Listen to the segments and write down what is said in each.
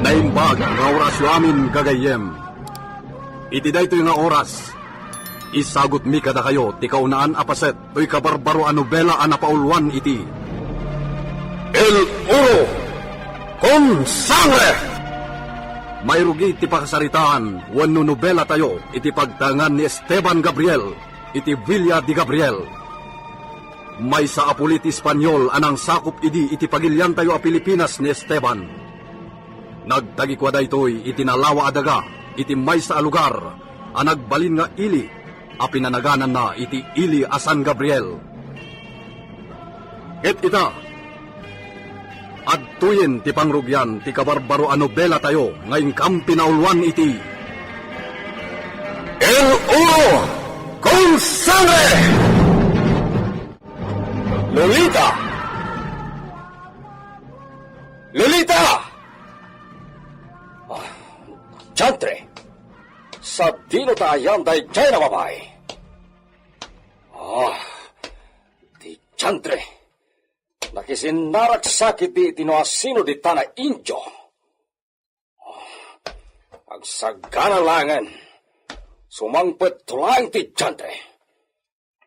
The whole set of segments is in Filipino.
Naimbag nga orasyo amin gagayem. Iti daytoy nga oras, isagot mi kada kayo, ti kaunaan apaset, to'y kabarbaro a nobela a napaulwan iti. El Oro con Sangre! May rugi ti pakasaritaan, wano nobela tayo, iti pagtangan ni Esteban Gabriel, iti Villa de Gabriel. May sa apulit Espanyol anang sakop idi iti pagilyan tayo a Pilipinas ni Esteban. Nagtagikwa daytoy iti nalawa adaga, iti may sa lugar, a nagbalin nga ili, a pinanaganan na iti ili a San Gabriel. Ket ita, adtuyin ti pangrugyan ti kabarbaro a nobela tayo, ngayong kampi na ulwan iti. El Oro con Sangre! Lolita! Lolita! Chantre, sa dino tayan day jay na babae. Di Chantre, nakisinarak sakit di tinoasino di tanah Indio. Agsagana langan, sumangpet tulang ti Chantre.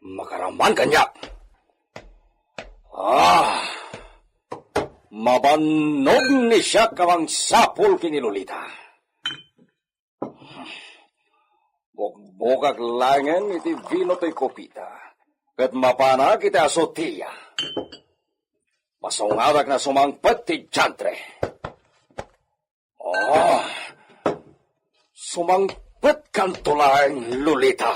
Makaraman kanyak. Mabanog ni siya kawang sapul kini Lolita. Bukak langan iti vino to'y kopita. Kat mapana kita asotia. Masungadak na sumangpet ti Chantre. Sumangpet kan tulang Lolita.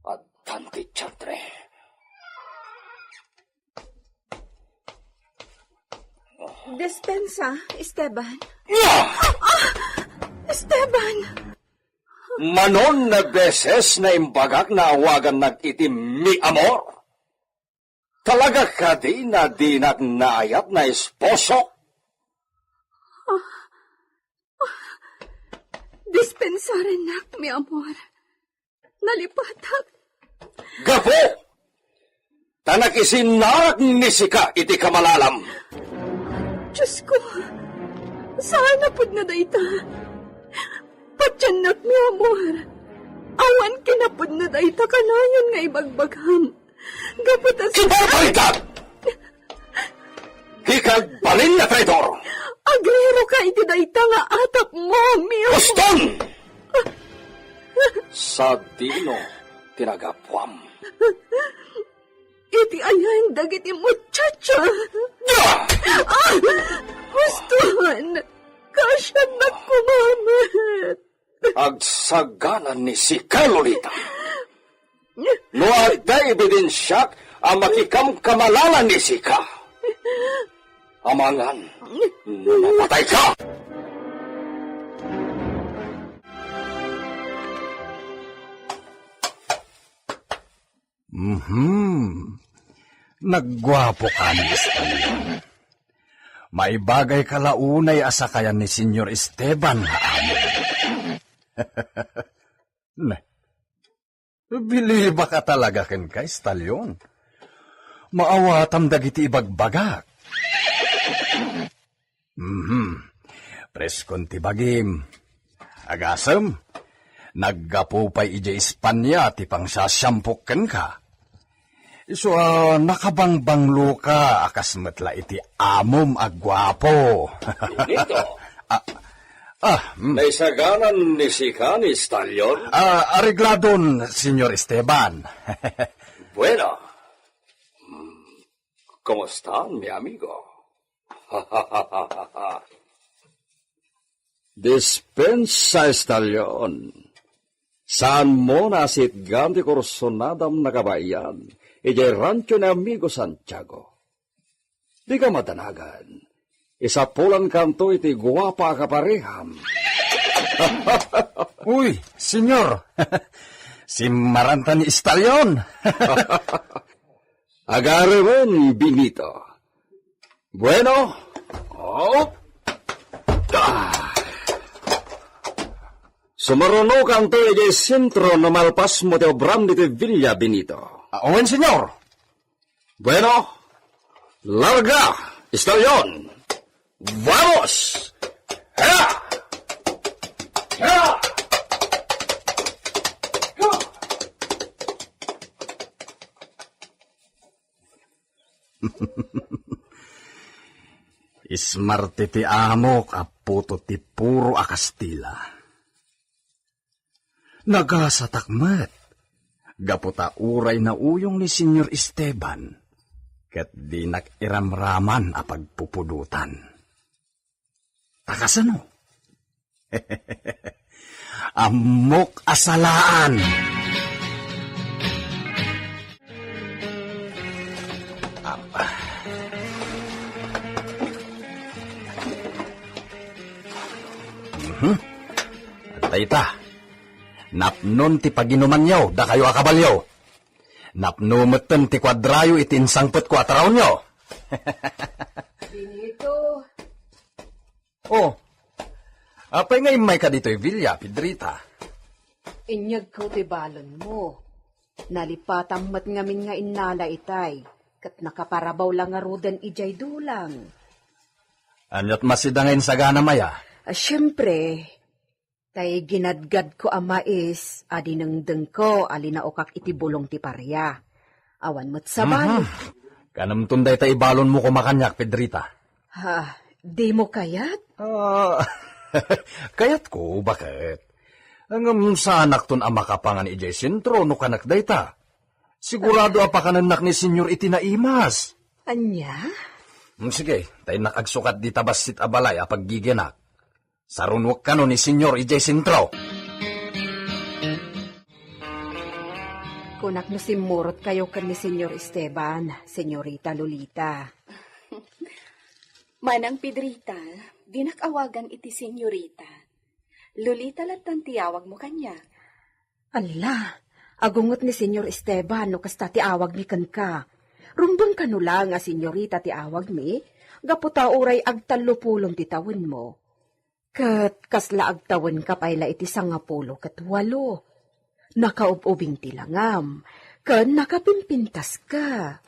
Atan ti Chantre. Dispensa, Esteban. Esteban! Manon na beses na imbagak na awagan nag-itim mi amor? Talaga ka di na dinak naayat na esposo? Dispensa rin nak, mi amor. Nalipatak. Gapo! Tanak isinarak ni sika iti kamalalam. Diyos ko, saan na pud na dayta? Patyanak mi amor. Awan kinapud na dayta kanayon nga ibagbagham. Gaputas... Kipapalitan! Hikagbalin na traidor! Agrero ka iti dayta nga atap mo, mi amor. Guston! Sa dino, tinagapwam. Iti ayan dagiti muchacha. Gustuhan, kasyang nagkumamat. Agsaganan ni si Lolita. No ada ebidensyak ang makikam kamalalan ni Sika. Amangan, napatay ka! Naggwapo ka ni Esteban. May bagay kalaunay asakayan ni Senyor Esteban ha amo. Biliba ka talaga ken ka, Estalyon. Maawatam dagiti ibagbagak. Preskon ti bagim. Agasem, naggapupay ija Espanya ti pang sasyampok ka. So, nakabangbanglo ka, akas matla iti amom agwapo. Dito. Naisaganan ni Sika ni Estalyon? Arregladon, Senyor Esteban. Bueno. ¿Cómo mi amigo? Dispensa, Estalyon. Saan mo nasitgan ti kursonadam na kabayan? Ijay rancho ni amigo Santiago. Di ka madanagan. Isa pulan kanto iti guwapa kapareham. Uy, senyor. Si Maranta ni Estalyon. Agaremen, Benito. Bueno. Sumaruno kanto iti sentro na malpas mo ti obram diti Villa, Benito. Owen, senyor. Bueno, larga, estalyon! Vamos! Ha! Ha! Ismarte ti amo, kaputo ti puro a Kastila. Nagasatakmat. Gaputa uray na uyong ni Senyor Esteban. Ket di nakiramraman a pagpupudutan. Takasano? Amok asalaan. Tayta, napnon ti paginuman nyo, da kayo akabalyo. Napnumutan ti kwadrayo itinsangpot ko ataraw nyo. Benito, Oh, apay ngay may ka dito'y Villa, Pedrita. inyag ko ti balon mo. Nalipatang mat ngamin nga inala itay, kat nakaparabaw lang nga rudan ijay dulang. Anyat masidangayin sa gana maya. Siyempre, tay ginadgad ko ang mais, adi nang ko, alinaokak iti bulong ti parya. Awan mo't sabay. Kanam tunday ta ibalon mo kumakanyak, Pedrita. Ha, di mo kayat? Kayat ko, bakit? Ang sa anak ton ang makapangan ijay sentro no kanak dayta. Sigurado apakaнаnak ni Senyor itinaimas. Anya? Sige, tayo nakagsukat di tabasit abalay apag giginak. Sarunwak ka no ni Senyor ijay sentro. Kunak no simurot kayo kan ni Senyor Esteban, Senyorita Lolita. Manang Pedrita, dinakawagan iti senyorita. Lolita latan tiyawag mo kanya. Ala, agungot ni Senyor Esteban no kasta ti awag mi ka. Rumbang kanula nga senyorita ti awag mi, gaputa uray agtalupulong ti tawin mo. Kat kasla agtawan ka payla iti 28. Nakaububing ti langam, kat nakapimpintas ka.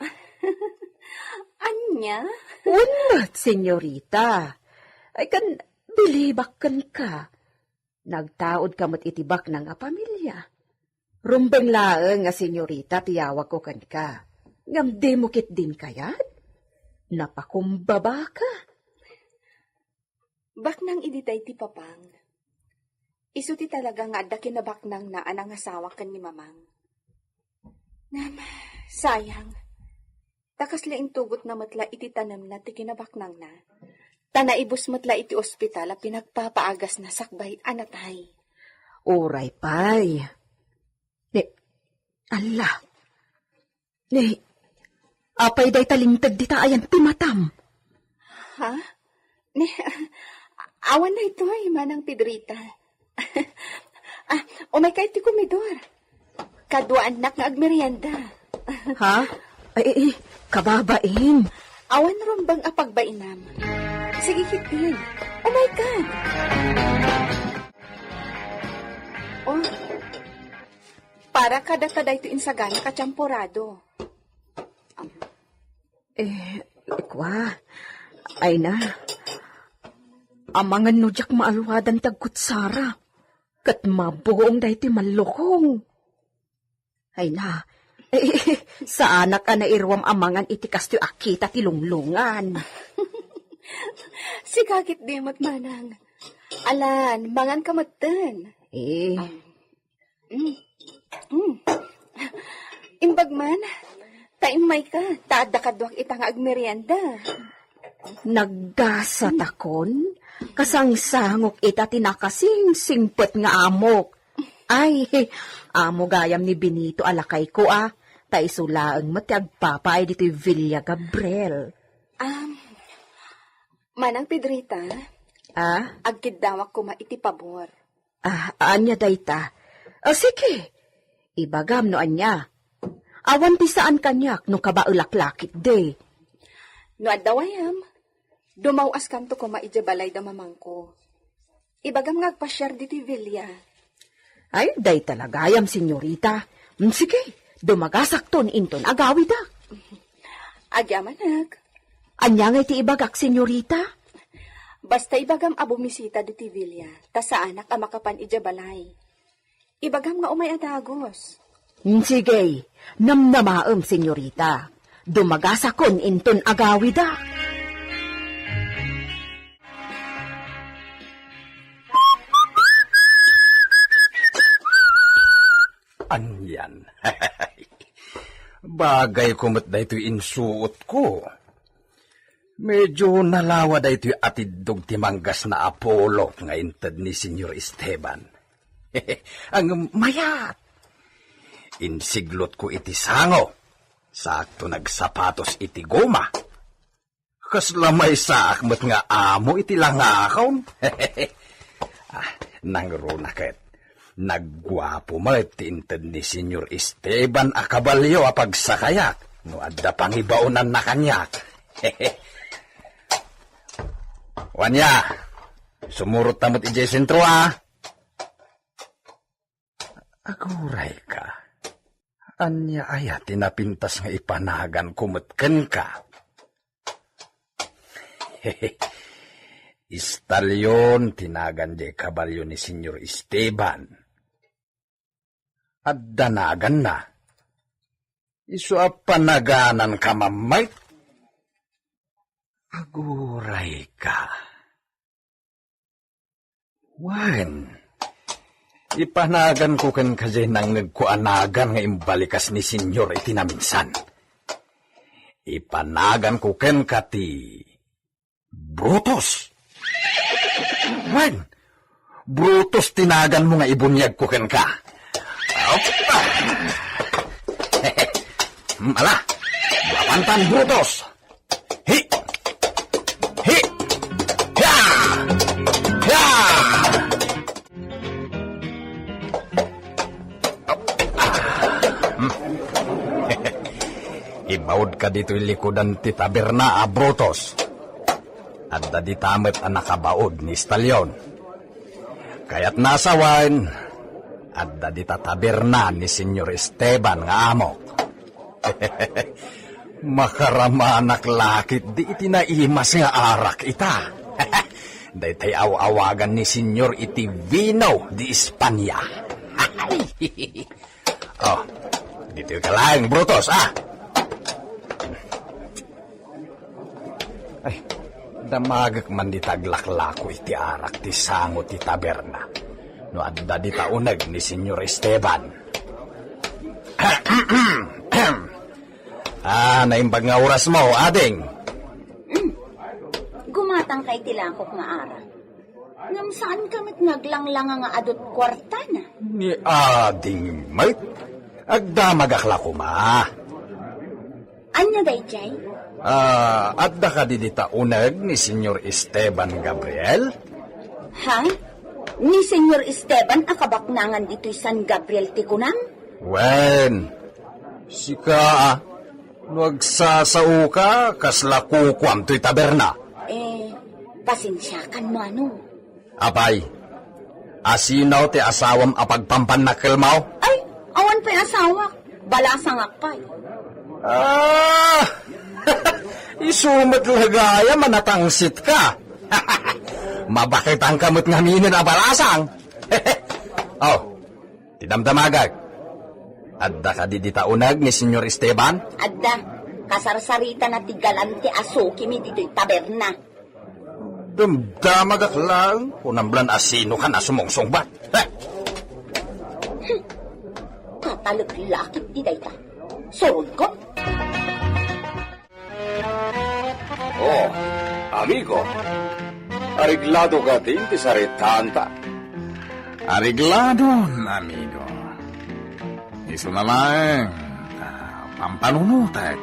Anya? Unat, senyorita. Ay kan bilibakan ka. Nagtaod ka mo't itibak ng pamilya. Rumbang laeng nga senyorita tiyawag ko kan ka. Ngam demukit din kayat? Napakumbaba ka. Baknang iditay ti papang. Isu ti talaga nga adda kinabaknang na anang asawa kan ni mamang. Ngam, sayang. Takas laing tugot na matla iti tanam na ti kinabaknang na. Tanaibos matla iti ospital a pinagpapaagas na sakbay anatay. Oray pay. Ala. Apay day talingtag dita ayan timatam. Ha? Awan na ito ay manang Pedrita. Umay ka iti kumidor. Kadwa anak nga agmerienda. Ha? Ay, kababain. Awan rombang apagbainam. Sige kitin. Oh my God! Oh, para kada ito insagana kachampurado. Ikwa. Ay na. Amangan no jak maalwadan tagkutsara. Kat mabuong da iti malukong. Ay na. Sa anak ka na irwam amangan iti kasto akita ti lunglungan. Sigagit di mo't manang. Alan, mangan kamatan. Imbagman, taimay ka, taada kadwak itang agmerienda. Naggasa takon, kasangsangok ita tinakasing singpet nga amok. Ay, amo gayam ni Benito alakay ko taisulaang mati agpapay dito'y Villa Gabriel. Manang Pedrita, agkidawak ko maiti pabor. Anya dayta? Sige, ibagam no anya. Awan ti saan kanyak no kabaulaklakit de. No adawayam, dumawas kanto ko maijabalay da mamangko. Ibagam nga agpasyar diti Villa. Ay, day talagayam, senyorita. Sige, dumagasak ton inton agawi da. Agyamanag. Anya nga iti ibagak, senyorita? Basta ibagam a bumisita diti Villa, ta sa anak a makapan ija balay. Ibagam nga umay adagos. Sige, namnamaem, senyorita. Dumagasakon inton agawida. Anyan. Bagay kumot da ito'y insuot ko. Medyo nalawa da ito'y atidog timanggas na Apollo nga intad ni Senyor Esteban. Ang mayat. Insiglot ko iti sango. Sakto nagsapatos iti goma. Kaslamay sa akmat nga amo iti langakaw. Nangrunakit. Nagwapo mo tintad ni Senyor Esteban a kabalyo a pagsakayak. No adda pangibaunan na kanyak. Wanya, sumurot tamot ijay sentro Aguray ka. Anya aya tinapintas nga ipanagan kumutken ka. Istalyon tinagan di kabalyo ni Senyor Esteban. At danagan na. Isu panaganan ka mamay. Aguray ka. Wan. Ipanagan ko kan kasi nang nagkuanagan nga imbalikas ni Senyor iti naminsan. Ipanagan ko ken kati Brutus. Wan. Brutus tinagan mo nga ibunyag ko ken ka. Opa! Mala, bapantan Brutus. Hi! Hi! Ya! Ya! Ibawd ka dito ilikodan ti taberna Brutus. At dadi tamet ang nakabaod ni Stalyon. Kaya't nasawain, at dadi taberna ni Senyor Esteban nga amok. Makaramanak lakit di itinaimas nga arak ita. Daytay awagan ni Senyor iti Vino di Espanya. Oh, dito ka lang, Brutus, Ay, damagak man di taglaklako iti arak ti sango ti taberna. No adda di taunag ni Senyor Esteban. Naimbag nga oras mo, ading. Gumatang kay tilangkok nga ara. Ngam saan kamit naglanglang nga adot kwarta na? Ni ading mait. Agdamag akla ko ma. Anya day, Jay? Adda ka di taunag ni Senyor Esteban Gabriel? Ha? Ni Senyor Esteban akabaknangan dito'y San Gabriel Tikunang? Wen, sika, nagsasao ka, kasla kukwam to'y taberna. Pasensyakan mo ano? Apay, asinaw ti asawam apagpampan na kelmaw? Ay, awan pa'y asawa. Balasang akpay. Isumat lagaya manatangsit ka. Mabakit ang kamot nga minin a balasang. Oh, tidamdamagag. Adda ka di taunag ni Senyor Esteban? Adda, kasarsarita na tigalante asuki mi dito'y taberna. Damdamagak lang. Unamblan asino ka na sumungsungbat. Katalagilakit di dayta. Surod ko? Oh, amigo. Ariglado ka din ti saritanta. Ariglado, amigo. Isu na lang, pampanunutek.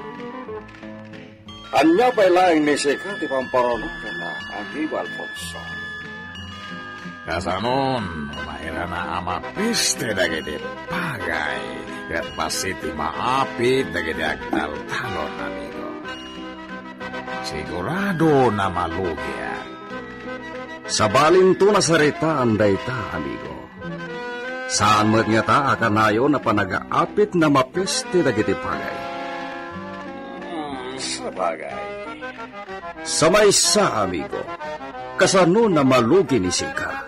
Anya pa lang ni Sika ti pamparunutan na amigo Alfonso. Kasanon, umahira na amapiste dagiti pagay. Kat pasiti maapit dagiti agtaltalon, amigo. Sigurado na malugya. Sa balinto na saritaan dayta, amigo. Saan mo't nga ta akanayo na panagaapit na mapeste dagiti pagay? Sa bagay. Sa maysa, amigo, kasano na malugi ni Sika.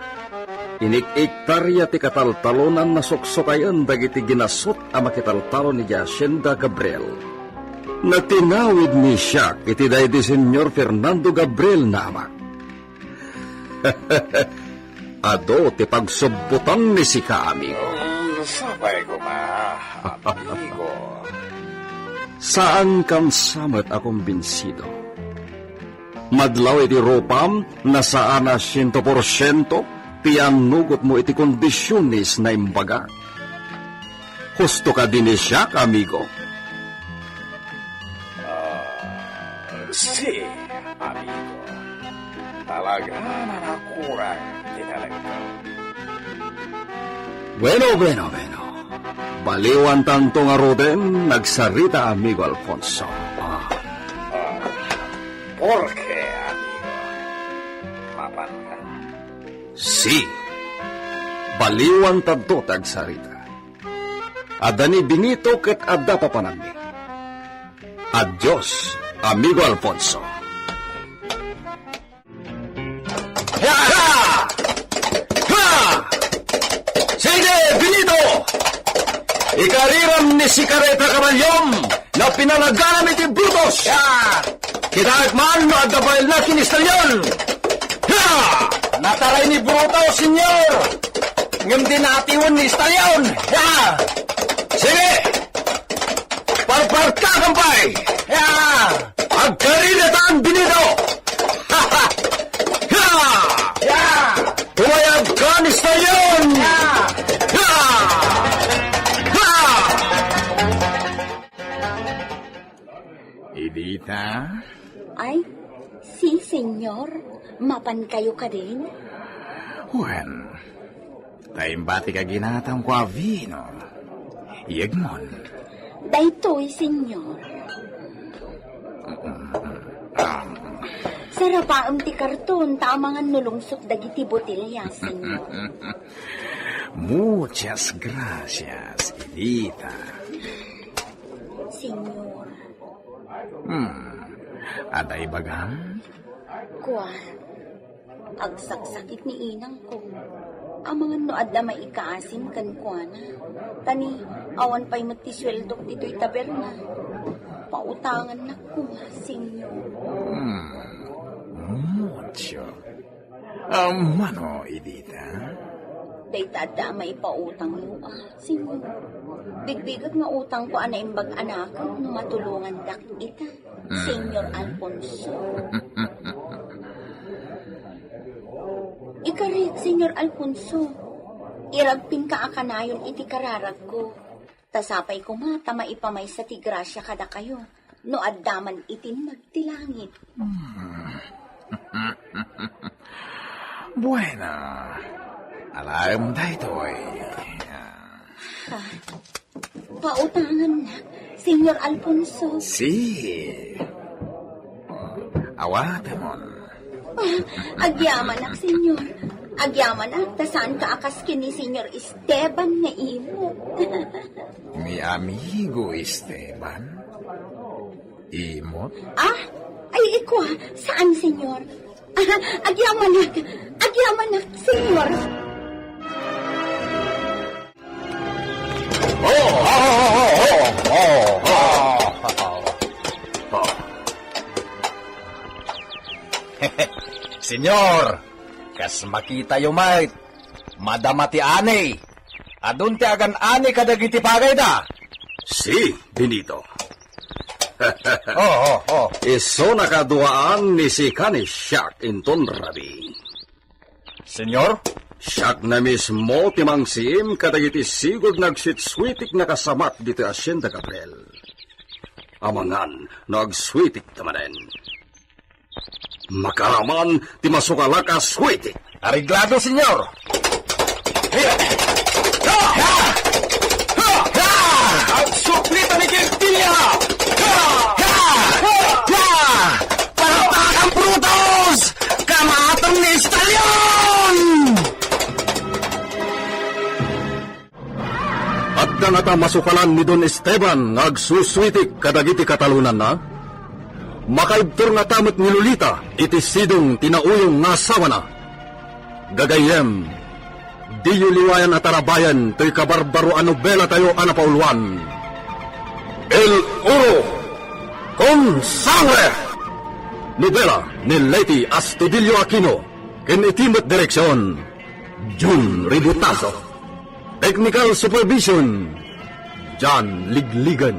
Inik-iktarya ti kataltalonan na suksukayan dagiti ginasot a makitaltalon ni Jacinda Gabriel. Natinawid ni siya iti day di Senyor Fernando Gabriel na amak. Ado ti pagsubutan ni Sika, amigo. Sabay ko amigo. Saan kam samat akong binsido? Madlaw iti ropam na saan na 100% pianugot mo iti kondisyonis na imbaga. Husto ka din siya, amigo. Si, amigo. Talaga na nakurang tinalagto. Bueno. Baliwan tanto nga roden, nagsarita, amigo Alfonso. Porque, amigo, mapan ka. Si, baliwan tanto tagsarita. Adani binito ket adda pa panami. Adios, amigo Alfonso. Ha! Sige, binito! Ikariram ni Sikareta Kabalyom na pinalagaram iti Brutos! Kitaak man no agabayal na kinistalyon! Nataray ni Bruto, senyor! Ngam dinatiwan ni Stalyon! Sige! Parparka, kampay! Agkarinata ang binito! Tumayag ka ni Stalyon! Edita? Ay, si senyor, mapan kayo ka din? Juan, taimbati ka ginatang kwa vino. Iagmon. Daytoy, senyor. Sarapaam ti karton, tamangan nulungsot dagiti botelya, senyor. Muchas gracias, Edita. Senyor, Aday bagang? kuwan, agsaksakit ni inang ko. Amangan no adda maikaasim kan kuwana. Tani, awan pa'y magtisweldok dito'y taberna. Pautangan na ko, senyor. Mucho. Mano, Edita? Dayta adda maipautang mo, senyor. Bigbigat nga utang ko ana imbag anak no matulungan dak ita, Senyor Alfonso. Ikarit, Senyor Alfonso. Iragpin ka akanayon iti kararag ko. Tasapay ko mata maipamay sa tigrasya kada kayo. No addaman itin magtilangit. Buena. Alam daytoy. Pautangan na, Senyor Alfonso. Si. Awatamon. Agyaman ak, Senyor. Agyaman ak, tasaan ka akaskin ni Senyor Esteban na imo. Mi amigo Esteban. Imot? Ay ikwa, saan, Senyor? Agyaman ak, Senyor. Senyor, kas makita yung mait, madamati anay. Adun ti agan anay kadagiti pagay da. Si, binito. Oh. Iso nakaduaan ni si Kanis Siak inton rabi. Senyor? Siak na mismo timangsim kadagiti sigod nagsitswitik na kasamat dito Hacienda Gabriel. Amangan nagswitik tamanen. Makaraman ti masukalak aswitik. Ariglado, senyor. Ang suplita ni Quintilla! Palakpakan Brutos! Kamatang ni Stalyon! At nangata masukalan ni Don Esteban ngagsuswitik kadagiti katalunan na? makaibtor nga tamot ni Lolita, iti sidong tinauyong nga asawa na. Gagayem, di yu liwayan at arabayan, to'y kabarbaro a nobela tayo anapauluan. El Oro con Sangre! Nobela ni Leti Astudillo Aquino, ken itimat direksyon, Jun Ributazo. Technical Supervision, John Ligligan.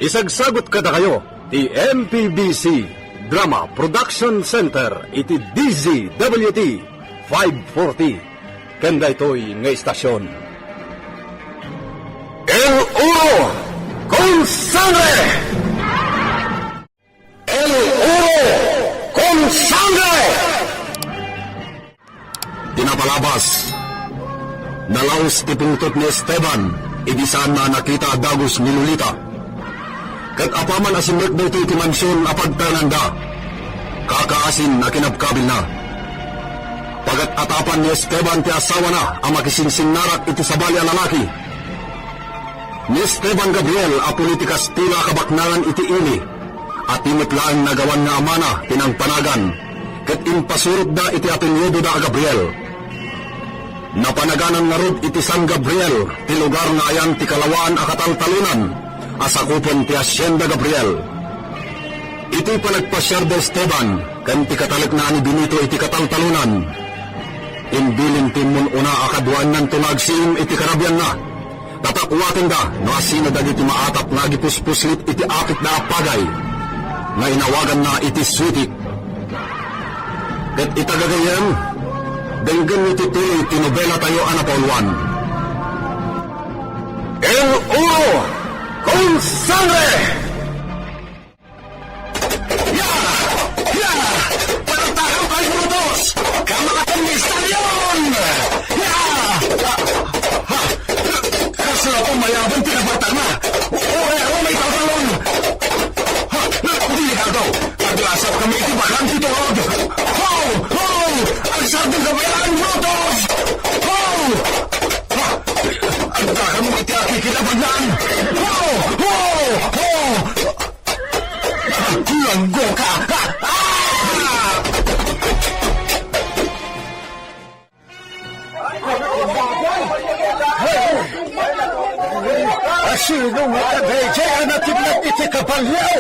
Isagsagot kada kayo, ti MPBC Drama Production Center, iti DZWT 540. Kanda ito'y nga istasyon. El Oro con Sangre! El Oro con Sangre! Tinapalabas. Nalaos ti pungtot ni Esteban, ibisan na nakita dagos ni Lolita. Kat apaman asimrek na ito iti mansyon apagtananda, kakaasin na kinabkabil na. Pagat atapan ni Esteban ti asawa na ang makisinsing narak iti sabali a lalaki. Ni Esteban Gabriel a politikas tila kabaknangan iti ili, at imutlaan nagawan nga amana tinang panagan, kat impasurot da iti apelyido da a Gabriel. Napanaganan nga rod iti San Gabriel, ti lugar nga ayan ti kalawaan a kataltalunan, asakupon ti Hacienda Gabriel. Iti panagpasyar de Esteban, kan ti katalit na ni Benito iti kataltalunan. Imbilin timun una akaduan ng tunagsim iti karabyan na. Tatakwatin da, no asino dagiti maatap nga gipuspuslit iti apit na apagay, nga inawagan na iti switik. Ket itagagayem, denggan iti tuloy tinobela tayo anapauluan. El Oro con Sangre! Ya! Ya! Panatahan kayo brutos! Kamakatan ni Stallion! Ya! Kasla ko mayabang tinabatan na! May tatalon! Hindi ikaw! Paglasap kami iti balang titod! Ho! Ho! Ang sardong kabayaan brutos! Ho! Ang takang mo iti akikilabagnan! Ho! Ho! Ho! Langgo ka! Sino nga kadayjay na tignan iti kapalyaw?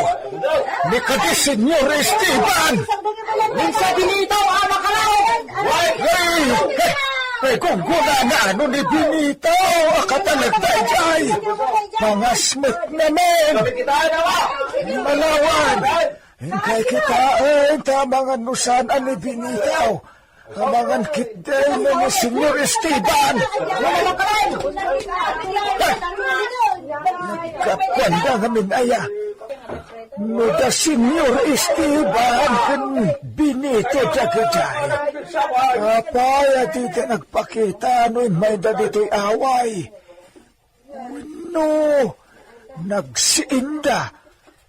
Ni kadi Senyor Esteban! Minsa Benito, ama ka lang! Ay, kung guna na ano ni Benito, akatalagdayjay! Pangasmit namin! Malawan! Hingkay kitain, tamang anusan ni Benito! Hamangan kitay na ni Senyor Esteban! Kapwanda namin aya. Nuda Senyor Esteban kan Benito Jagajay. Apaya dito nagpakita ano'y may da dito'y away. No, nagsiinda.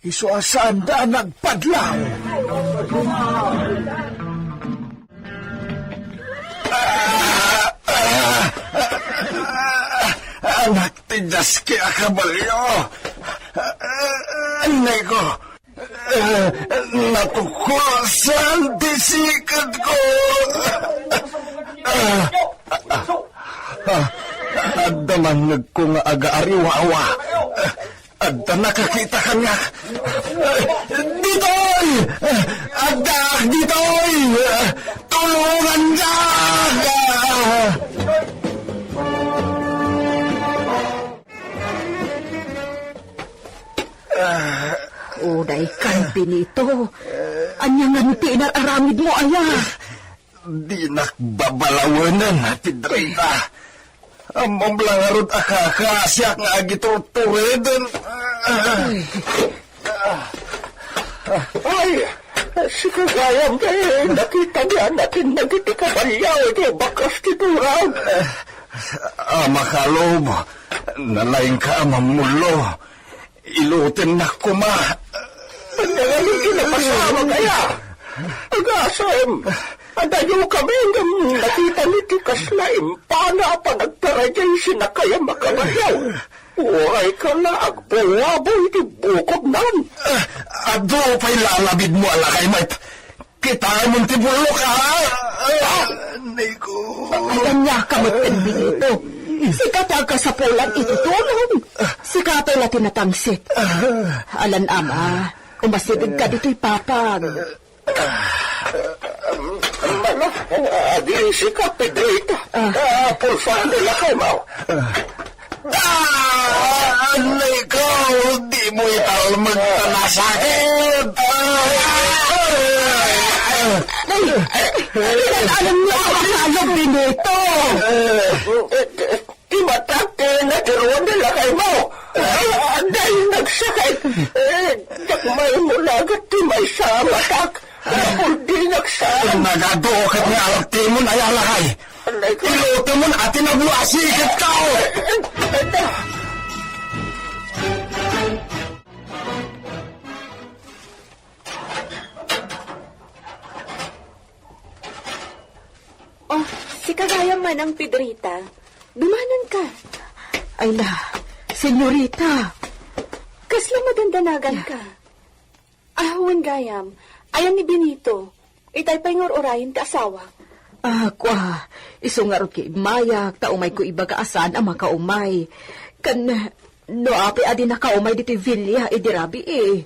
Iso asanda nagpadlaw. Anak tidas kaya kabalyo. Anay ko. Natukusan disikad ko. Adda man nagko nga aga-ariwawa. Adda nakakita ka nga. Ditoy! Adda! Ditoy! Tulungan ka! Uday kan Benito. Anyangan pinararamid mo aya. Di nakbabalawanan natin Drita. Among langarod akakasyak nga agituturedon. Ay, si kagayam kayo. Nakita niya natin nagitikabalyaw. Ito bakas tituran. Makalob, nalaing ka mamulo. Ilutin na kuma. Nangaling kinapasama kaya. Agasam, adayo kami ng nakita ni Tikas na impana pa nagtarajay sinakaya makalayaw. Uray ka na agbawaboy di bukod nan. Ado pa'y lalabid mo alakay mat. Kita mong tibulo ka, ha? Nico. Kanya ka magpinbito. Sikata ka sa pulang itutulong. Sikata na tinatangsit. Alan ama, umasigid ka dito'y papag. Adi si Kapidrita. Pulsaan nila kay Mau. Nico, di mo itaw magtanasakit. Alam niyo ang mahalog din ito. Imatake na tiruan nila kay Mau. Dahil nagsakit. Takmay mo lagat ti may sa matak. Hindi nagsakit. Nagadukit ni Alti mo na yalakay. Iluto mo na atin na buwasikit ka. Oh, si kagaya man ang Pedrita. Dumanan ka. Ay na, senyorita. Kasla madandanagan ka. Ahawan gayam. Ayan ni Benito. Itay pa'y ngor-orayin ka asawa. Kwa, isungarot ki mayak, taumay ko iba kaasan ang makaumay. Kan, no api adi nakaumay dito Villa, idirabi eh.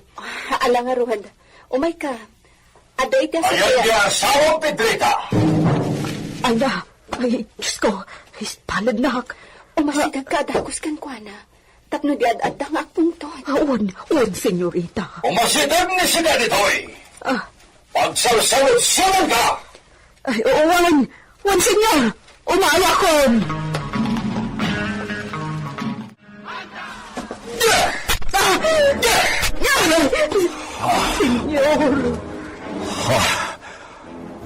Ala nga, Ruhad. Umay ka. Ada iti sa Ayan di asawang Pedrita. Ay na, ay, Diyos ko, palad nak. Umasidag ka adakos kan kuana. Tapno di ad-adda nga akpunton. Uwan, senyorita. Umasitag ni sila dito'y. Ah, Pagsalsalot-salot ka. ay, uwan, senyor, umaya kon. Senyor.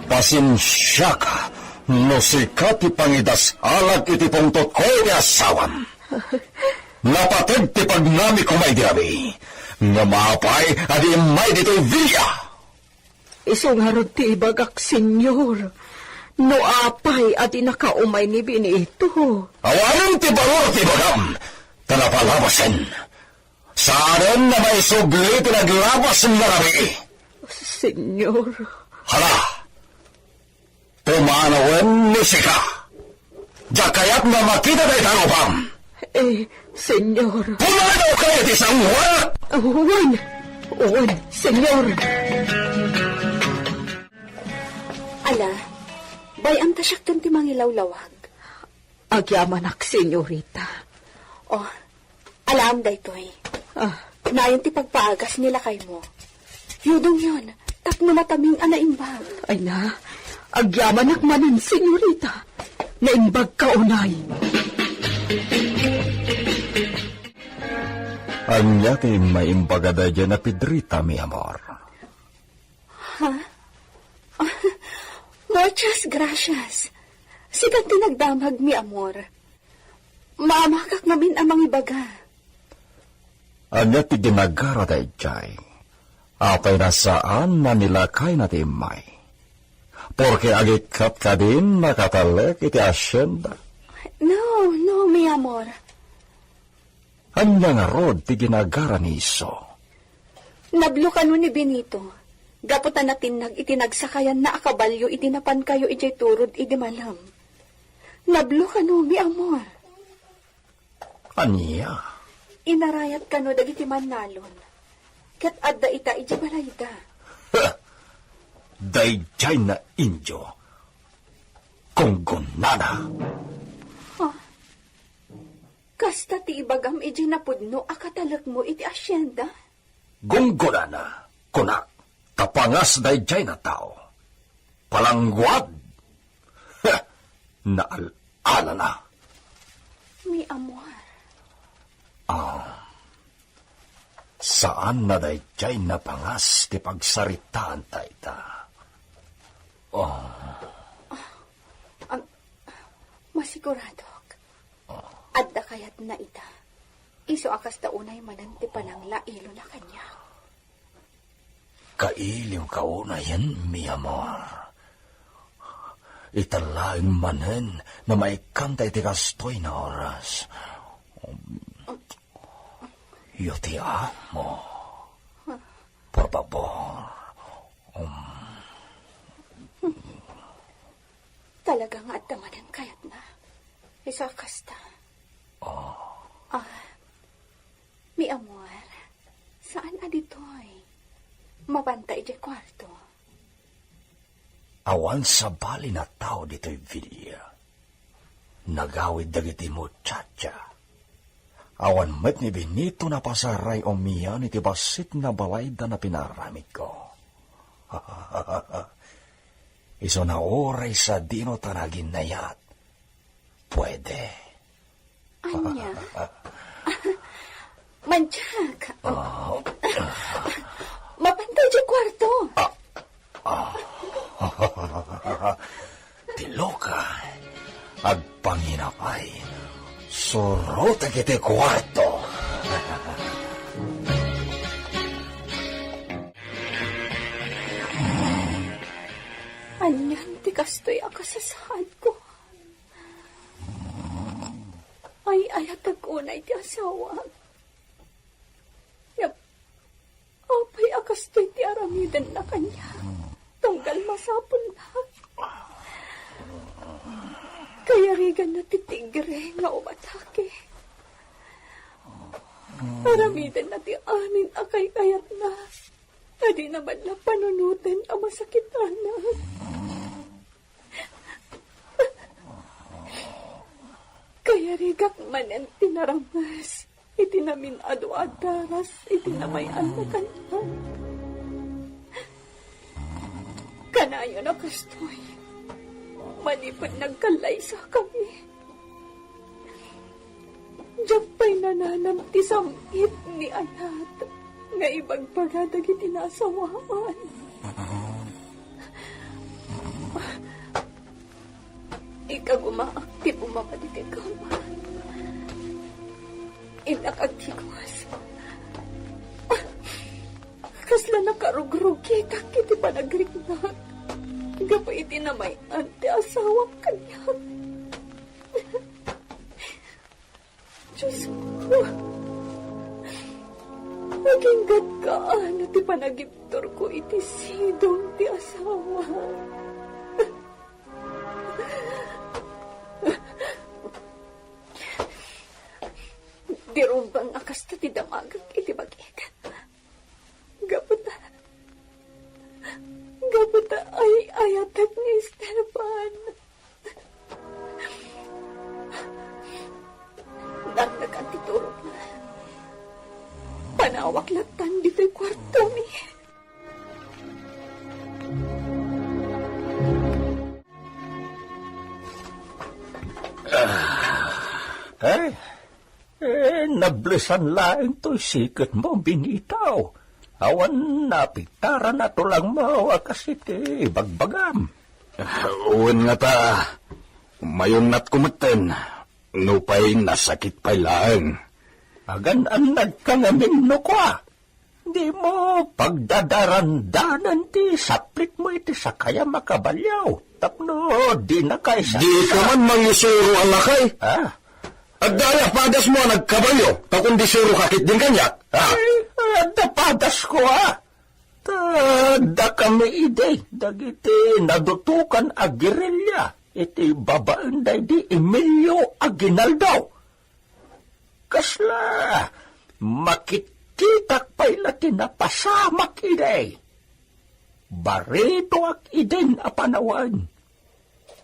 Pasensya ka, no sikat ipangidas alag iti pungtot ko ni asawan. Napatid ti pagnami ko may dirabi, nga maapay adi may dito'y Villa. Isungarod ti ibagak, senyor. No apay adi nakaumay ni Benito. Awanan ti balor ti bagam, tanapalabasin. Saan na may sugli pinaglabas ng marami. Senyor. Hala, tumanawen ni Sika. Jakayat na makita na itanopam. Senyor. Pumano kayo ti sangwa! Uwan, senyor. Ala, bayam ta siyak ti mangilawlawag. Agyamanak, senyorita. Oh, alam da ito'y. Nayon ti pagpaagas nila kay mo. Yudong yun, tapno mataming anaimbag. Ay na, agyamanak manin, senyorita. Naimbag ka unay. Anya ti maimbagada dyan na Pedrita, mi amor. Muchas gracias. Sikat tinagdamag mi amor. Maamakak namin amang ibaga. Anya ti ginagara da jay. Apay na saan na nilakay na ti may. Porque agikat ka din nakatalek iti asyenda. No, mi amor. Anya nga rod ti ginagara ni Iso. Nablo ka ni Benito. Gaputan natin itinagsakayan na akabalyo itinapan kayo ijay turod idi malam. Nablo ka mi amor. Anya? Inarayat ka dagiti manalon. Kat adda ita ijay balayda. Dayjay na injo. Kunggunana. Kasta ti ibagam ijay napudno akatalak mo iti asyenda. Gunggunana. Kunak. Tapangas dayjay na tao. Palangguad. Naalala na. Mi amor. Saan na dayjay na pangas ti pagsaritaan ta ita? Masiguradok. Adda kayat na ita. Iso akas da unay mananti panangla ilo na kanya. Kailiw kauna yan, mi amor. Italaing manen na maikanta iti kastoy na oras. Yuti mo. Por favor. Talagang at tamanan kayat na. Isa kasta. Mi amor, saan aditoy? Mabantay di kwarto. Awan sa bali na tao dito'y Vilya. Nagawid dagiti mo, Chacha. Awan met ni Benito na pasaray o miyan iti basit na balay da na pinaramid ko. Iso na oray sa dino tanagin na yat. Pwede. Anya? Manchak. Mabantay di kwarto. Tiloka. Agpanginapay. Surot kiti kwarto. Anyan ti kastoy akasasaad ko. Ay ayatag unay ti asawa. Yap, apay akastoy ti aramidan na kanya. Tunggal masapul na. Kaya rigan na titigre nga umatake. Aramidan na ti amin akay kayat na. Adi naman na panunutin ang masakitan na. Kaya rigak manen tinaramas. Iti namin adu-adaras. Iti namayan na kanya. Kanayo na kastoy. Manipad nagkalaysa kami. Diyak pa'y nananam ti samit ni Anat. Nga ibagpagadag itinasawaan. Ikagumaakti bumabalik ikaw, ma. Inakagtigwas. Kasla nakarugrug kita kiti panagrignag. Gapa itinamay ante asawang kanya. Diyos ko. Naging gadkaan at ipanagiptor ko iti sidong ti asawa. Dirumbang akas na ti damagag iti bagigan. Gaputa ay ayatag ni Esteban. Darnag ang titurog na. Panawak latan dito'y kwarto mi. Nablesan laing to'y sikat mo, binitaw. Awan napitara na to lang mo, akasiti, bagbagam. Uwan nga ta, mayon nat kumatan, nupay nasakit pa'y laang. Agan ang nagkangamin no kwa. Di mo pagdadarandanan ti saplit mo iti sakaya makabalyaw. Tapno, di na kay sa... Di ka man mangisuro ang lakay. Agdala padas mo nagkabayo, takundi suro kakit din kanya. Dapadas ko Tada kami ide, dagiti nadutukan agirilya. Iti babaan day di Emilio Aguinaldo. Kasla, makititak pa'y lati na pasamak ide. Barito ak idin apanawan.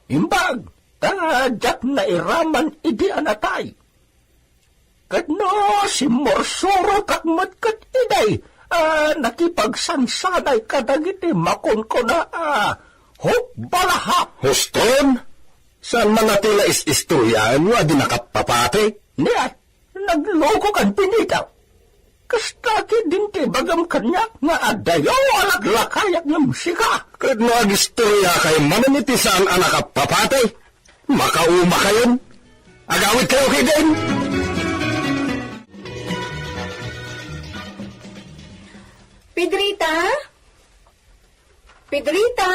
Imbag, tadyak na iraman idi anatay. Kadno si Morsoro kakmatkat iday, nakipagsansanay kadagiti makon ko na, hop balaha. Huston? Saan manatila is-istoryan mo adi nakapapate? Niya, nagloko kan pinitaw. Kastaki din ti bagam kanya nga adayo alaglakayak ng musika. Kadno ag-istorya kay mananiti saan ang nakapapate? Makauma kayon? Agawit kayo kay din? Pedrita? Pedrita?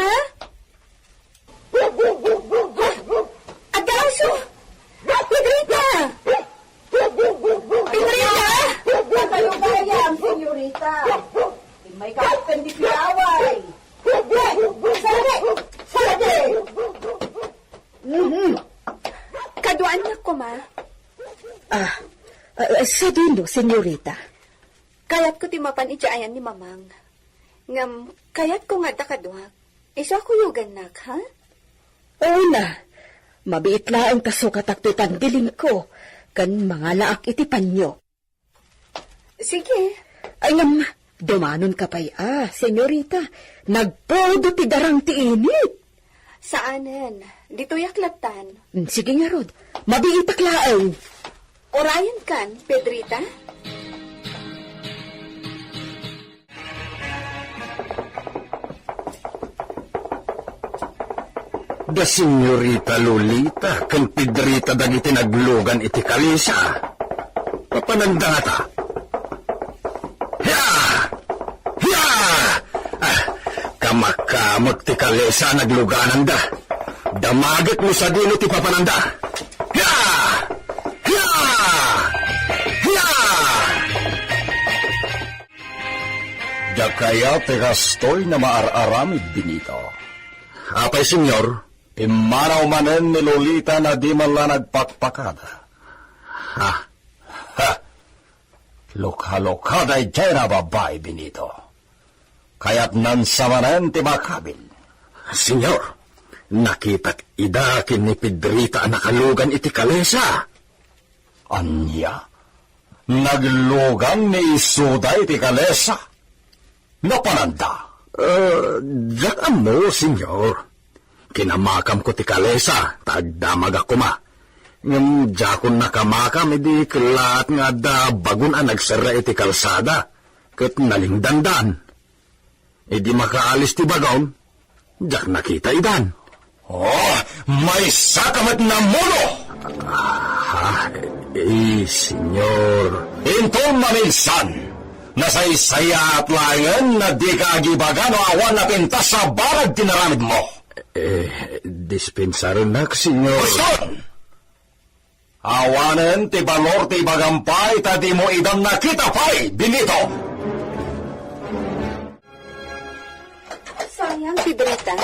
Agaso! Pedrita! Pedrita! Kayo-bayang, senyorita. May kapitan di pinaway. Sarade! Sarade! Kaduan na ko, ma. Sa dulo, senyorita. Kayat ko ti mapan ijaayan ni mamang. Ngam, kayat ko nga dakaduak. Iso ako yugan nak, ha? Oo na, mabiit la ang kasukat aktutan diling ko, kan mga laak iti panyo. Sige. Ay ngam, dumanon ka pa'y senyorita, nagpodo ti darang ti init. Saanen? Dito yaklatan. Sige nga, Rod, mabiit aklaang. Orayan kan, Pedrita? Da senyorita Lolita, kan Pedrita dagiti naglugan iti kalisa. Papananda ta. Hiya! Hiya! Kamak ti kalisa nagluganan da. Damagat mo sa dilo ti papananda. Hiya! Hiya! Hiya! Da kaya ti gastoy na maararamid binito. Apay, senyor. Imanaw manen ni Lolita na di man la nagpakpakada. Ha? Ha! Lokha-lokha dyan na babae binito. Kaya't nansamanen ti makabil. Senyor, nakitak idakin ni Pedrita ang nakalugan iti kalesa. Anya? Naglugan ni Isuday ti kalesa? Napananda? Diyan mo, senyor. Kinamakam ko ti kalesa, tagdamag ako ma. Ngam jakon nakamakam, edi kalat nga da bagun ang nagsara iti kalsada, kat nalingdandan. Edi makaalis ti bagaw, jak nakita idan. Oh, may sakamat na mulo! Senyor. Intong maminsan, nasaysaya at langan na di kaagibagan o awan na pintas sa barag tinaramid mo. Dispensaron nak, senyor. Gusto! Awanen ti balor ti bagampay ta di mo idam nakita pay, binito! Sayang, Pedrita.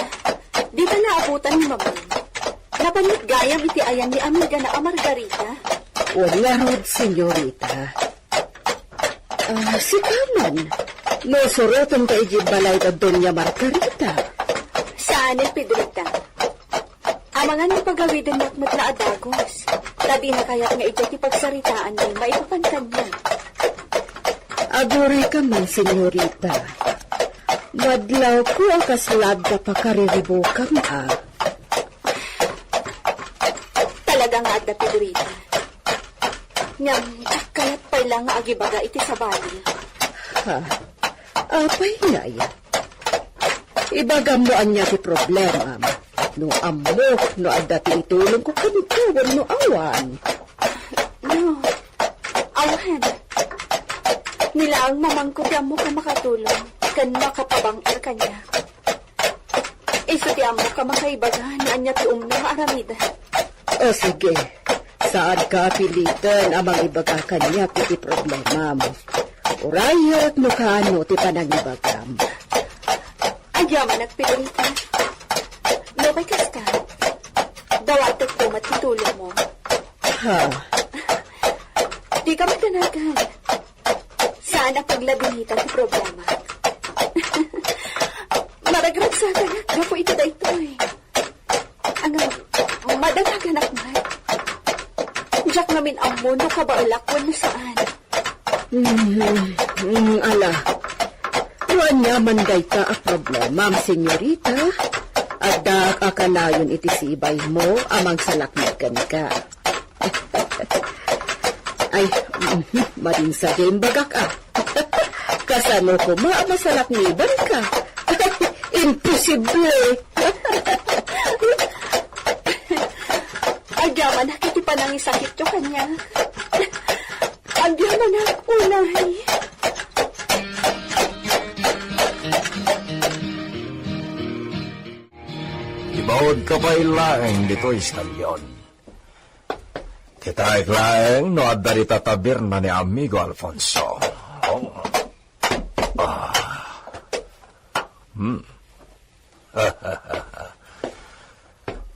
Di ka naabutan ni mamang. Napanit gayam iti ayan ni amiga na Margarita. Wala, Rod, senyorita. Si Kaman, no surutan ka ijibalay ka Doña Margarita. Saan Pedrita? Amangan ni pagawidin nakmat na adagos. Tadi na kaya't nga ijat ipagsaritaan ni maipapantan niya. Aguri ka man, senyorita. Madlaw ko ang kaslad ka pa kariribukam Talaga nga adda, Pedrita. Ngam, kaya't pala nga agibaga iti sa bali. Apay ngay. Ibagam mo anya ti problema. No amok, no adda ti itulong ko kanituwan no awan. No, awan. Nilaang mamang ko di amo ka makatulong. Kan makapabangar kanya. Iso di amo ka makaibaga na anya ti umno maaramida. O sige, saan ka pilitan amang ibaga kanya ti problema mo? Urayat mo kano ti panangibagam. Ayaman at Pedrita. Lobay kas ka. Dawatot ko matitulong mo. Di ka magdanagan. Saan ang paglabinitan ti problema? Maragrag sa kanak. Gapo ito da ito eh. Ang madanagan akmat. Diyak namin ang mundo kabaulakon na saan. Ala. Tuan niya manday ka ang problema, senyorita. Adak akalayon iti sibay mo amang salakmikan ka. Ay, maring sa game bagak Kasano ko masalakmiban ka. Imposible. Agyaman nakiti pa nang isakit yo kanya. Agyaman na unay. Ibawad ka pa ilaeng dito istalyon. Kita iklaeng no adda rita taberna ni amigo Alfonso.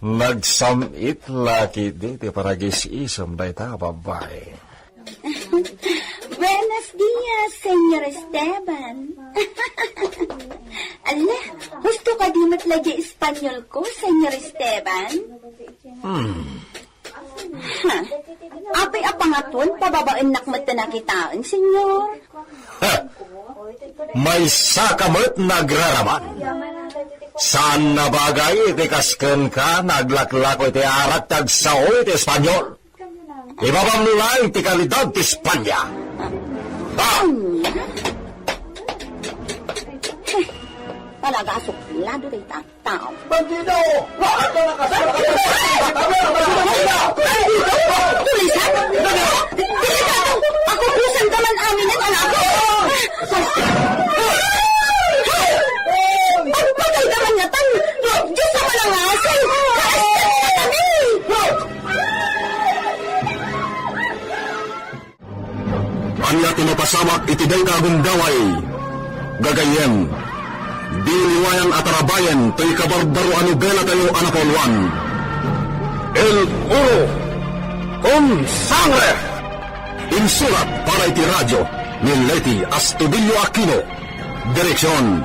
Nagsamit laki di paragis-isom na ita, babae. Buenos dias, Senyor Esteban. Ala, gusto ka di matlagi Espanyol ko, Senyor Esteban? Ha? Apay apangaton, pababain nakmat na nakitaan, Senyor. Ha! May sakamot nagraraman. Saan na bagay iti kasken ka naglaklako iti arat tagsao iti Espanyol? Ibabang nulay iti kalidad ti Espanya. Ha! Talaga suplado rin tao. Bandido! Bakit ka nakasama? Tulisan? Tulisan! Ako pusan ka man amin ang anak ko! Pagpatay naman nga tan! Diyos sa malangasin! Kaastan na kami! Anya tinapasamak iti day kagundaway. Gagayem. Diliwayan at arabayan to'y kabarbaro anubela tayo anapolwan. El Oro con Sangre. Insulat para iti radyo ni Leti Astudillo Aquino. Direksyon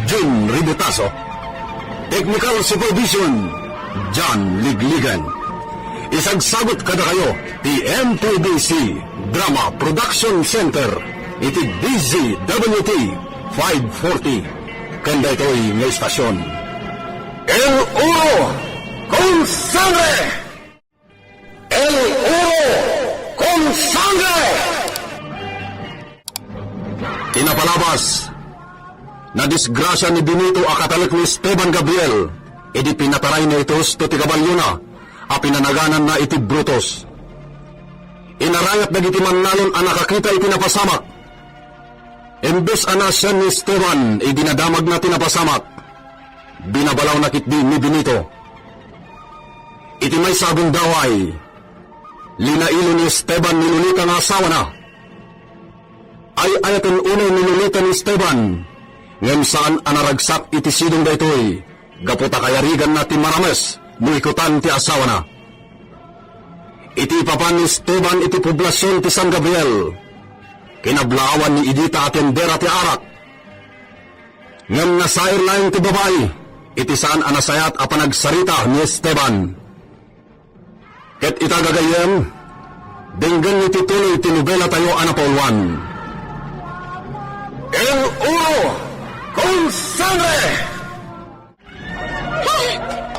Jun Ributaso. Technical Supervision John Ligligan. Isagsagot kada kayo ti MTBC Drama Production Center iti DZWT 540 kanda ito'y may istasyon. El Oro con Sangre! El Oro con Sangre! Tinapalabas na disgrasya ni Benito akatalik ni Esteban Gabriel edi pinataray na itos to ti kabalyo na a pinanaganan na iti Brutus. Inarayat na iti mannalon a nakakita iti napasamak. Imbes anasyan ni Esteban dinadamag na tinapasamak. Binabalaw na kitdi ni Benito. Iti may sabong daway. Linailo ni Esteban nilulita nga asawa na. Ay ayaton unay nilulita ni Esteban. Ngem saan anaragsak iti sidong daytoy. Gaputa kayarigan na ti Marames. Muikutan ti asawa na. Iti papan ni Esteban iti poblasyon ti San Gabriel. Kinablawan ni Idita atendera ti arak. Ngem nasair laing ti babae. Iti saan anasayat a panagsarita ni Esteban. Ket itagagayem, denggan iti tuloy ti nobela tayo anapolwan. El Oro con Sangre!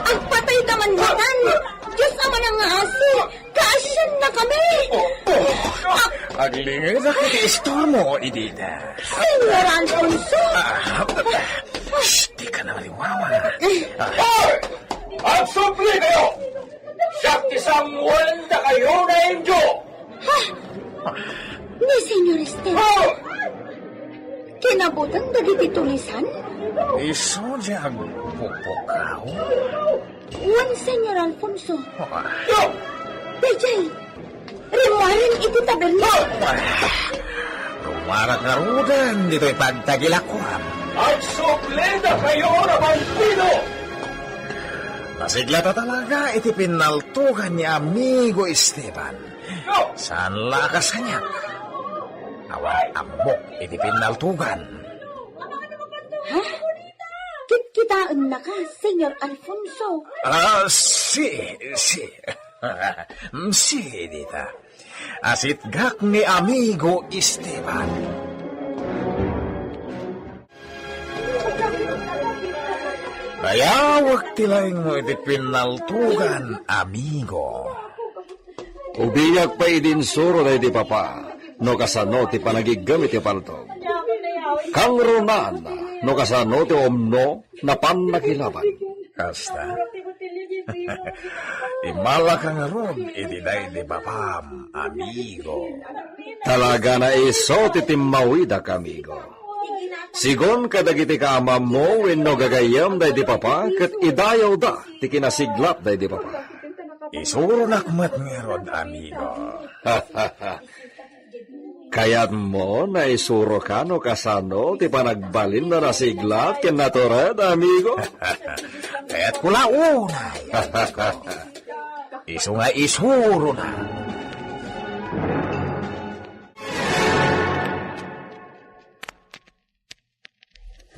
Ang patay naman gatan! Diyos naman ang asi! Kaasyan na kami! Aglingin na kiti istormo, Idita. Senyor Alfonso! Shh, di ka na liwawa. Hoy! Ang supli kayo! Sakti Samuel na kayo na Indio! Ni Senyor Esteban, Hoy! kinabutan dagiti tulisan? Iso diyang pupukaw. Juan Senyor Alfonso, Yo! Bejay, rimuarin iti taberna. Rumarak nga rudan, dito'y pagtagilakuan. Ang supli na kayo na bandido! Nasigla ta talaga iti pinaltugan ni Amigo Esteban. Yo! Saan lakas kanya? Awan amok iti pinaltugan. Ha? Kitkitaan na ka, Senyor Alfonso. Si, Dita. Asit gak ni Amigo Esteban. Kaya wag tilaing mo iti pinaltugan, Amigo. Ubiyag pa idinsuro na iti papa, no kasano ti panagigamit ti paltog. Kang Ronan, no kasano ti omno na panakilaban. Kasta. Imala ka nga ron, iti day di papam, Amigo. Talaga na iso ti timmawida kamigo. Sigon kadagiti kaamam mo wenno gagayam day di papa ket idayaw da ti kinasiglap day di papa. Isuro nakmat nga ron, Amigo. Kaya't mo na isuro ka no kasano ti panagbalin na nasiglat ken natured, amigo? Kaya't kula unay. Iso nga isuro na.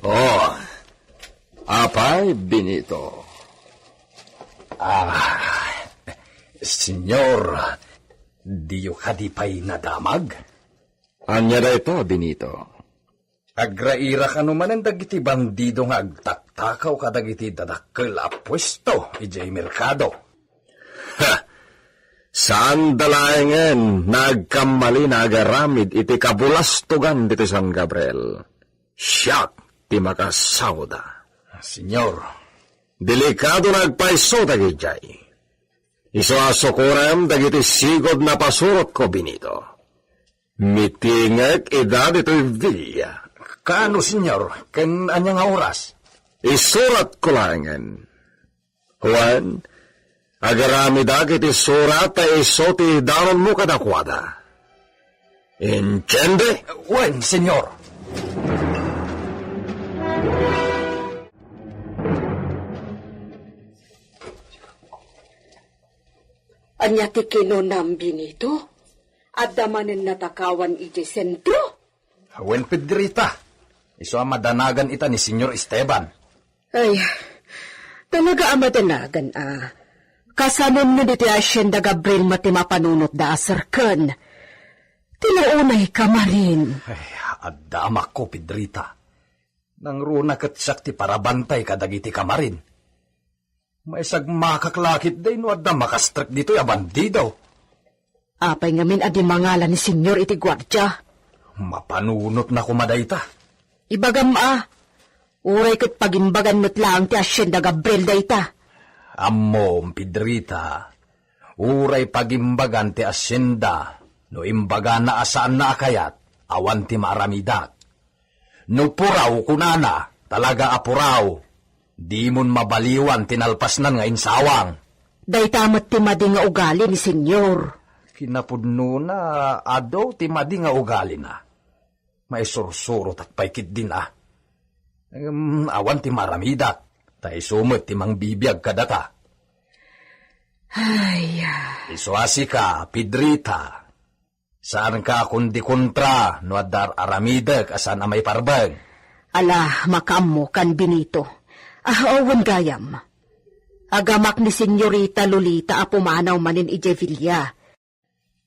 Oh, apay, Benito. Senyor, diyo ka di pa'y nadamag? Anya da ito, Benito? Agraira ka naman ang dagiti bandido nga agtaktakaw ka dagiti dadakkel a pwesto, ijay merkado. Saan dalaengen nagkamali na agaramid iti kabulastugan dito San Gabriel? Siyak ti makasawda. Senyor, Delikado nagpaiso dagijay. Iso asukurem dagiti sigod na pasurot ko, Benito. Mitingek edad ito'y villa. kaano senyor, ken anyang oras? Isurat ko langen. Juan, agarami dagiti surat ta iso ti daron mo kadakwada. Entiende? Wen, senyor. Anya ti kinunam, Benito? At damanin natakawan iti sentro? Wen, Pedrita. Iso ang madanagan ita ni Senyor Esteban. Ay, talaga amadanagan Kasanon na diti Hacienda Gabriel mati mapanunot da asarkan. Tinuunay ka marin. Ay, adama ko, Pedrita. Nang runa kat sakti para bantay kadagiti kamarin. May sagmakaklakit day no adda makastrak dito ya bandido. Apay ngamin adi mangalan ni Senyor iti gwardya. Mapanunot na kumadayta. Ibagam uray kat pagimbagan mo't lang ti Hacienda Gabriel dayta. Ammo, Pedrita. Uray pagimbagan ti asyenda. No imbaga na asaan na akayat, awan ti maaramidat. No puraw kunana, talaga apuraw. Di mon mabaliwan tinalpasnan nga insawang. Dayta mo't ti madi nga ugali ni Senyor. Kinapudno na adaw ti madi nga ugali na. May sursurot at paikit din awan ti maramidat. Tay sumot ti mang bibiyag kadata. Ay, Isuasi ka, Pedrita. Saan ka kundi kontra no adar aramidag asan amay parbag? ala makamo kan Benito. Awan gayam. Agamak ni Senyorita Lolita apumanaw manin ije Villa.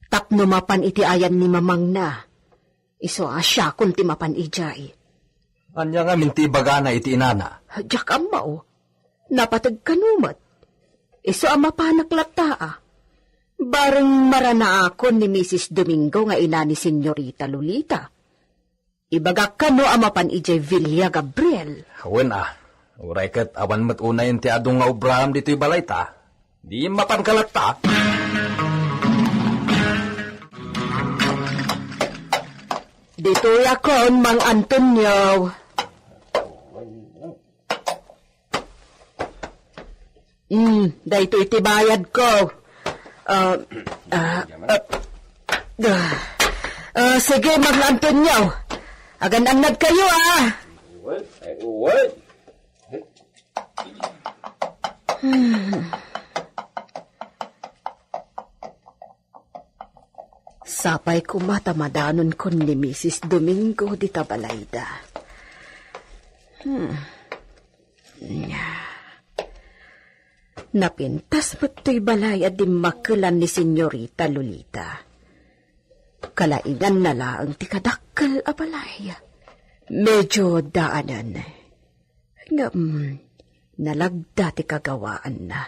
Tapno mapan iti ayan ni mamang na. Iso asya kun ti mapan ijay. Anya nga minti baga na iti inana. Diyak amaw. Napatag kanumat. Iso ang mapanaklat Bareng marana ako ni Mrs. Domingo nga ina ni Senyorita Lolita. Ibagak kano ang mapan ijay Villa Gabriel. Wen uray kat awan mat unayin ti adong nga Abraham dito'y balay ta. Di mapankalat ta. Dito yakon, Mang Antonio. Dahito iti bayad ko. Sige, Mang Antonio. Agan-anad kayo, Sapay kumatamadanon kon ni Mrs. Domingo di Tabalayda. Napintas mo't to'y balay at di makulan ni Senyorita Lolita. Kalaingan na lang ti kadakkel a balay. Medyo daanan. Nalagda ti kagawaan na.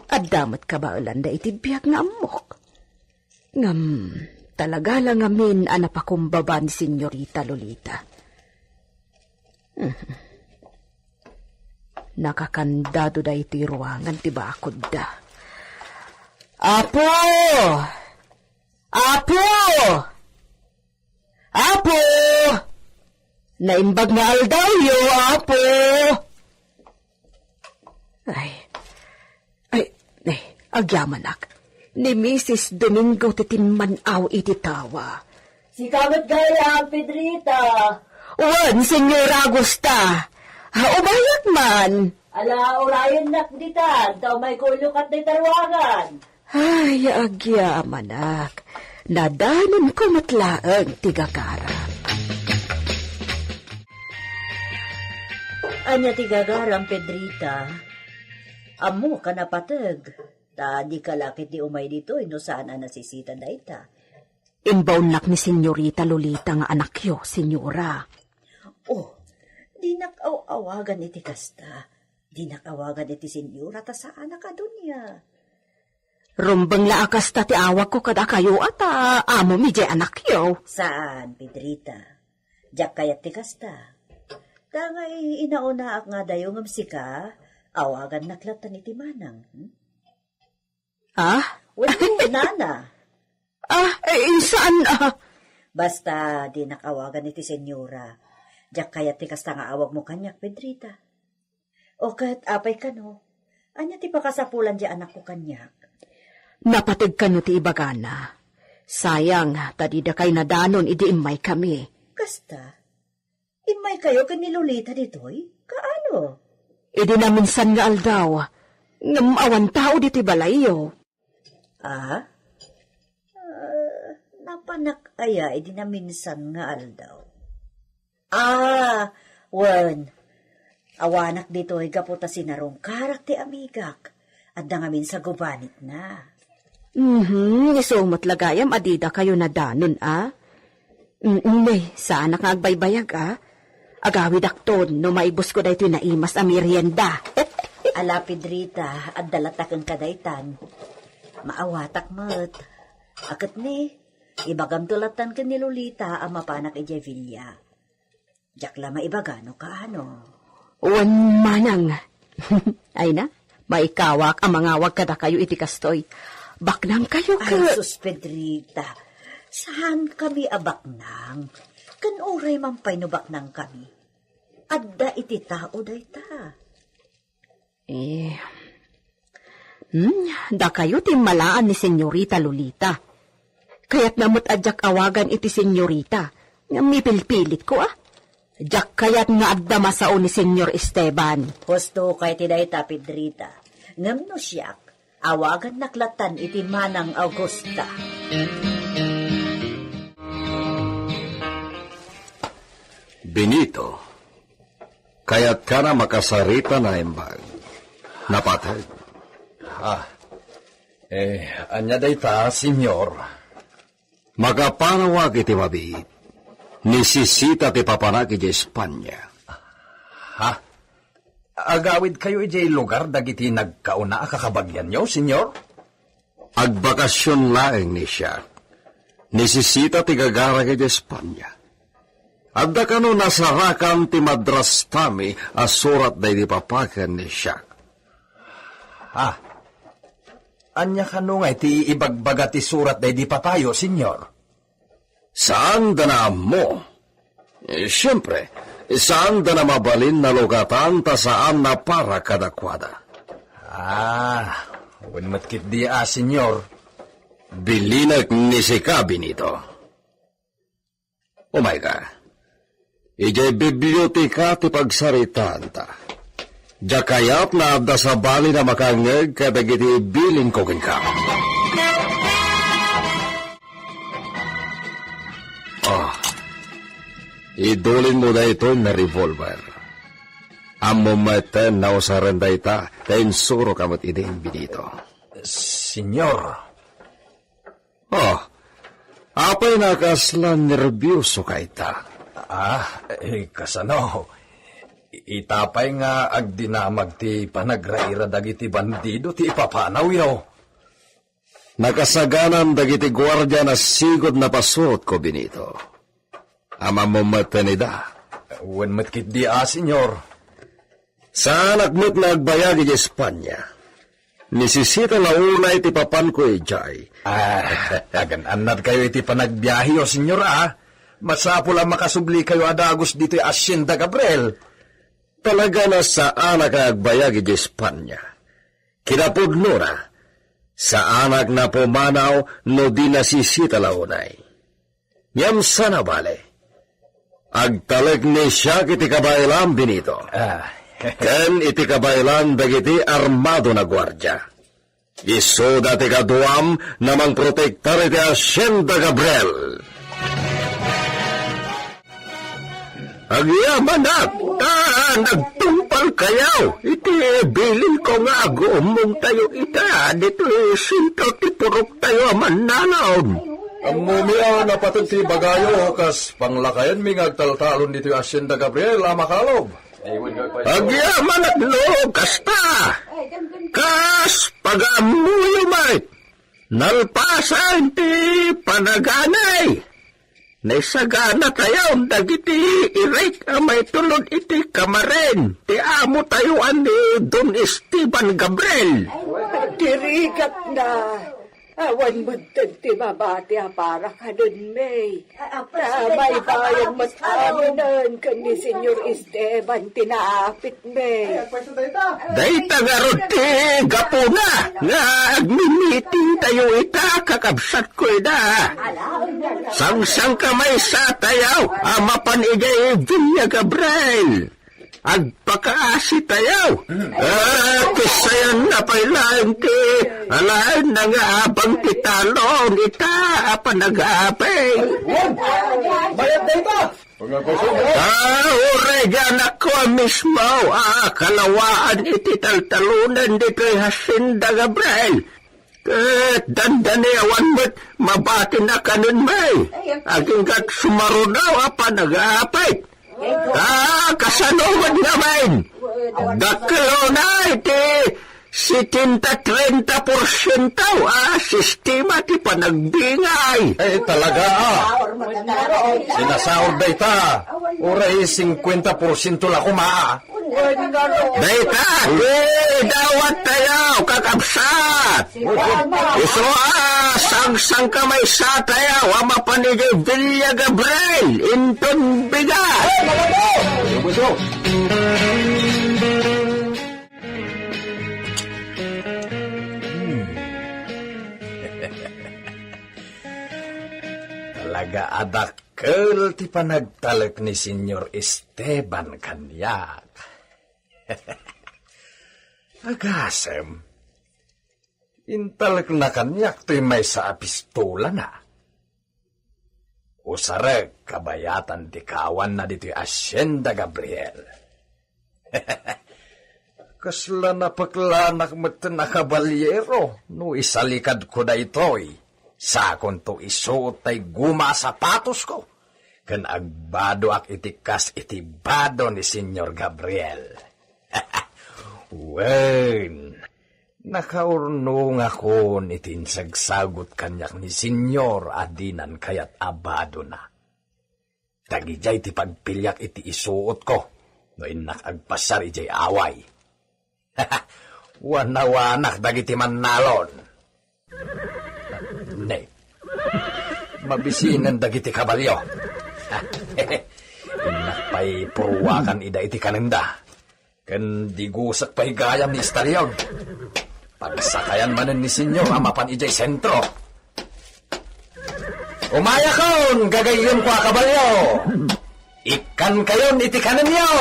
At damat ka ba ulanda iti biyak nga amok? Talaga lang amin anapakumbaba ni Senyorita Lolita. Nakakandado da iti ruangan ti bakod da. Apo! Apo! Apo! Naimbag na aldawyo, Apo! Ay, agyaman ak. ni Mrs. Domingo titinmanaw iti tawa. Si Kamot Gaya ang Pedrita. Wan, Senyora Augusta. Umayag man. Ala, urayon nak dita. Daw may kulukat na tarwagan. Ay, agya, manak. Nadanon ko matlaang tigagara. Anya tigagarang Pedrita. Amo ka napatag. Ta di ka lakit di umay dito, no saan na nasisita na ita. Imbaunak ni Senyorita Lolita nga anak yo, Senyora. Oh, di nakawagan iti kasta. Di nakawagan iti senyora ta saan na ka dunya. Rumbang laakas ta ti awag ko kada kayo at amo mi jay anak yo. Saan, Pedrita? Diyak kayat ti kasta. Tangay inauna ak nga dayo ngam sika, awagan naklatan iti manang. Ah? Wala nana. Saan Basta di nakawagan iti senyora. Diyak kayat ti kasta nga awag mo kanyak, Pedrita. O kat apay ka no, anya ti pakasapulan di anak ko kanyak. Napatig ka no ti ibagana. Sayang, tadida kay nadanon idi imay kami. Kasta, imay kayo kan ni Lolita ditoy? Kaano? Idi na minsan nga aldaw. Ngam awan tao diti balayo. Napanak aya, edi na minsan nga aldaw. Wen. Awanak dito ay gaputa sinarong karak ti amigak. At dangamin sa gubanit na. Isumot lagayam adida kayo na danon, Nay, sana nga agbaybayag, Agawid akton, no maibos ko da ito naimas a merienda. Ala, Pedrita, at dalatak ang kadaitan. Maawatak mat. Akat ni, ibagam tulatan ka ni Lolita ang mapanak ijay Villa. Diyak la maibagano ka ano. Wan manang. Ay na, maikawak ang mga wag kada kayo iti kastoy. Baknang kayo ka. Ay, sus, Pedrita, saan kami abaknang? Kan oray mampay no baknang kami. Adda iti tao dayta. Da kayo timmalaan ni Senyorita Lolita. Kaya't namot adyak awagan iti Senyorita. Nga mipilpilit ko, Diyak kayat nga adda masao ni Senyor Esteban. Husto kay ti dayta, Pedrita. Ngam no siyak, awagan naklatan iti manang Augusta. Benito, kaya't ka na makasarita na imbag. Napatag. Anya dayta, senyor. Magapanawag iti mabit. Nisisita ti papanak iti Espanya. Agawid kayo iti lugar dagiti nagkauna kakabagyan nyo, senyor? Agbakasyon laeng ni siya. Nisisita ti gagarag iti Espanya. Adda kano nasarakan ti madras tami asurat da iti papakan ni siya. Anya kano nga iti ibagbaga ti surat da iti papayo, senyor? Saan da na mo? Siyempre, saan da na mabalin na lugatan ta saan na para kadakwada? Unmatkit di senyor. Bilinag ni si Benito. Oh my God. Ijay biblioteka ti pagsaritaan ta. Jakayap na abda sa bali na makangeg kadagiti bilin ko ka. Idulin mo na ito na revolver. Amo maten na usaran da ita, kain suro kamot ideng Benito. Senyor. Apay nakaslan nervyoso ka ita. Kasano. Itapay nga agdinamag ti panagraira dagiti bandido ti ipapanaw yaw. Nakasaganan dagiti gwardya na sigod na pasuot ko, Benito. Ama mo matanida. Wan matkit di senyor. Saan akmot na agbayag iti Espanya? Nisisita na una iti papan ko ijay. Agan-anad kayo iti panagbiyahe senyor Masapul ang makasubli kayo adagos dito Hacienda Gabriel. Talaga na saan agbayag iti Espanya? Kinapudno na. Sa anak na pumanaw no di nasisita launay. Ngam sana bale. Agtalag ni siya kiti kabaylan Benito. Ken iti kabaylan dagiti armado na gwardya. Iso dati kaduam namang protektar iti Hacienda Gabriel. Agyamanat, nagtumpal kayaw. Iti bilin ko nga agumong tayo ita. Dito sinto ti purok tayo mananaon. Ang mumiyaw na patag ti bagayo, kas panglakayan mi ngagtaltalon dito yung Hacienda Gabriel, amakalob. Agyamanat no, kasta. Kas pagamuyo mait. Nalpasan ti panaganay. Naisagana tayo, dagiti irek amay tulod iti kamaren. Ti amo tayo ni Don Esteban Gabriel. Tirigat na. Awan mo ti mabati para ka dun, May. May bayan mas aminan ka ni Senyor Esteban tinaapit, May. Dayta nga ti gapuna nga agmimiting tayo ita kakabsat ko ida. Sang-sang kamay sa tayaw amapan igay Villa Gabriel. Agpakaasi tayaw. Kisayan na pailan ti alain na nga abang titalong ita apan nag-aapay. Bayad na ito! Uregan ako mismo, kalawaan iti taltalunan dito yung Hacienda Gabriel. Dandani awan mo't mabati na kanun may. Aging kat sumarunaw apa nag-aapay. Kasanuwan naman. Daklo na iti 70-30% sistema ti panagbingay. Talaga Sinasaor da ita. Uray 50% la kumaa. Dayta, dawat tayo, kakabsat. Iso sang-sang kamay sa tayo, amapanigay Villa Gabriel, inton bigat. Talaga adakkel ti panagtalek ni Senyor Esteban kanyak. Agasem, intalek na kanyak to'y may sa pistola na. Usarek, kabayatan ti kawan na dito'y Hacienda Gabriel. Kasla na paklanak mo't na kabalyero, no isalikad ko da ito'y. Sakon to isuot tay guma sapatos ko. Kan agbado ak itikas itibado ni Senyor Gabriel. Wen, nakaurnong ako nitinsagsagot kanyak ni Senyor adinan kayat abado na. Tagijay ti pagpilyak iti isuot ko, no inak agpasar ijay away. Wanawanak dagiti mannalon. Ne, mabisinan dagiti kabalyo. Inak pa'y puruwakan ida iti kanenda. Kan digusak pa'y gayam ni istaryon. Pagsakayan manen ni Senyor amapan ijay sentro. Umaya kon, gagayon ko kabalyo. Ikan kayon iti kanan nyo.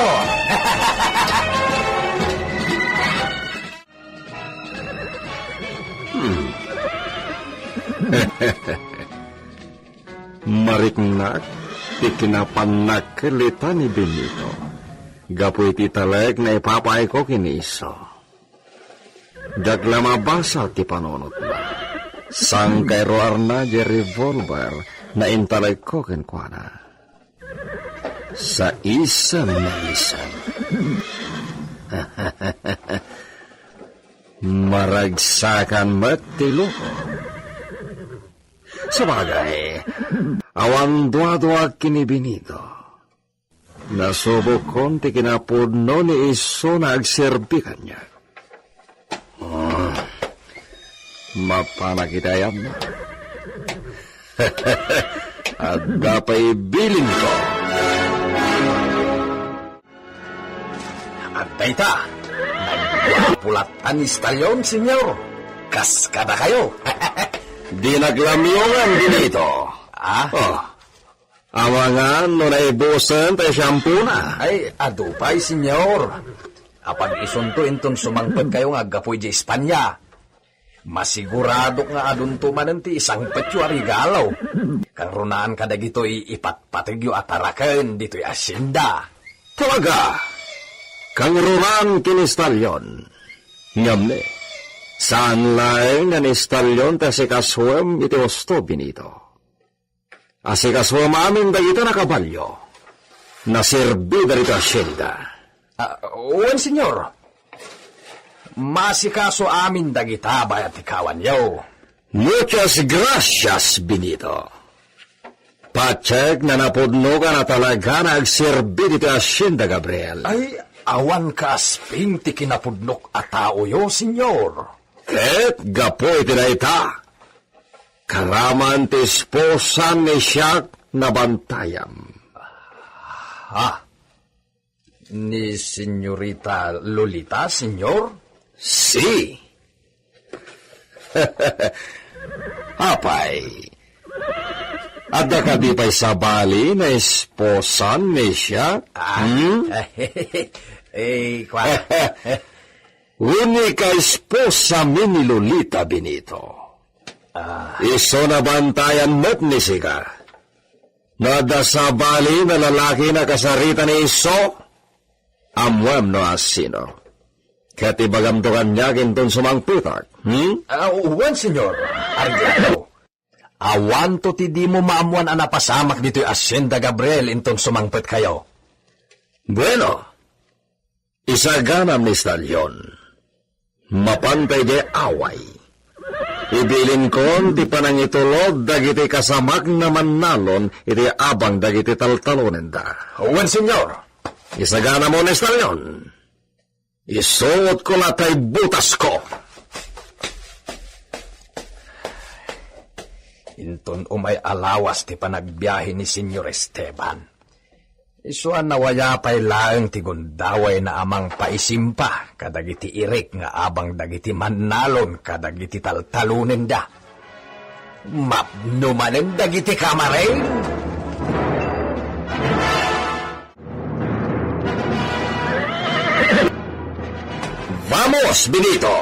Mariknak, ikinapanak kelita ni Benito. Gapu iti taleg na ipapay ko kiniso. Dagla mabasa ti panunot na. Sang kairoar na di revolver na intaleg ko kenkwana. Sa isang na isang. Maragsakan matilo. Sabagay, awan dua-dua kini Benito. Nasubok kon ti kinapudno ni iso na agserbi kanya. Mapanakitayam na. At dapay bilin ko. At dayta, nagpulatan ni Stalyon, Senyor. Kas kada kayo. Di naglamyongan Benito. Ah? Oh. Amangan no naibusan tayo shampoo na. Ay, adupay, senyor. Apag isunto inton sumangpet kayo nga gapoy di Espanya. Masigurado nga adun tumanan ti isang petyo arigalaw. Kang runaan kada gito'y ipatpatigyo at taraken dito'y asyenda. Talaga, kang ruran kinistalyon. Ngamne, saan laeng nga nistalyon ta si kaswem iti wasto Benito. Asi kaswem amin da ito nakabalyo. Nasirbi da rito asyenda. Uwan, senyor. Masikaso amin dagita bayat ikawan yaw. Muchas gracias, Benito. Pacheck na napudno ka na talaga na agsirbi dito asyenda, Gabriel. Ay, awan ka asping ti kinapudnok a tao yo, senyor. Ket gapoy tinayta. Karaman ti esposan ni Siak na bantayam. Ha? Ni senyorita Lolita, senyor? Si. Apay. Adda ka di pa'y sabali na esposan ni Siak? Kwa. Uni ka esposa mi ni Lolita, Benito. Iso na bantayan mo't ni Sika. Nadasabali na lalaki na kasarita ni Iso, amwam no asino. Katibagamtukan niya kinton sumangputak, Uwan, senyor. Argano. Awan to ti di mo maamuan ang napasamak dito'y Asyenda Gabriel inton sumangpet kayo. Bueno, isaganam ni Stalyon. Mapantay de away. Ibilin kon ti panangitulod dagiti kasamak na mannalon iti abang dagiti taltalonen da. Uwan, senyor. Isagana mo ni Stalyon. Isuot ko latay butas ko. Inton umay alawas ti panagbiyahe ni Senyor Esteban. Isuan nawaya pa'y laeng ti gundaway na amang paisimpa kadagiti irik nga abang dagiti mannalon kadagiti taltalunen da. Mapnumanen dagiti kamaren. Vamos, Benito!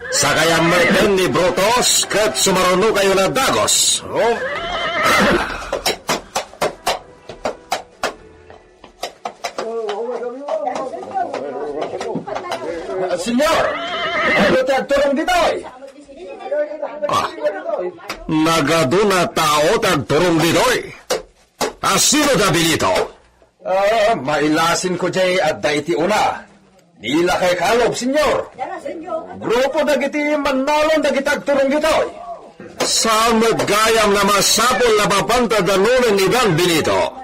Sa kayang merten ni Brutos, kat sumaruno kayo na dagos. Oh. Senyor! Ano ti agturong ditoy? Nagaduna tao tagturong ditoy. Asino da, Benito? Mailasin ko jay at daiti una. Nila kay kalob, senyor. Grupo dagiti mannalon dagiti agturong ditoy. Sa magayam na masapol na papanta danunan ni Dan, Benito.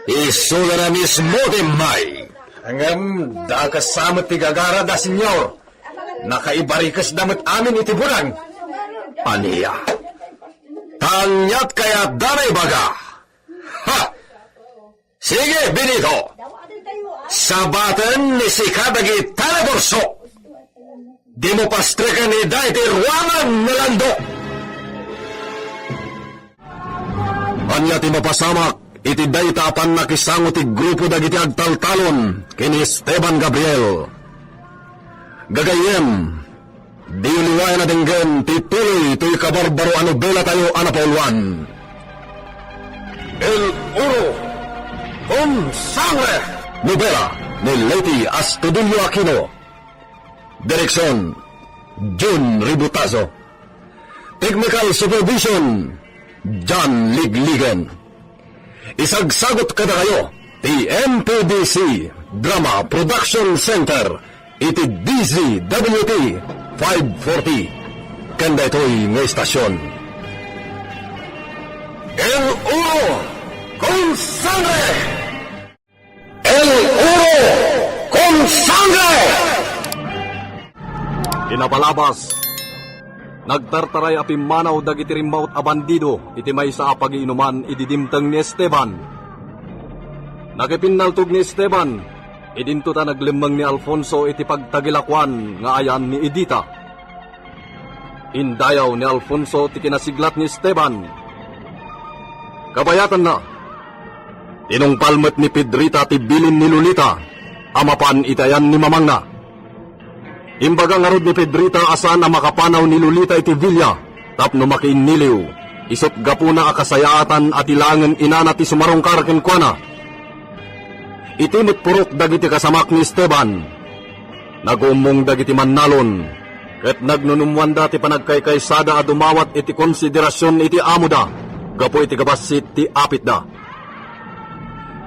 Iso na mismo din may. Hanggang da kasama ti gagara da, senyor. Nakaibarikas damat amin iti bulan. Aniya. Tanyat kaya danay baga. Ha! Sige, Benito. Sabaten ni si kadagi taladorso. Di mo pastrekan ni daiti ruangan na lando. Anya ti mapasamak, iti daytapan nakisango ti grupo dagiti agtaltalon kini Esteban Gabriel. Gagayem, di uliwayan na dinggen ti tuloy to'y kabarbaro ano bela tayo anapauluan. El Oro con Sangre! Novela ni Lady Astudillo Aquino. Direksyon, June Ributazo. Technical Supervision, John Ligligan. Isagsagot kada kayo, ti MPDC Drama Production Center, iti DZWT 540. Kanda ito'y ng estasyon. El Uro con Sangre! El Uro con Sangre! Inapalabas, nagtartaray apimanaw dagiti rimbaut a bandido iti maysa a pagiinuman ididimteng ni Esteban. Nakipinnaltog ni Esteban, idinto ta naglimmang ni Alfonso iti pagtagilakwan nga ayan ni Edita. Indayaw ni Alfonso ti kinasiglat ni Esteban. Kabayatan na. Tinungpalmet ni Pedrita ti bilin ni Lolita. Amapan itayan ni Mamang na. Imbaga nga rod ni Pedrita asan ang makapanaw ni Lolita iti Villa. Tapno makiiniliw. Isot gapuna akasayaatan at ilangan inana ti sumarongkar kenkwana. Itimot purok dagiti kasamak ni Esteban. Nagumong dagiti mannalon. Ket nagnunumwan dati panagkaykaysada a dumawat iti konsiderasyon iti amo da. Gapo iti kabasit ti apit da.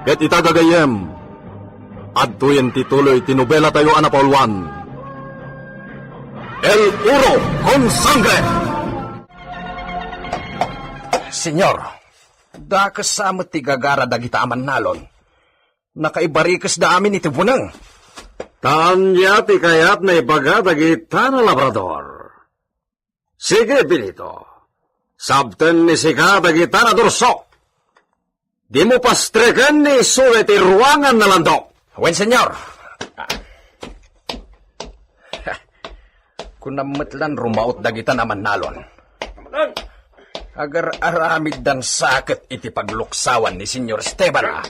Ket itagagayem. Adtuyen ti tuloy ti nobela tayo ana Paul 1. El Uro con Sangre. Senyor, dakas sa amat ti gagara dagita aman nalon. Nakaibarikas da amin iti bunang. Tanya ti kayat na ibaga dagita na labrador. Sige, Benito. Sabten ni sika dagita na durso. Di mo pastrekan ni sulit ruangan na landok. Wen, senyor. Kung namatlan rumaot dagita naman nalon. Agar aramid dan sakit iti pagluksawan ni Senyor Esteban.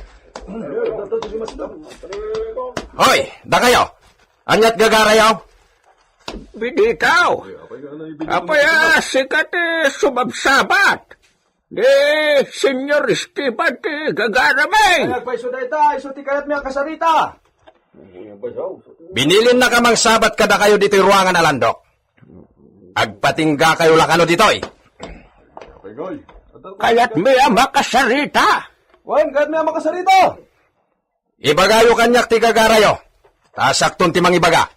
Hoy, da kayo. Anyat gagarayaw? Binitaw. Apaya sikat sumabsabat. Di, Senyor Esteban ti gagaramay. Binilin na kamang sabat kada kayo dito ruangan na landok. Agpatingga kayo lakano ditoy. Kaya't may makasarita. Ibagayo kanyak ti gagarayo. Tasakton ti mangibaga.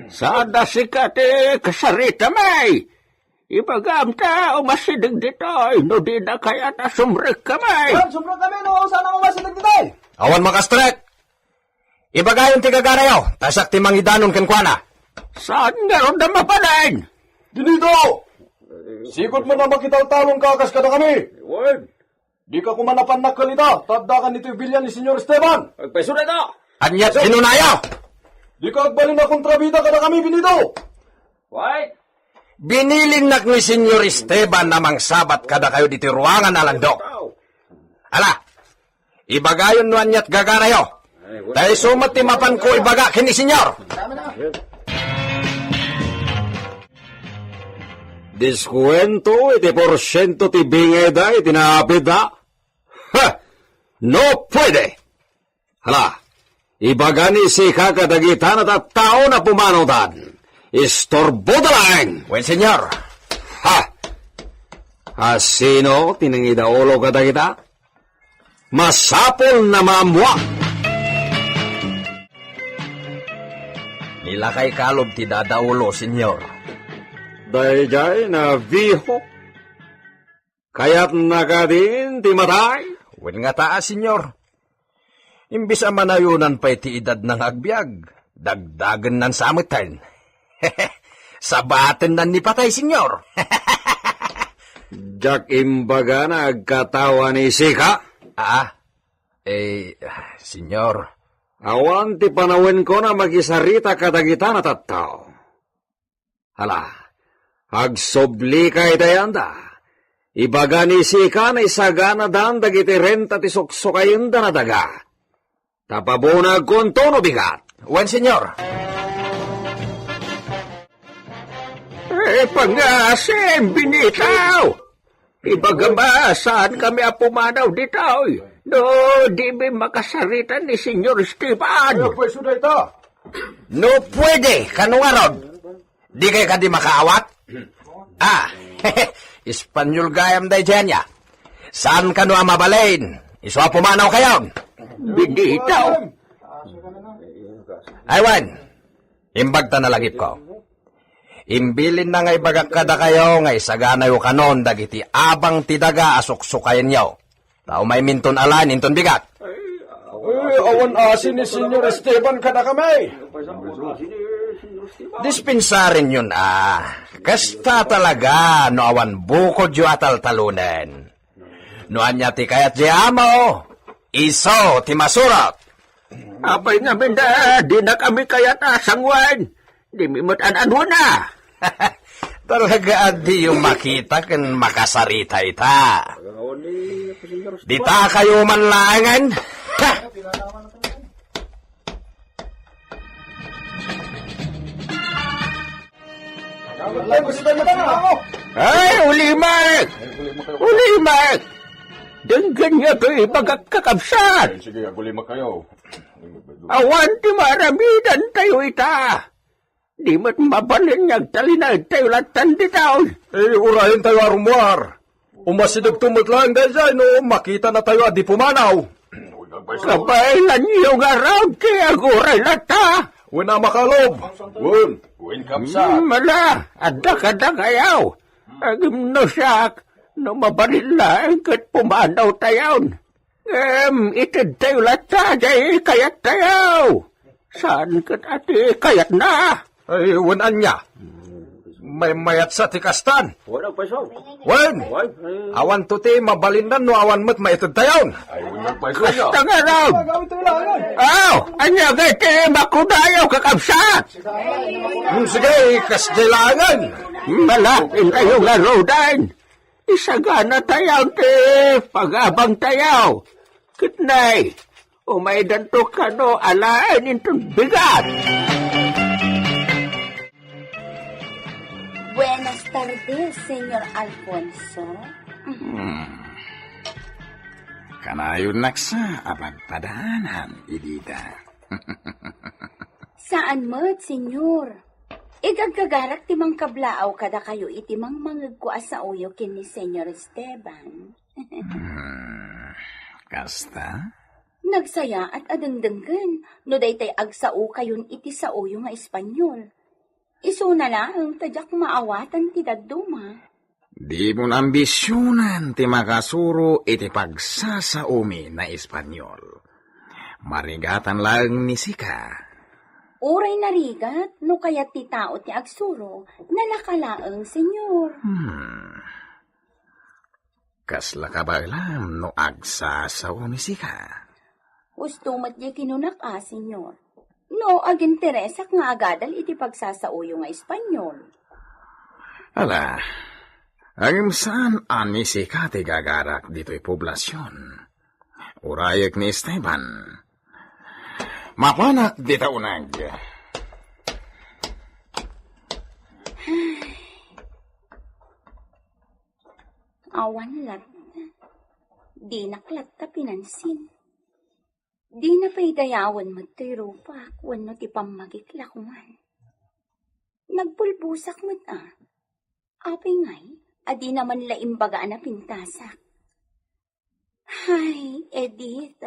Sada sikat kasarita may. Ibagam ta umasidig ditoy. No di na kaya na sumrik kamay. Awan makastrek. Ibagayon ti gagarayo. Tasak ti mangidanon kenkwana. Saan nga ron na mapanain? Dinito! Sikot mo na makitaltalong kakas kada kami. Di ka kumanapan na kalita. Taddakan nito yung bilyan ni Senyor Esteban. Agpeso na ito. Anyat kinunayo. Di ka agbalin na kontrabida kada kami, Benito. Binilin ni Senyor Esteban namang sabat kada kayo dito ruangan na landok. Ala, ibagayon no anyat gagarayo. Dahil sumat timapan ko ibaga kini Senyor. Diskwento iti porsyento ti bingeda iti naapit da? Ha! No pwede! Hala, ibaga ni si kakadagitan at tao na pumanotan. Istorbo da lang! Wen, Senyor. Ha! Asino tinangidaolo kadagita? Masapol na mamwa! Nilakay kalob ti dadaulo, Senyor. Dayjay na viho. Kaya't nakadin ti matay. Wen nga taas, Senyor. Imbis ang manayunan pa iti edad ng agbyag, dagdagan nan sa amitan. Sabaten nan ni patay, Senyor. Jak imbaga na agkatawa ni Sika. Senyor. Awan ti panawin ko na magisarita kadagita na tattao. Hala, agsobli ka itayanda. Ibaga ni Sika na isagana dan dagiti renta ti suksukayin da na daga. Tapabunag kung tono bigat. Wen, Senyor. Pangasim, binitaw. Ibaga ba, saan kami apumanaw dito? No, di may makasarita ni Senyor Esteban. No pwede, kanungarod. Di kayo ka di makaawat? Espanyol gayam day dyan ya. Saan ka no mabalain? Iswa pumanaw kayo. Binitaw. Aywan, imbagta na lagip ko. Imbilin na ngay bagak kada kayo ngay sagana yung kanon dagiti abang tidaga asuksukayin nyo. Tao may minton alan, inton bigat. Awan asin ni Senyor Esteban kada kami. Dispensarin yun Kasta talaga no awan bukod yu atal talunen. No anya ti kayat di amo. Iso ti masurot. Apay namin na, di na kami kaya tasangwan. Di mimot an-ano na. Talaga adi yung makita kan makasarita ita. Dita kayo manlangan. Ha! Ay, ulimat! Ulimat! Denggan niya to ipagkakabsat! Sige, agulima kayo. Awan ti maramidan tayo ita! Di mat mabalin niyag talinag tayo latan di taon! Urahin tayo arumwar. Umasidag tumot lang dahil no, makita na tayo adi pumanaw. Kabailan niyo nga raw kaya aguray lata! Wala makalob. Win kapsa. Mala, adak ayaw! Agim no siyak, no mabalin lang kat pumanaw tayon! Itid tayo lata, jay kayat tayo! Saan kat ati kayat na? Ay, wanan niya. May mayat sa tikastan. Wen! Awan tuti mabalindan no awan mat maitid tayon. Tangarab! Aw! Anya gati makudayaw kakabsat! Sige, kasdilangan. Malapin tayo nga rodan! Isagana tayo ti pagabang tayo! Kitnay! Umaydan to ka no alain itong bigat! Buenas tardes, Senyor Alfonso. Kanayon naksa abang padanan, idita. Saan mo't, Senyor? Igagkagarak timang kablaaw kada kayo itimang mangagkua sa uyo kin ni Senyor Esteban. Kasta? Nagsaya at adengdenggan, no daytay agsao kayon iti sa uyo nga Espanyol. Iso na lang, tadyak maawatan ti daduma. Di mo ambisyonan ti makasuro iti pagsasaumi na Espanyol. Marigatan lang ni Sika. Uray narigat, no kaya ti tao ti agsuro, nalakalaang Senyor. Kasla ka ba alam no agsasaumi Sika? Gusto mat di kinunak Senyor. No, agin Teresa nga agadal iti pagsasauyo nga Espanyol. Ala, ang saan ani Sika ti gagarak dito'y poblasyon. Urayak ni Esteban. Mapanak di taunag. Awan lat. Di naklat ta pinansin. Di na paidayawan mo to'y rupak, wano ti pamagiklakuman. Nagpulbusak mo Apay ngay, adi naman laimbaga na pintasak. Hay, Edith,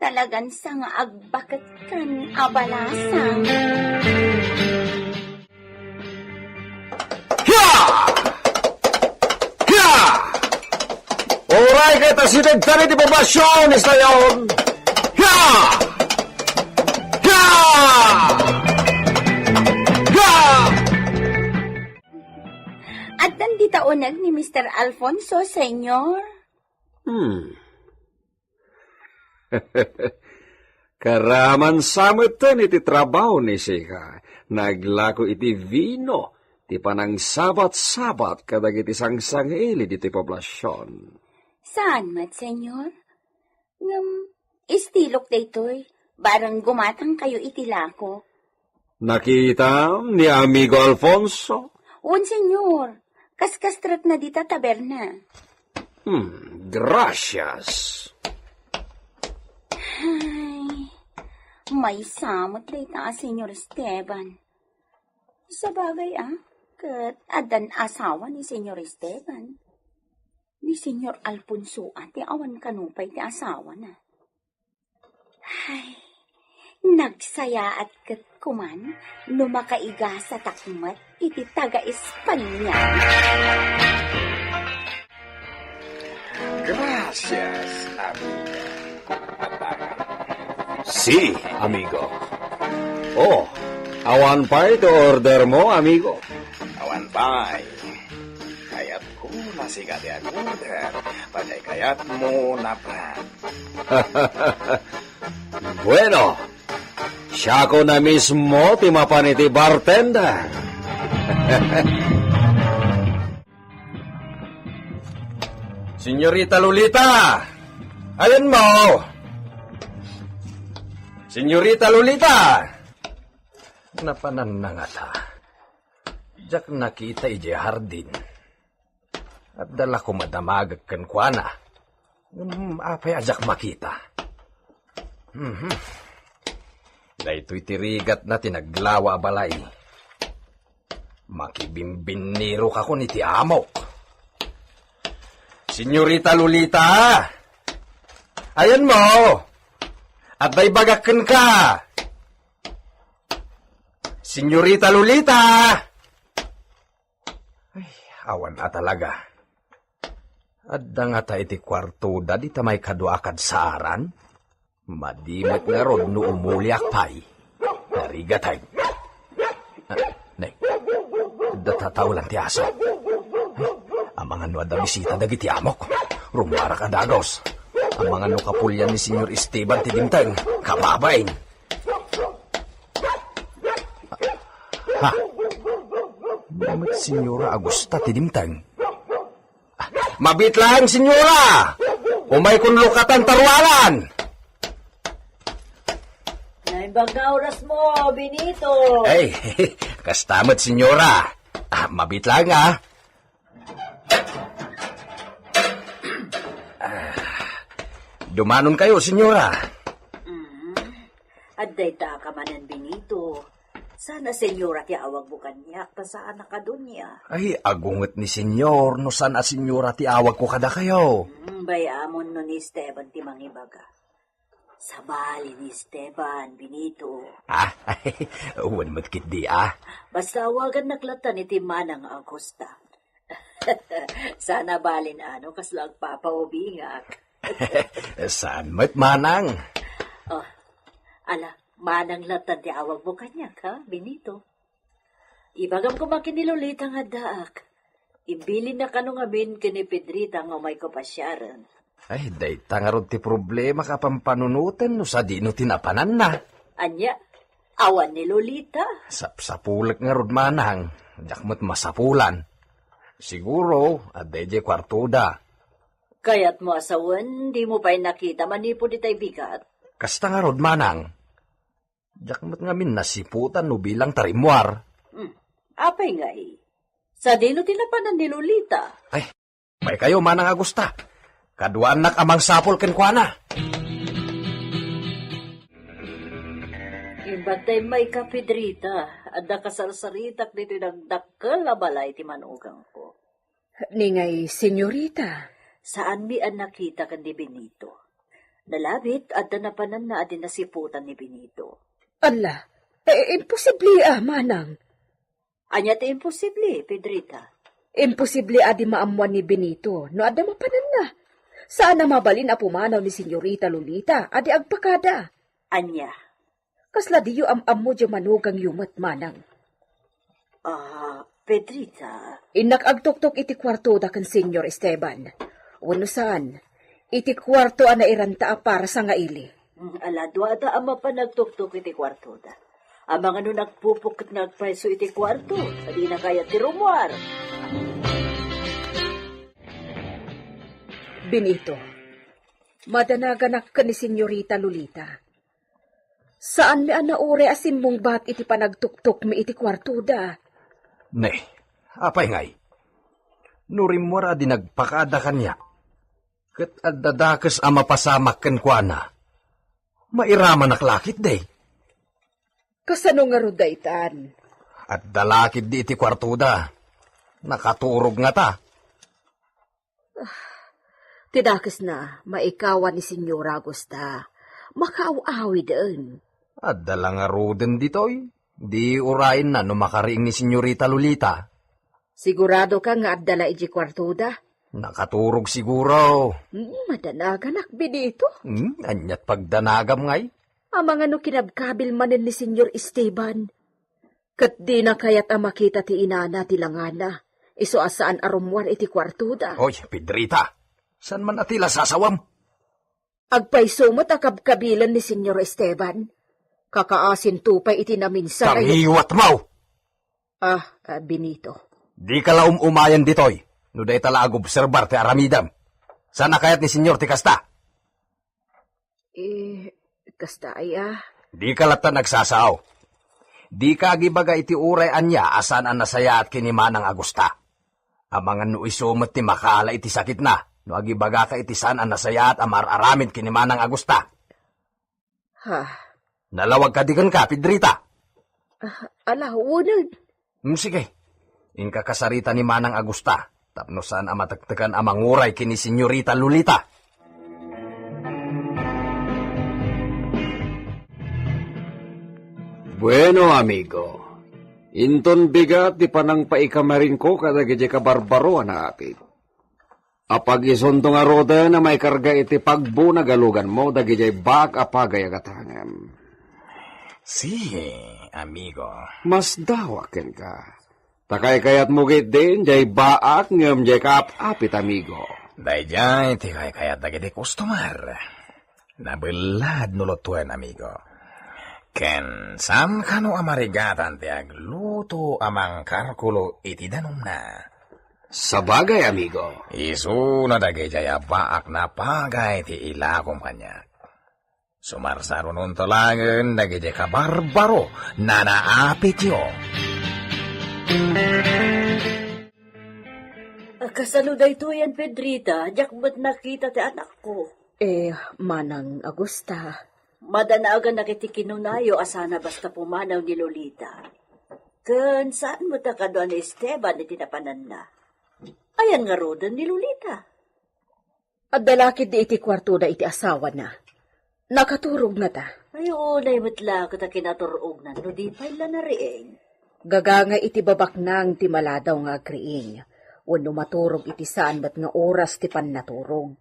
talagan sa nga agbakat kan abalasang. Oray kita sinagtari di poblasyon, islayon! Ya! Ya! Ya! At di taunag ni Mr. Alfonso, Senyor. Karaman samutan iti trabaho ni Sika. Naglako iti vino, ti panang sabat-sabat kadag iti sangsangili diti poblasyon. Saan mat, Senyor? Istilok daytoy, barang gumatang kayo itilako. Nakita ni amigo Alfonso? Un, Senyor, kaskastrat na dita taberna. Gracias. Ay, may samot dayta, Senyor Esteban. Sa bagay, kat adan asawa ni Senyor Esteban. Ni Senyor Alfonso ati awan kanupay ti asawa na. Ay, nagsaya at kat kuman, numakaiga sa takmat iti taga-Espanya. Gracias, amiga. Si, amigo. Oh, awan pa ito order mo, amigo. Awan pa'y. Kayat ko na sigat ang order. Panay kayat mo na pa. Bueno, siya ko na mismo timapan iti bartender. Senyorita Lolita! Ayan mo! Senyorita Lolita! Napanan na nga ta. Jak nakita ije hardin. At dala ko madamagag kan kuana. Apay ajak makita. Dahito'y tirigat na tinaglawa balay. Makibimbiniro ka ko ni ti amok. Senyorita Lolita! Ayan mo! At day bagakan ka! Senyorita Lolita! Ay, awan na talaga. Adda nga ta iti kwarto da di ta may kaduakad saaran. Madimat nga ron no umuliak pay. Narigatay. Nay, datataw lang ti aso. Ang mga no da bisita dagiti amok. Rumara ka dagos. Ang mga no kapulyan ni Senyor Esteban ti dimteng. Kababain. Ha? Damat Senyora Agusta ti dimteng. Mabit lang, Senyora! Umay kun lukatan tarwalan! Naimbaga oras mo, Benito. Ay, kastamot, Senyora. Mabit lang, Dumanon kayo, Senyora. At dayta ka manan, Benito. Sana, senyora, ti awag mo kanyak, ta saan nakadunya. Ay, agungot ni Senyor, no sana, Senyora, ti awag ko kada kayo. Bayamon no ni Esteban ti mangibaga. Sabali ni Esteban, Benito. Ay, uwan mo't kit Basta awagan naklatan iti Manang Augusta. Sana balin kaslang papaubingak. Saan mo't manang? Oh, Manang latan ti awag mo kanyak, ha, Benito? Ibagam ko makinilulita nga daak. Ibilin na kanong amin kini Pedrita nga may kapasyaran. Ay, day tangarod ti problema ka pampanunutan no sa di no tinapanan na. Anya, awan ni Lolita. Sapulak nga rod manang, jakmat masapulan. Siguro, aday di kwartuda. Kaya't mo asawan, di mo pa'y nakita manipo di tay bigat. Kasta nga rod manang, jakmat nga min nasiputan no bilang tarimwar. Apay nga Sa dino tinapanan ni Lolita. Ay, may kayo manang Agusta. Kaduan nak amang sapol ken kuana. Ibatay may kapidrita, adda kasarsaritak dito nagdakkel na balay ti manugang ko. Ningay, senyorita. Saan mi an nakita kan di Benito? Nalabit adda napanan na adin nasiputan ni Benito. Ala, imposible manang. Anya ti imposible, Pedrita. Imposible adi maamuan ni Benito, no adda mapanan na. Sana mabalin a pumanaw ni Senyorita Lolita, adi agpakada. Anya? Kasla diyo am-am mo di manugang yumat manang. Pedrita. Inak agtuktok iti kwarto da kan Senyor Esteban. Wano saan, iti kwarto na iranta para sa nga ili. Aladwa ata ama pa nagtuktok iti kwarto da. Ang mga no nagpupukit nagpreso iti kwarto, di na kaya ti rumwar. Benito, madanaganak ka ni Senyorita Lolita. Saan mi anaure asin mong bat iti panagtuktok mi iti kwarto da? Ne, apay ngay. Nurimwara di nagpakada kanya. Kat addadakas ama pasamak ken kuana. Mairaman naklakit day. Kasano nga rudaitan? At dalakid di iti kwarto da. Nakaturog nga ta. Tidakas na, maikawan ni Senyora Agusta. Makaaw-awi doon. At dala nga ruden ditoy. Di urain na no makariing ni Senyorita Lolita. Sigurado ka nga adala iji kwartuda? Nakaturog siguro. Madanaganak, Benito. Anyat pagdanagam ngay. Ang mga no kinabkabil manin ni Senyor Esteban. Kat di na kaya't makita ti inana ti langana. Iso asaan arumwan iti kwartuda. Oy, Pedrita. San man atila sasawam? Agpaisumot akabkabilan ni Senyor Esteban. Kakaasin tupay iti naminsay. Tangiwat mau! Benito. Di ka la umayan ditoy. No day tala ag-obserbar ti aramidam. Sana kayat ni senyor ti kasta. Kasta Di ka lata nagsasaw. Di ka agibaga iti uray anya asan ang nasaya at kinimanang Agusta. Amangan no isumat ti makaala iti sakit na. No agibaga ka iti san ang nasaya at amar-aramid kinimanang Agusta. Nalawag ka digan ka, Pedrita. Unag. Sige. Inka kasarita ni Manang Agusta. Tapno saan ang matagtagan ang manguray kini Senyorita Lolita. Bueno, amigo. Inton bigat di panang paikamarin ko kadagiti kabarbaro na apit. Apag isunto nga roda na may karga iti pagbo na galugan mo dagiti bak apagay agatangem. Si, amigo. Mas dawaken ka. Takay kayat mugit din, jay baak ngem jay kaap-apit, amigo. Dayjay, ti kayat dagiti customer. Nabilad nulutuan, amigo. Ken, sam kano amarigatan ti agluto amang karkulo iti danom na. Sabagay, amigo. Isu na dagiti baak na pagay ti ilakom kanya. Sumarsaro nun talangan dagiti kabarbaro na naapit yo. Kasaluday to yan, Pedrita. Diyak ba't nakita ti anak ko? Manang Agusta. Madanaagan nakitikinunayo asana basta pumanaw ni Lolita. Kan saan mo ta kadwa ni Esteban iti napanan na? Ayan nga rodan ni Lolita. Dalakid di iti kwarto da iti asawa na. Nakaturog na ta. Ay, unay matla kita kinaturog na, no di pa ila na rieng. Gaganga iti babak nang ti maladaw nga agriing. Wano maturog iti saan bat nga oras ti pan naturog.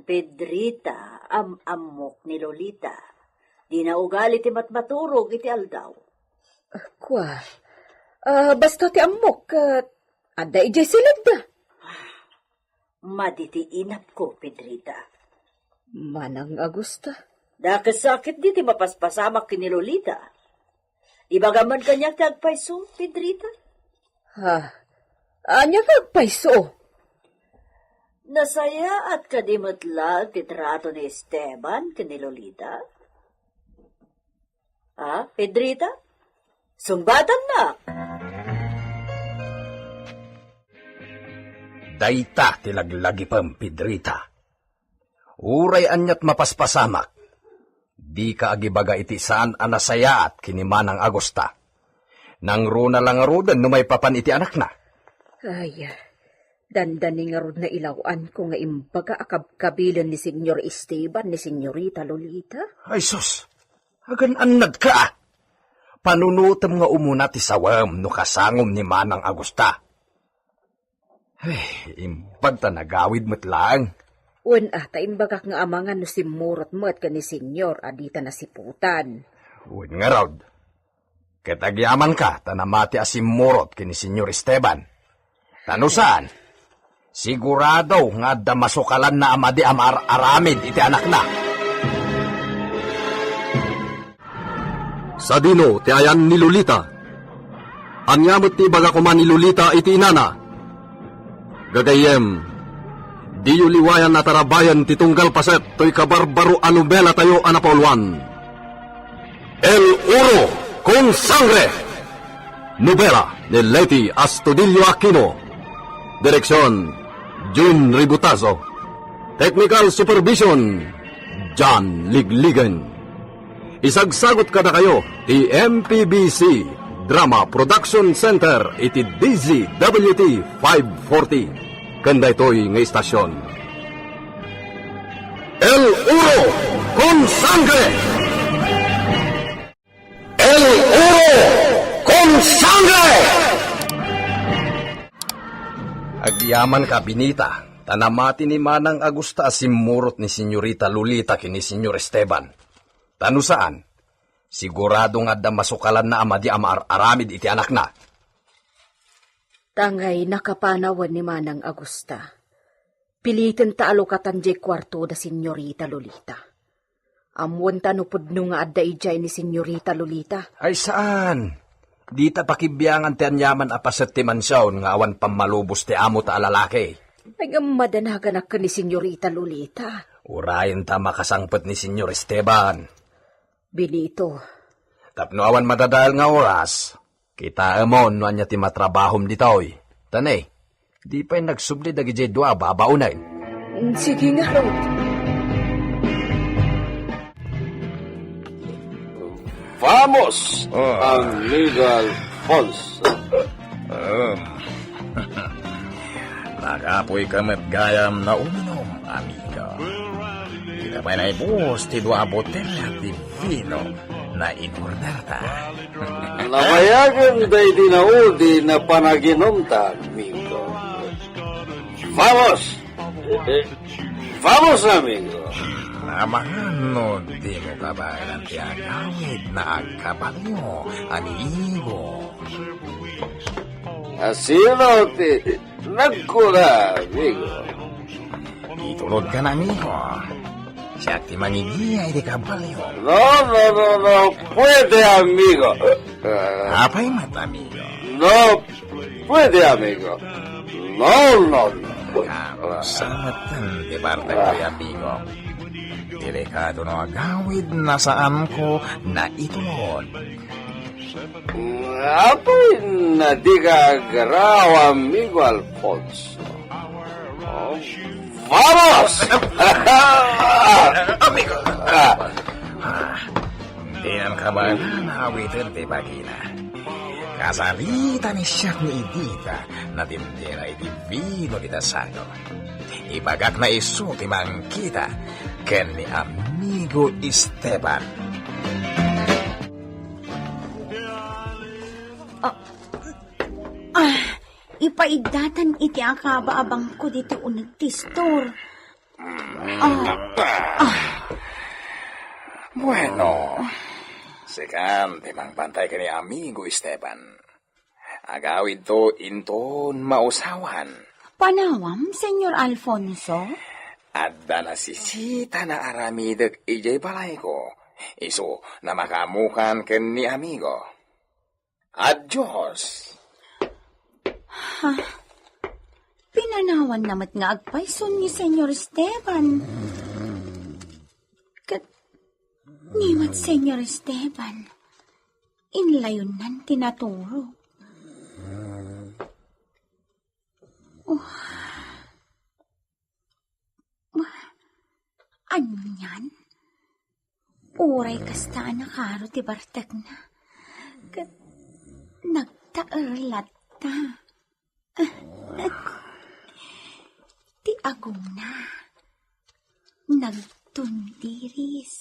Pedrita, amok ni Lolita. Di na ugali ti matmaturog iti aldaw. Basta ti amok, ada ijay silad da. Maditi inap ko, Pedrita. Manang Agusta. Dakasakit di ti mapaspasamak ki ni Lolita. Ibagaman kanya tagpaiso, Pedrita? Anya kagpaiso? Nasaya at kadimatlag ti trato ni Esteban ki ni Lolita? Pedrita? Sumbatan na! Dayta tilaglagi pam, Pedrita. Uray anyat mapaspasamak. Di ka agibaga iti saan anasaya at kinimanang Agusta. Nang runa lang arudan no may papan iti anak na. Dandani nga rod na ilawan ko nga imbaga akabkabilan ni Senyor Esteban ni Senyorita Lolita. Ay sus, agan anad ka. Panunutam nga umuna ti sawam no kasangom ni Manang Agusta. Imbag ta nagawid mo't lang. Ta imbagak nga amangan no simurot mo at ka ni Senyor adita na siputan. Nga raud. Katagyaman ka, tanamati asimurot kini Senyor Esteban. Tanusaan, sigurado nga damasukalan na amadi amar-aramid iti anak na. Sa dino, ti ayan ni Lolita. Anyamot ti baga kuman ni Lolita iti inana. Gagayem, di yu liwayan na tarabayan ti tunggal paset to'y kabarbaro anubela tayo anapauluan. El Uro con Sangre. Nobela ni Leti Astudillo Aquino. Direksyon, June Ributazo. Technical Supervision, John Ligligan. Isagsagot kada kayo, ti MPBC Drama Production Center, iti DZWT 540. Kanda ito'y nga istasyon. El Uro con Sangre! El Uro con Sangre! Agyaman ka, Binita. Tanamati ni Manang Agusta simurot ni Senyorita Lolita kini Senyor Esteban. Tano saan? Sigurado nga masukalan na amadi amar-aramid iti anak na. Tangay nakapanawan ni Manang Agusta. Pilitin ta alokatan jay kwarto da Senyorita Lolita. Amuan tanupod no nga adda ijay ni Senyorita Lolita. Ay saan? Di ta pakibiyangan ti anyaman apaset ti mansyon nga awan pamalubos ti amo ta alalaki. Ay nga madanagan ka ni Senyorita Lolita. Urayan ta makasangpet ni Senyor Esteban. Benito, Tapno awan madadahal nga oras, kita amon no anya ti matrabahom ditoy. Tanay, di pa'y nagsubli dagi jay dua babaunay. sige nga, Rod. Vamos, amigo Alfonso. Nakapoy kamat gayam na uminom, amiga. Kita pa'y naibos ti dua botella di vino na in-order ta. Napayagan day dinaudi na panaginom ta, amigo. Vamos! Vamos, amigo! Amano, di mo kabayan ti agawid na agkabalyo, amigo. Asino ti nagkula, amigo. Itulod ka na, amigo. Siya ti manigiyay di kabalyo. No, puede, amigo. Apay mat, amigo. No, puede, amigo. No. Kausatan, di parte ko, amigo. Delikado no agawid na saan ko na itulod. Apoy na di ka agaraw, amigo Alfonso. Vamos! Amigo! Di nang kabalan na awitin ti bagina. Kasalita ni siya ni Edita na tindera iti vino di tasano. Ibagak na iso ti mangkita ken ni amigo Esteban. Ipaigdatan iti akabaabang ko dito unag tistor. Bueno, sekan timang pantay ka ni amigo Esteban. Agawid to inton mausawan. Panawam, Senyor Alfonso? Adda na sisita na aramidek ijay balay ko. Iso na makamukan ken ni amigo. Adios. Pinanawan namat nga agpayson ni Senyor Esteban. Kat, nimat Senyor Esteban, inlayon nan tinaturo. Anyan? Uray kasta na karo ti bartag na. Kat, nagtaerlat ta. Ti agong na. Nagtundiris.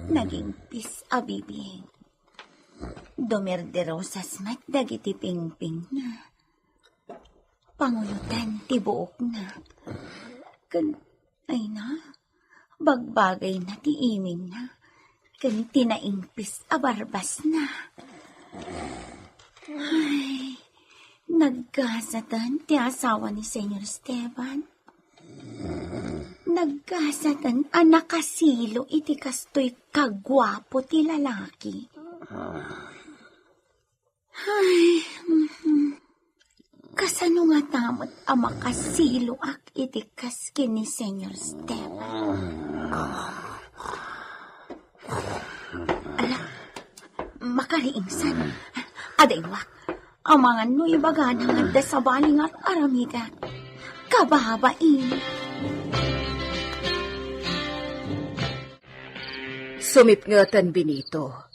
Naging pis abibing. Domerderosas mat dagiti pingping na. Pangulutan ti buok na. Ay na, bagbagay na ti iming na. Kan tinaingpis abarbas na. Ay, nagkasatan ti asawa ni Senyor Esteban. Nagkasatan anak kasilo iti kastoy kagwapo ti lalaki. Ay, kasano nga tamot ang makasilo ak iti kaskin ni Senyor Esteban. Ala, makaliingsan. Adaywa, ang mga no ibaga na nga sa baling at aramigat. Kababain. Sumipngatan, Benito.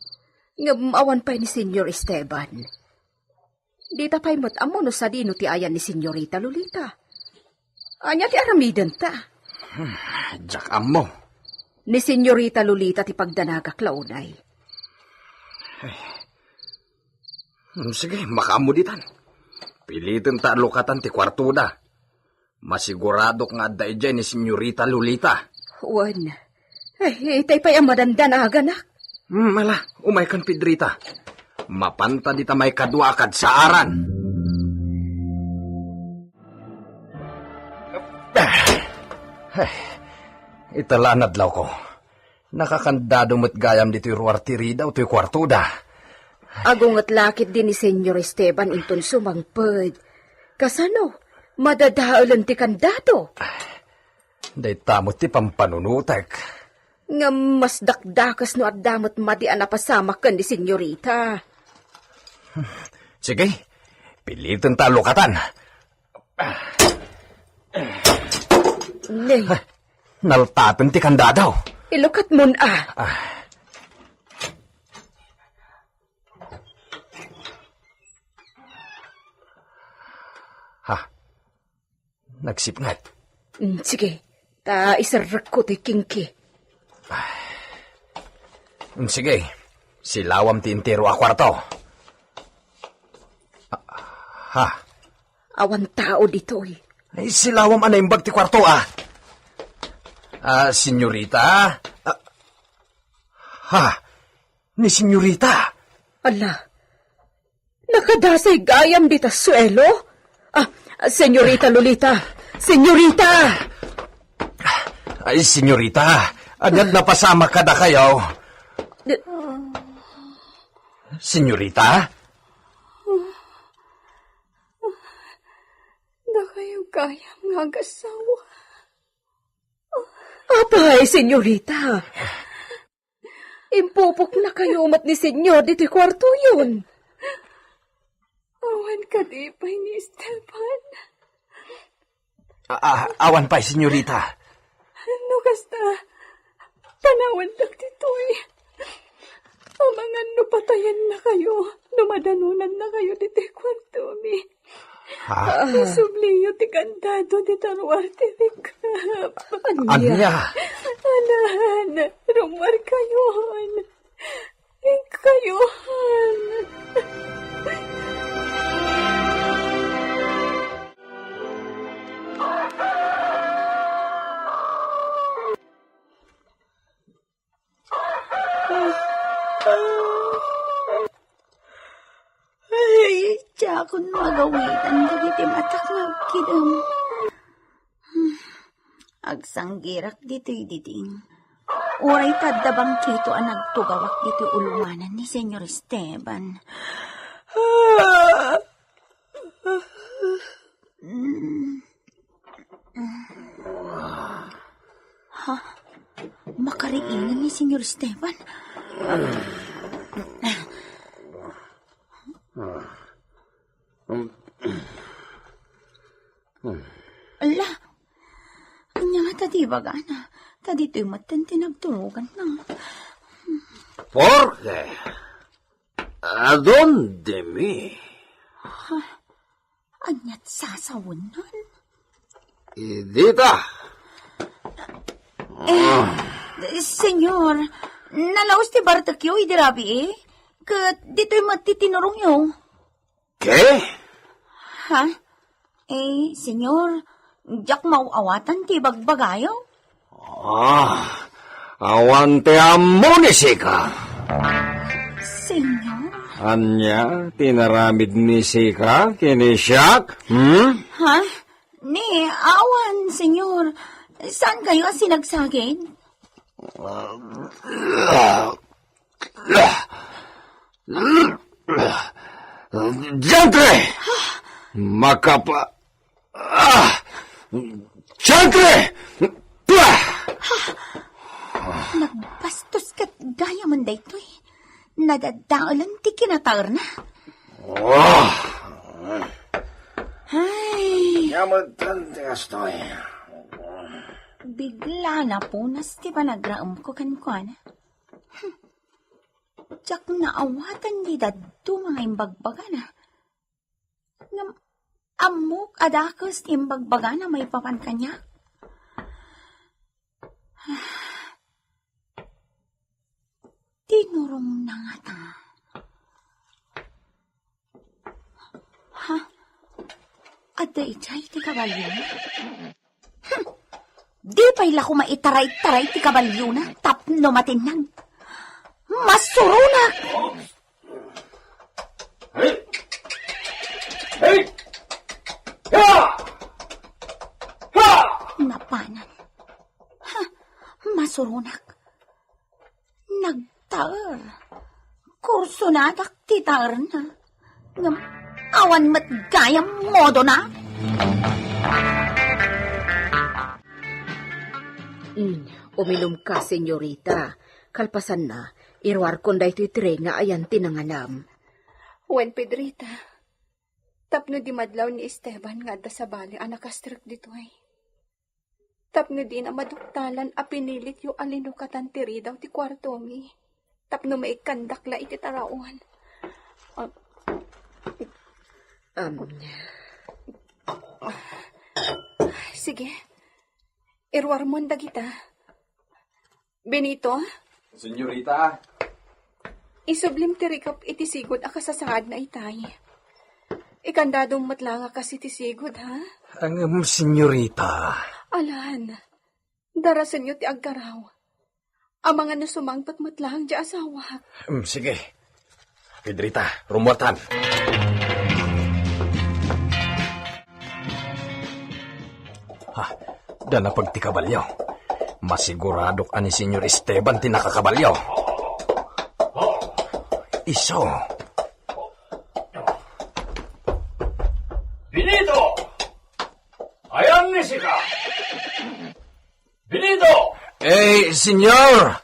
Ngamawan pa ni Senyor Esteban. Di tapay mo't amo no sa dino ti ayan ni Senyorita Lolita. Anya ti aramidan ta. Jak amo. Ni Senyorita Lolita ti pagdanagak launay. Sige, makamuditan. Pilitin ta lukatan ti kwartuda. Masigurado nga adda ijay ni Senyorita Lolita. Juan, itay pa'y ang madandan aganak. Mala, umay kan Pedrita. Mapanta di ta may kaduakad sa aran. Italanad law ko. Nakakandado mo't gayam dito'y ruartiri daw to'y kwartuda. Agungat lakit din ni Senyor Esteban inton sumangped. Kasano, madadaalan ti kandato. Day tamot ti pampanunutek. Nga mas dakdakas no at damot madian na pasama kan ni Senyorita. Sige, pilitin ta lukatan. Nay, Naltaten ti kandadaw. ilukat mo na. Ha? Nagsipngat. Sige, ta isarrak ko ti kingki. Sige, silawam ti intero a kwarto. Ha? Awan tao ditoy. Ay, silawam anaimbag ti kwarto senyorita? Ha? Ni senyorita? Ala, nakadasay gayam dita suelo? Senyorita Lolita! Senyorita! Ay, senyorita, anyad napasama ka da kayo. Senyorita? Na kayo kayang nga gasawa. Apay, senyorita! Impupok na kayo mat ni senyor dito'y kwarto yun. Awan ka di pa ni Esteban. Awan pa, senyorita. Ano kasta? Panawan lang dito'y. Amangan no patayan na kayo. Numadanunan na kayo dito'y kwarto mi. Subliyo ti kandado di taruar ti rikap. Anya? Anahan, rumar kayon. Kayon. Ay, tiyakon magawitan dagiti matak nagkidam. Agsanggirak dito'y diding. Uray tadabang kito ang nagtugawak dito'y ulunganan ni Senyor Esteban. Ha? Makariinan ni Senyor Esteban? Ala, anya nga tadi bagana. Tadi to'y matan tinagtulugan na. Porque, ¿a dónde mi? Anya't sasawunan. Idita, Senyor, nalaos ti Bartakyo, idirabi Kat dito'y matitinurong yo. ¿qué? Ha? Senyor, jak mauawatan ti bagbagayo? Awan te amunisika. Senyor? Anya, tinaramid ni Sika, kinisyak? Ha? Ni, awan, senyor. Saan kayo sinagsagin? Diantre! Makapa... Diantre! Nagbastos kat gaya man daytoy. Nadadaalan ti kinatar na. Ay, Yaman te estoy. bigla na punas ti panagraam ko kankwana. Tsak naawatan di dadto mga imbagbaga na. Amok adakos ti imbagbaga na may papan kanya. Tinurong na nga ta. Ha? Aday chay ti kabalyo na? Di pa'y lako maitaray-taray ti kabalyo na tapno matinag. Masurunak! Hey! Ha! Ha! Napanan. Ha? Masurunak. Nagtaer. kurso na daktitar na. Ngam, awan mat gayam modo na. Uminom ka, senyorita. Kalpasan na, irwar kon da ito'y tre nga ayan tinanganam. Wen Pedrita, tapno di madlaw ni Esteban nga da sa bali anak kastrik dito ay. Tapno di na maduktalan a pinilit yu alinukatan tiri daw ti kwarto mi. Tapno maikandak la iti tarawan. Sige, irwar mo kita. Benito, Senyorita, isublim ti rikap iti sigod a kasasangad na itay. Ikandadong matlanga kasi ti sigod, ha? ang senyorita. Alan, darasan nyo ti agkaraw. Ang mga nasumangpat matlang di asawa. Sige. Pedrita, rumuatan. Ha, dana pagtikabalyo. Masiguradok ani Senyor Esteban tinakakabalyo. Iso. Benito! Ayan ni sika! Benito! Senyor!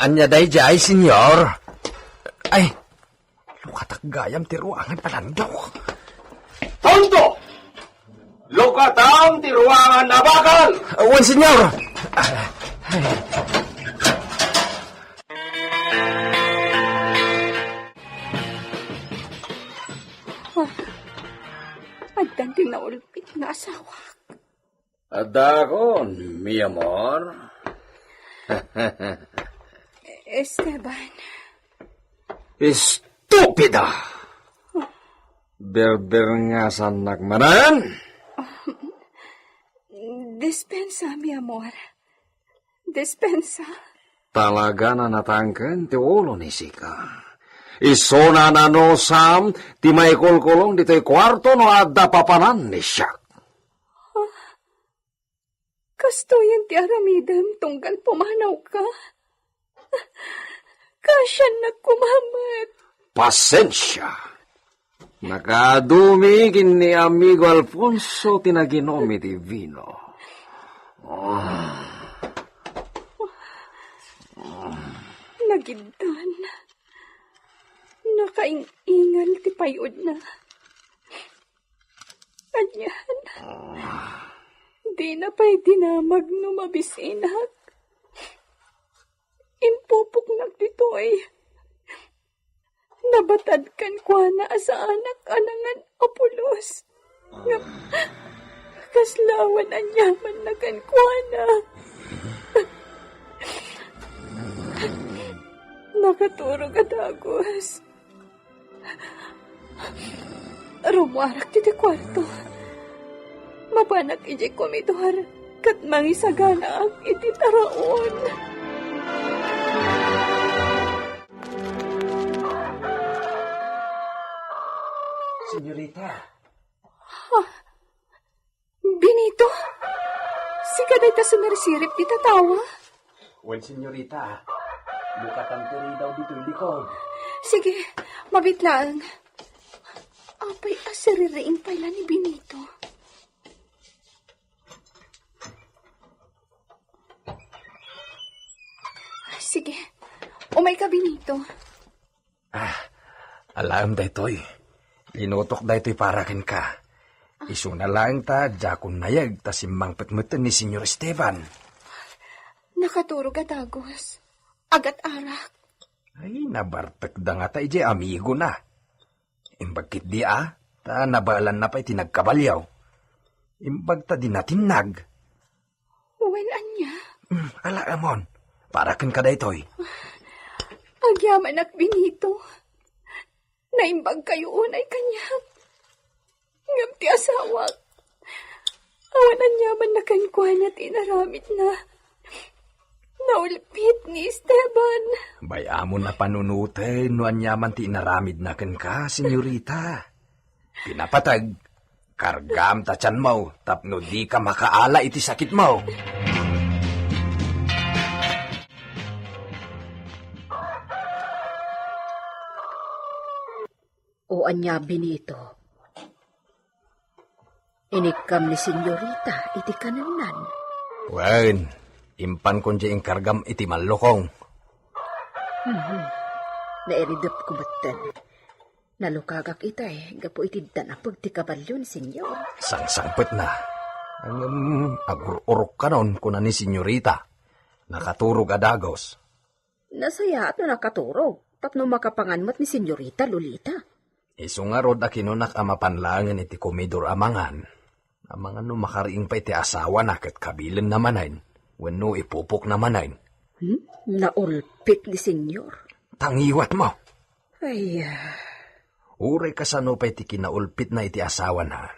Anya day jay, senyor? Ay, lukatak gayam ti ruangan palandok. Tonto! Lukatang tiruangan na bakal! Wan, senyor! Agdan din na ulpit na asawa. Adakon, mi amor. Esteban, Estupida! Berber nga sa nagmaran. dispensa, mi amor. Dispensa. Talaga na natangken ti ulo ni Sika. Iso na nanosam ti may kulkulong dito'y kwarto no adda papanan ni siya. Kasto yung ti aramidem tunggal pumanaw ka. Kasyan nagkumamat. Pasensya. Nakadumi ni amigo Alfonso tinaginomi ti vino. Nagintan. Nakaingal ti payod na. Anyan. Di na pa'y dinamag no mabisinak. Impupok nagditoy. Nabatad kan kwa na sa anak anangan apulos. Nga, kaslawan ang yaman na kan kwa na. Nakaturog at agos. Rumuarak ti kwarto. Mapanak iti komidor kat mangisagana ang iti taraon. Senyorita. Benito? Si kaday ta sumersirip di tatawa? Wen, senyorita. Lukatan tiri daw dito'y likod. Sige, mabitlaan. Apay asaririin pala ni Benito. Sige, umay ka, Benito. Alam daytoy. Linutok daytoy para ken ka. Isu na lang ta, jakon nayag, ta simmangpetmeten ni Senyor Esteban. Nakaturog at agos. Agat arak. Ay, nabartek da nga ta, ije amigo na. Imbagkit di ta nabalan na pa itinagkabalyaw. Imbag ta di natinag. Wen anya? Ala, amon, para ken ka daytoy. Agyaman at Benito. Naimbag kayo unay kanya. Ngam ti asawak. Awanan yaman na kankwan at inaramit na. Naulpit ni Esteban. Bayamon na panunute, no anyaman ti inaramid na ken ka, senyorita. Pinapatag, kargam ta tiyan mo, tapno di ka makaala iti sakit mo. kuan niya Benito. Inikam ni senyorita iti kananan. Wen, impan ko dyan kargam iti malukong. Nairidap ko batan. Nalukagak itay, gapo itiddan apag ti kabalyon, senyor. Sangsangpet na. Ang agururok ka nun kuna ni senyorita. Nakaturog adagos. Nasaya at nakaturog, tapno makapanganmat ni senyorita Lolita. Iso nga rod a kinunak amapanlangan iti komedor amangan. Amangan no makariing pa iti asawa na kat kabilin namanayn. Wenno ipupok namanayn. Naulpit ni senyor. Tangiwat mo. Ay, Uray kasano pa iti kinaulpit na iti asawa na.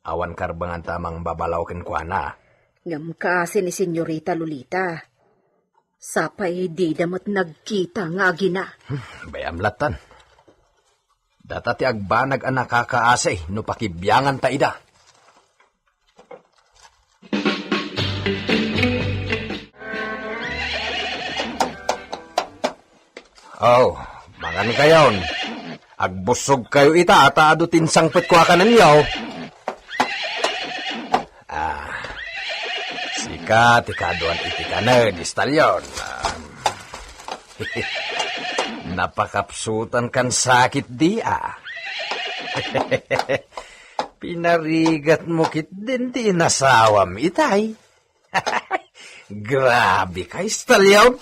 Awan karbangan tamang babalaw ken kuana. ngam kasi ni senyorita Lolita. Sapay di damat nagkita nga agina. Bayam latan. Data ti agbanag ang nakakaasay no pakibyangan ta ida. Oh, mangan kayon. Agbusog kayo ita at adutin sangpit ko akanan yaw. Sika, tikaduan iti ka na, distalyon. Napakapsutan kan sakit di Pinarigat mo kit din ti nasawam itay. Grabe ka, istalyon.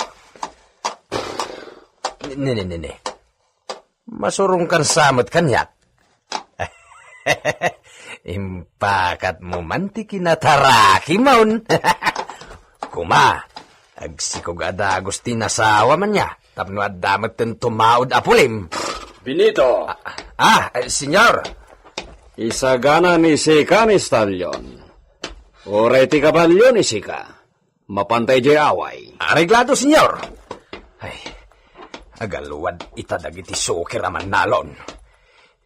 Nene. Masurong kan samot kanyak. Impakat mo man ti kinataraki maun. Kuma, agsikog adagos ti nasawa man niya. Tapno adamat ten tumaod apulim. Benito, Senyor. isagana ni Sika ni Stalyon. Oray ti kabalyo ni Sika. Mapantay jay away. Areglado, senyor. Ay, agaluwad itadag iti sukir aman nalon.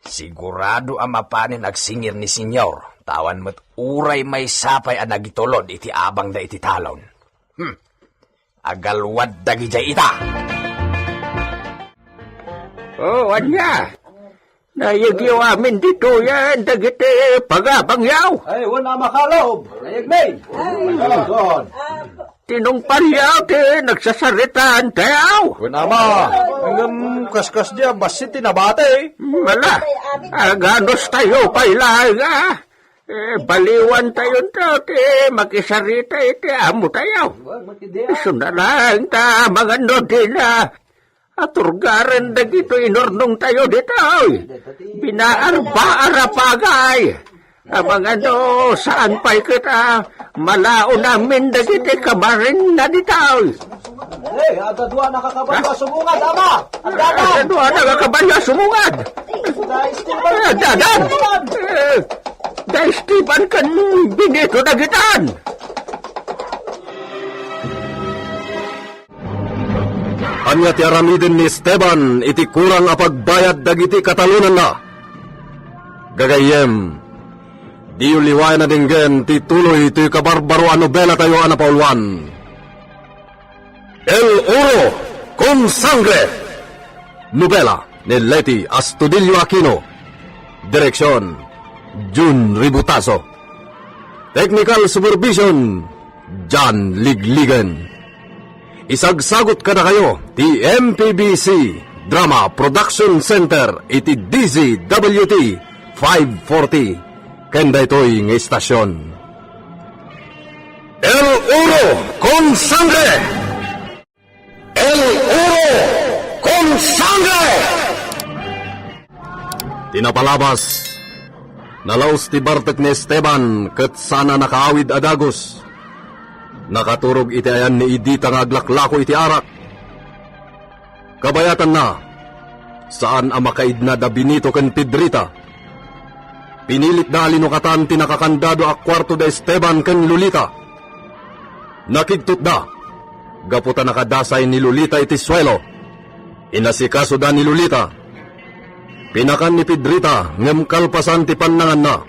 Sigurado ang mapanin agsingir ni senyor. Tawan mo't uray may sapay ang nagitulod iti abang da iti talon. Agalwad dagi jay ita. Oh, anya. Nayagyaw amin dito yan, dagiti pagabangyaw. Ay, wala makalob. Nayagmay. Tinong palyaw, nagsasaritaan tayaw. Kunama, hanggang kaskas diya, basit tinabate. Wala, aganos tayo pailahay nga. Baliwan tayo tao, makisarita iti amo tayo. Sundalang ta, mga nodina. Aturgaran dagito inornong tayo dito. Binaarba arapagay. Abang saan pa'y kita malao namin dagiti kamarin na dito. Ada dua nakakabalwa sumungad, ama! Ano nakakabalya sumungad? Dadan! Daistipan kan binito dagitan. Anya ti aramiden ni Esteban iti kurang apagbayad dagiti katalunan na. Gagayem, di uliway na dinggen ti tuloy ti kabarbaro a nobela tayo anapaulwan. El Oro con Sangre. Nobela ni Leti Astudillo Aquino. Direksyon, Jun Ributaso. Technical Supervision, John Ligligan. Isagsagot ka na kayo, ti MPBC Drama Production Center, iti DZWT 540, kenda ito'y ng estasyon. El Oro con Sangre! El Oro con Sangre! Tinapalabas, nalaos ti Bartek ni Esteban, kat sana nakaawid adagos. Nakaturog iti ayan ni Idita nga aglaklako iti arak. Kabayatan na, saan ang makaid na da Benito ken Pedrita. Pinilit na alinukatan ti nakakandado a kwarto da Esteban ken Lolita. Nakigtut da, gaputa nakadasay ni Lolita iti swelo. Inasikaso da ni Lolita. Pinakan ni Pedrita ngem kalpasan ti pannangan na.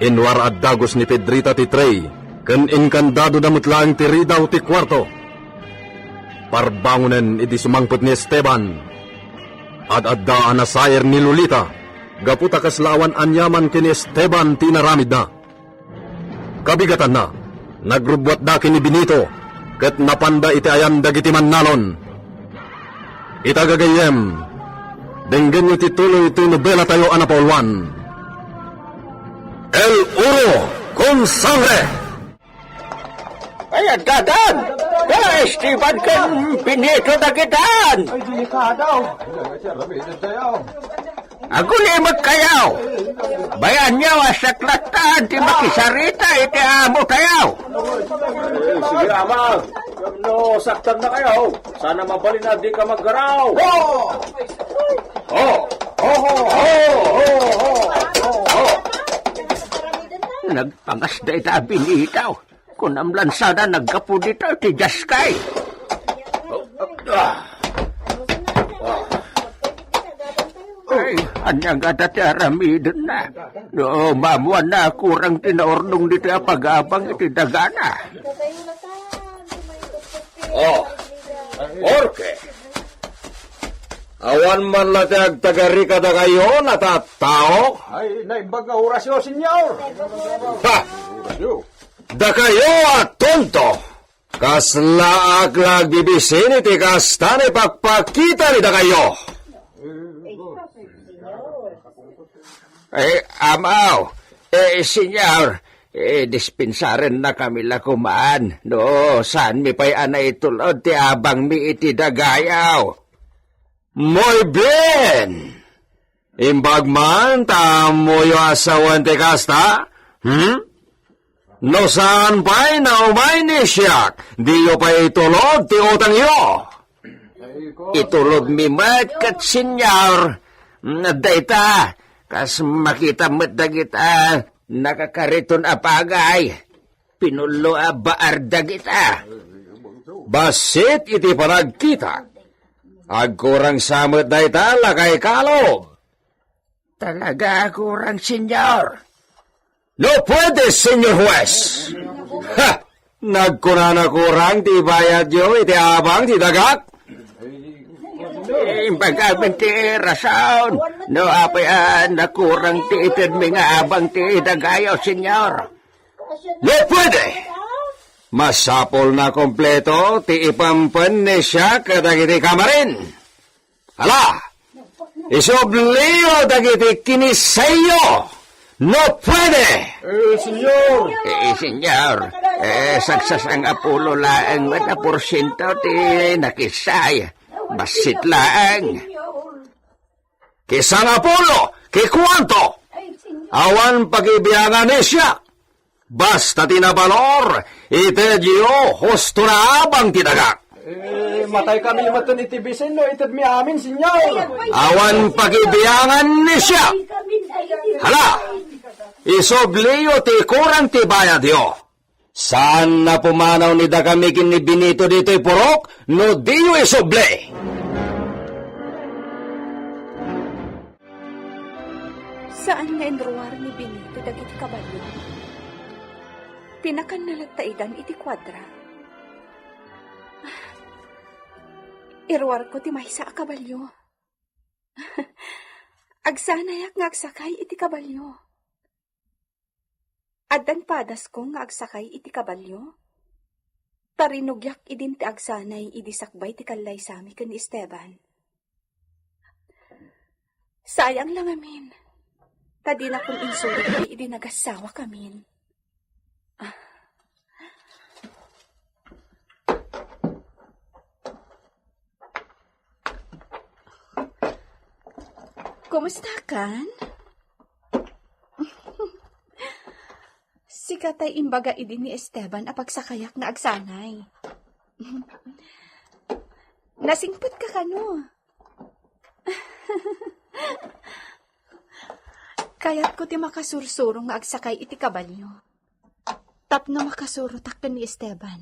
Inwar ad dagos ni Pedrita ti tray. Ken inkandado damot lang ti ridaw ti kwarto. Parbangunen iti sumangpot ni Esteban. Ad-adda anasayer ni Lolita. Gaputa kaslawan anyaman kini Esteban tinaramid na. Kabigatan na, nagrubwat da kini Benito, ket napanda iti ayan dagiti mannalon. Itagagayem, denggen nyo tituloy iti nobela tayo anapaulwan. El Uro con Sangre! Ay, dadan! Kaya Esteban kan Benito dagitan! Ay, delikadaw. Ako limag kayaw! Bayan niyo asaklatan ti makisarita iti amo tayaw! Sige, Ama. No, saktan na kayo. Sana mabalin na di ka maggaraw. Nagpangas da ita binitaw. Kung amlansada nagkapo dito ti Jaskay. Ay, anyang gata ti aramidon na. No, mamuan na kurang tinaordong dito apag-abang iti dagana. Orke. Awan man latag tagari ka da kayo, natatao. Ay, naibaga orasyon, senyor. Ha! Da kayo at tonto. Kaslaak lag bibisin iti kastane pagpakita ni da kayo. Amaw, senyor, dispensaren na kami lakumaan. No, saan mi pa'y anay tulod ti abang mi iti dagayaw. Muy bien. Imbag man, tamo yung asawan ti kasta? No saan pa'y na umay ni siya, di yo pa'y tulog ti utang yo. Itulog mi mat kat senyor. Dayta, kas makita mat dagita, nakakariton apagay. Pinulo a baar dagita. Basit iti panagkita. Agkurang samot da itala kay kalob. Talaga kurang senyor. No pwede, senyor juez. Ha! Nagkunana kurang ti bayad yo iti abang ti dagak. Imbagamin ti rason. No apayan na kurang ti itid mi nga abang ti dagayo, senyor. No pwede. Masapol na kompleto ti ipampan ni siya kadagiti kamarin. Hala! Isobliyo dagiti kinisayo! No pwede! Senyor. Senyor, sagsasang apulo laang mata porsyento ti nakisay. Basit laang. Kisang apulo, kikwanto! Awan pagibiyangan ni siya. Basta tinabalor, itedyo, husto na abang tinagak. Matay kami matun itibisin, no? Itad mi amin, senyor. Awan pagibiyangan ni siya. Hala! Isobliyo ti kurang ti bayad yo. Saan na pumanaw ni Dagamikin ni Benito dito'y purok, no diyo isoble. Saan nga enruar ni Benito dagiti kabalyo? Tinakan na lagtaidan iti kwadra. Irwar ko ti maysa a kabalyo. Agsanayak nga agsakay iti kabalyo. Addan padas ko nga agsakay iti kabalyo. Tarinugyak idin ti agsanay idi sakbay ti kalay sami ken ni Esteban. Sayang lang amin. Tadi na kung insuri kay idi nagasawa kamin. Kumusta kan? Sikatay imbaga idi ni Esteban apagsakayak na agsanay. Nasingput ka kano? Kaya't ko ti makasursurong nga agsakay iti kabalyo. Tapno makasurutak ka ni Esteban,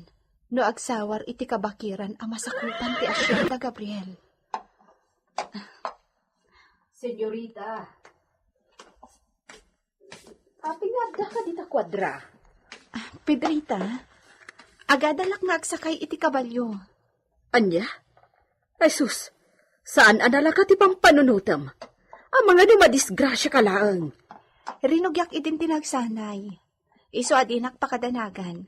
no agsawar iti kabakiran a masakupan ti Asyenda Gabriel. Senyorita. Apingada ka dita kwadra. Pedrita, agadalak nga agsakay iti kabalyo. Anya? Ay sus, saan anala ka ti pampanunutam? Ang mga dumadisgrasya ka laang. Rinugyak idin tinagsanay. Iso adinak pakadanagan.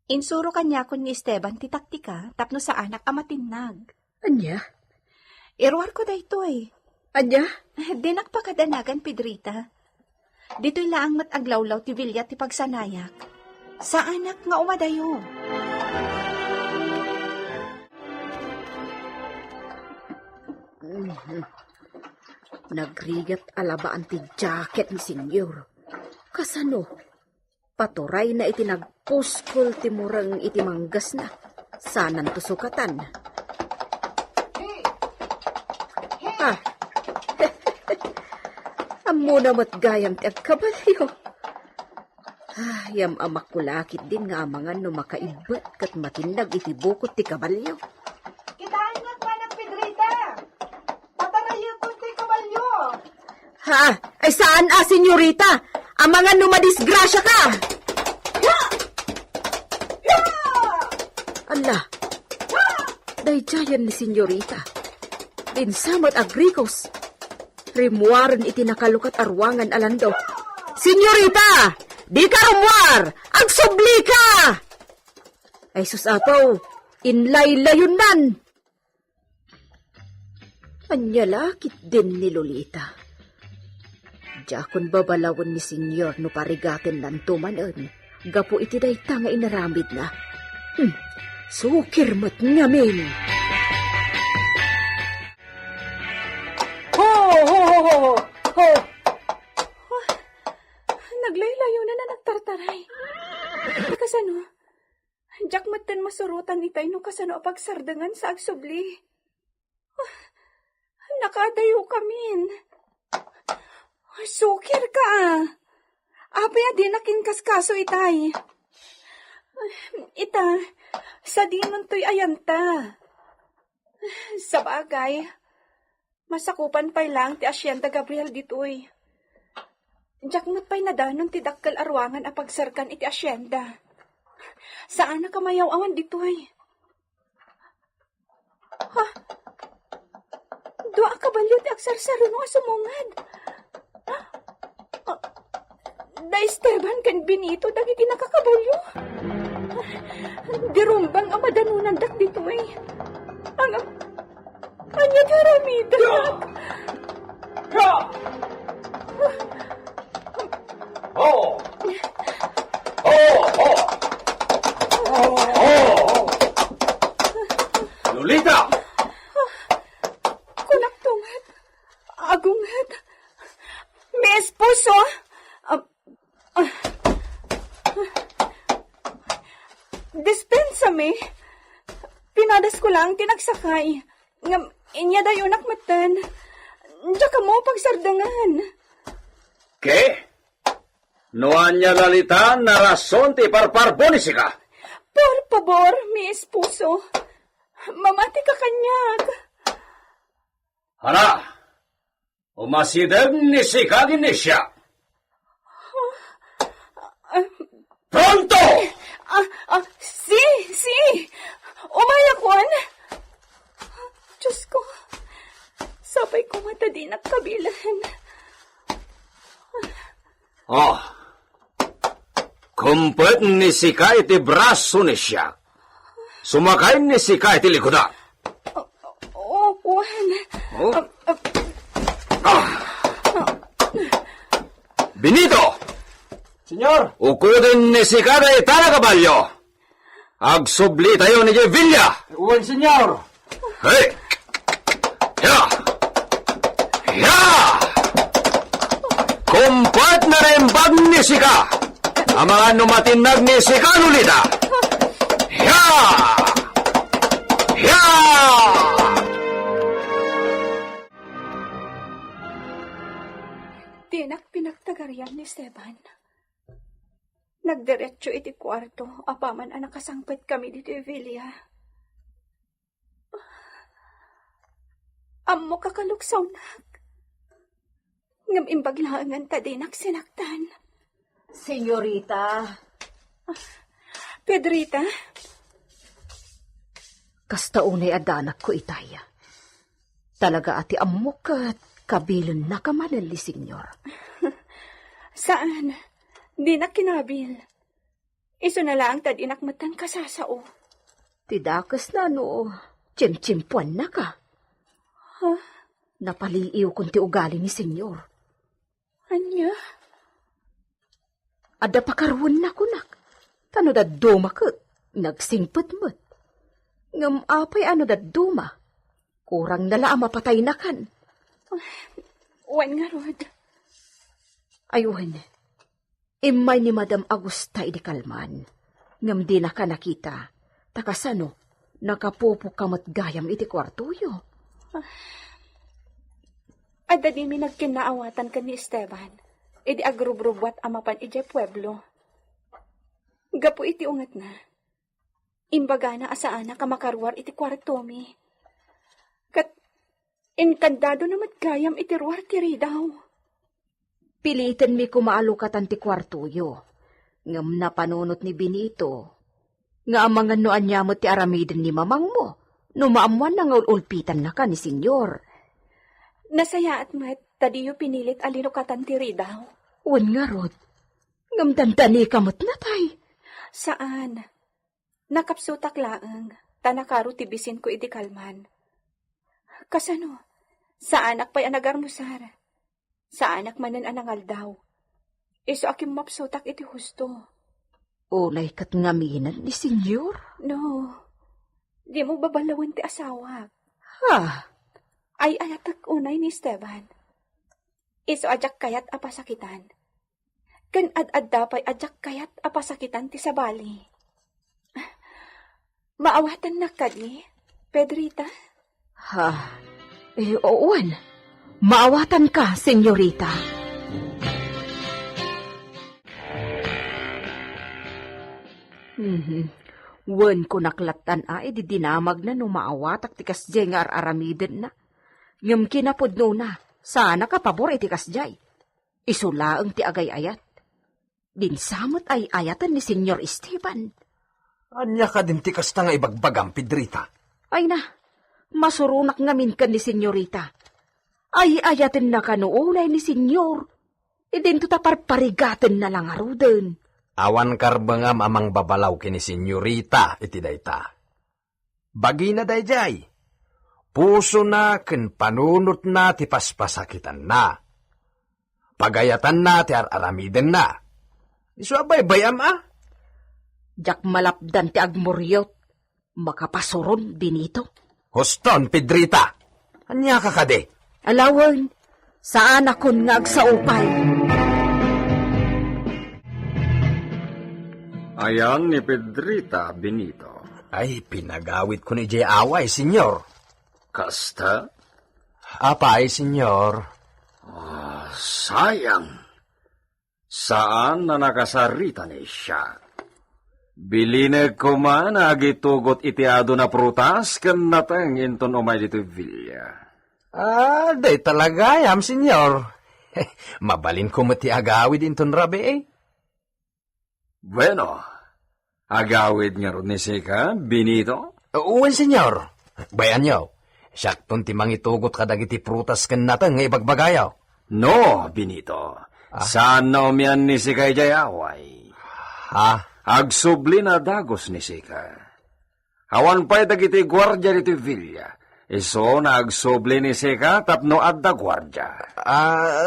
Insuro kanya kun ni Esteban titaktika tapno sa anak amatinag. Anya? Irwar ko daytoy. Anya? Dinak pakadanagan, Pedrita. Dito'y laang mataglawlaw ti Villa ti pagsanayak. Sa anak nga umadayo. Nagrigat alabaan ti jacket ni senyor. Kasano? Paturay na iti nagpuskol ti murang iti manggas na. Sanan tusukatan. Ah, amo na matgayam ti agkabalyo. Yam amak kulakit din nga amangan no makaibat kat matinag iti bukot ti kabalyo. Kitaan nga pa ng Pedrita! Patarayan ko ti kabalyo! Ha? Ay saan senyorita? Amangan no madisgrasya ka! Allah! Dayjayan ni senyorita. Dinsamat agrikos. Rimuaran iti nakalukat arwangan alando. Senyorita! Di ka rumuar! Agsubli ka! Ay sus ataw, inlay-layon nan. Anyalakit din ni Lolita. Diyakon babalawon ni senyor no parigatin nan tumanon. Gapo iti dayta nga inaramid na. Sukir mat ngamin. Ho! Ho! Ho! Ho! Ho! Naglaylayo na nagtartaray. Kasano? Jack matan masurutan itay no kasano pagsardangan sa agsubli. Nakadayo kamin. Sukir ka. Apaya din nakin kaskaso itay. Ita, sa dinon to'y ayanta. Sa bagay, masakupan pa'y lang ti Asyenda Gabriel dito'y. Jakmat pa'y nadanon ti dakkal arwangan a pagsarkan iti Asyenda. Saan na kamayaw awan dito'y? Ha? Doa kabalyo ti agsarsaro no asumungad. Da Esteban kan Benito dagiti nakakabalyo. Dirumbang amadanunan dak dito'y. Anya garamida. Oh! Oh! Oh! Oh! Lolita! Kunak tungat. Agungat. May esposo. Dispensame. Pinadas ko lang tinagsakay. Ngam, inya dayo nakmatan. Diya ka mo pagsardangan. Ke? Noan niya lalita na rason ti parparbonisi ka. Por favor, mi esposo. Mamati ka kanyag. Hana, umasideg ni si din siya. Pronto! Si! Umayakwan! Diyos ko, sabay ko mata din at kabilan. Oh, kumpet ni Sika iti braso ni siya. Sumakay ni Sika iti likoda. Juan. Oh? Benito! Senyor! Ukudin ni Sika na itala kabalyo. Agsubli tayo ni Villa. Uwan, senyor! Hey! Ya! Ya! Kumpat na rembag ni Sika. Ang mga numatinag ni Sika Lolita. Ya! Ya! Tinak pinagtagaryan ni Esteban. Nagdiretso iti kwarto, apaman ang nakasangpit kami dito Villa. Amo kakaluksaw nak. Ngam imbaglangan ta dinak sinaktan. Senyorita, Pedrita, Kasta unay adanak ko itaya. Talaga ati amukat, kabilon na kamanan ni senyor. Saan? Di na kinabil. Iso na lang tad inakmatan kasasao. Tidakas na no, tsim-tsimpuan na ka. Napaliiw kung ti ugali ni senyor. Anya? Ada pakarwan na kunak. Tano da duma kat, nagsingpet mo't. Ngam apay ano da duma. Kurang nala mapatay na kan. Wan nga rod. Ayuhan, imay ni Madam Agusta idi kalman. Ngam di na ka nakita. Takasano, nakapupok kamat gayam iti kwartuyo. Adda di mi nagkinaawatan ka ni Esteban. Idi agrubrubuat amapan ije pueblo. Gapo iti ungat na. Imbaga na asaan na kamakarwar iti kwarto mi. Kat inkandado na matgayam iti ruwar tiri daw. Pilitin mi kumaalukatan ti kwartuyo. Ngam napanunot ni Benito. Nga amangan no anyamot ti aramiden ni mamang mo. No maamuan na nga ulpitan na ka ni senyor. Nasaya at mat, tadiyo pinilit alinukatan tiri daw. Wan nga rod. Ngam dandani kamot na tay. Saan? Nakapsutak laang, tanakaro tibisin ko iti kalman. Kasano? Sa anak pa'y anagarmusar. Sa anak manan anangal daw. Iso akim mapsutak iti husto. Ulay kat ngaminan ni senyor. No, di mo babalawan ti asawa. Ha? Ay ayatak unay ni Esteban. Iso ajak kayat apasakitan. Kan ad-ad dapay ajak kayat apasakitan ti sabali. Maawatan na kadi, Pedrita? Ha? Oon. Maawatan ka, senyorita. Wen ko naklatan ay di dinamag na numaawatak ti kasjay nga aramiden na. Ngam kinapudno na, sana ka pabor iti kasjay. Isulaang ti agay-ayat. Dinsamot ay ayatan ni Senyor Esteban. Anya ka din ti kasta nga ibagbagang, Pedrita. Ay na, masurunak ngamin ka ni senyorita. Ay ayatin na kanuunay ni senyor. Idin to taparparigaten na lang aruden. Awan karbangam amang babalaw kini senyorita iti dayta. Bagi na dayjay. Puso na ken panunot na ti paspasakitan na. Pagayatan na ti aramiden na. Isu abay bayam ah. Jak malapdan ti agmuryot. Makapasuron, Benito. Huston, Pedrita. Anya ka kade? Alawan, saan akon nga agsaupay? Ayan ni Pedrita, Benito. Ay, pinagawit ko ni Jay Away, senyor. Kasta? Apa ay, senyor? Sayang. Saan na nakasarita ni siya? Bilinag ko man agitugot itiado na prutas kan natang inton umay dito Villa. Day talaga yam, senyor. Mabalin ko mati agawid inton rabi eh. Bueno, agawid nga ron ni Sika, Benito? Uwan, senyor. Bayan nyo, siyaktong timang itugot kadagiti prutas kan natang nga ibagbagayaw. No, Benito. Saan na umiyan ni Sika ijayaway? Ha? Agsubli na dagos ni Sika. Hawan pa'y dagiti gwardya dito Villa. Iso na agsubli ni Sika tapno adda gwardya.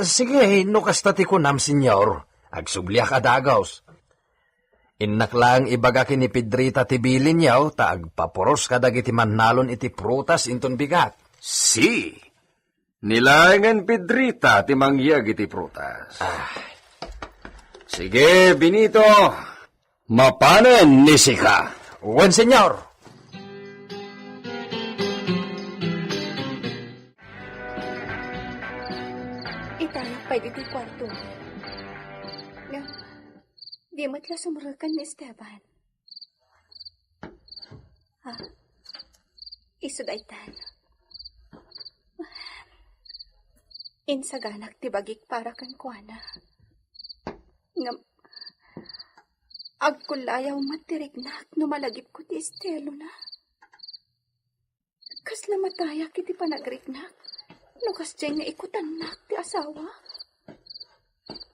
Sige, no kastati ko nam, senyor. Agsubliak adagaws. Innaklang ibagaki ni Pedrita tibilin yaw, ta agpapuros kadagiti mannalon iti prutas inton bigat. Si, nilangan Pedrita ti mangyag iti prutas. Sige, Benito, mapanen ni Sika. Uwan, senyor. Itanak pa'y dito kwarto. Nga, di matla sumurakan ni Esteban. Isudaitan. Insaganak ti bagik para kan kuana. Nga, agkulayaw matirignak no malagip ko ti Estelo na. Kasla matayak iti panagrignak. Nukas dyan nga ikutan na ti asawa.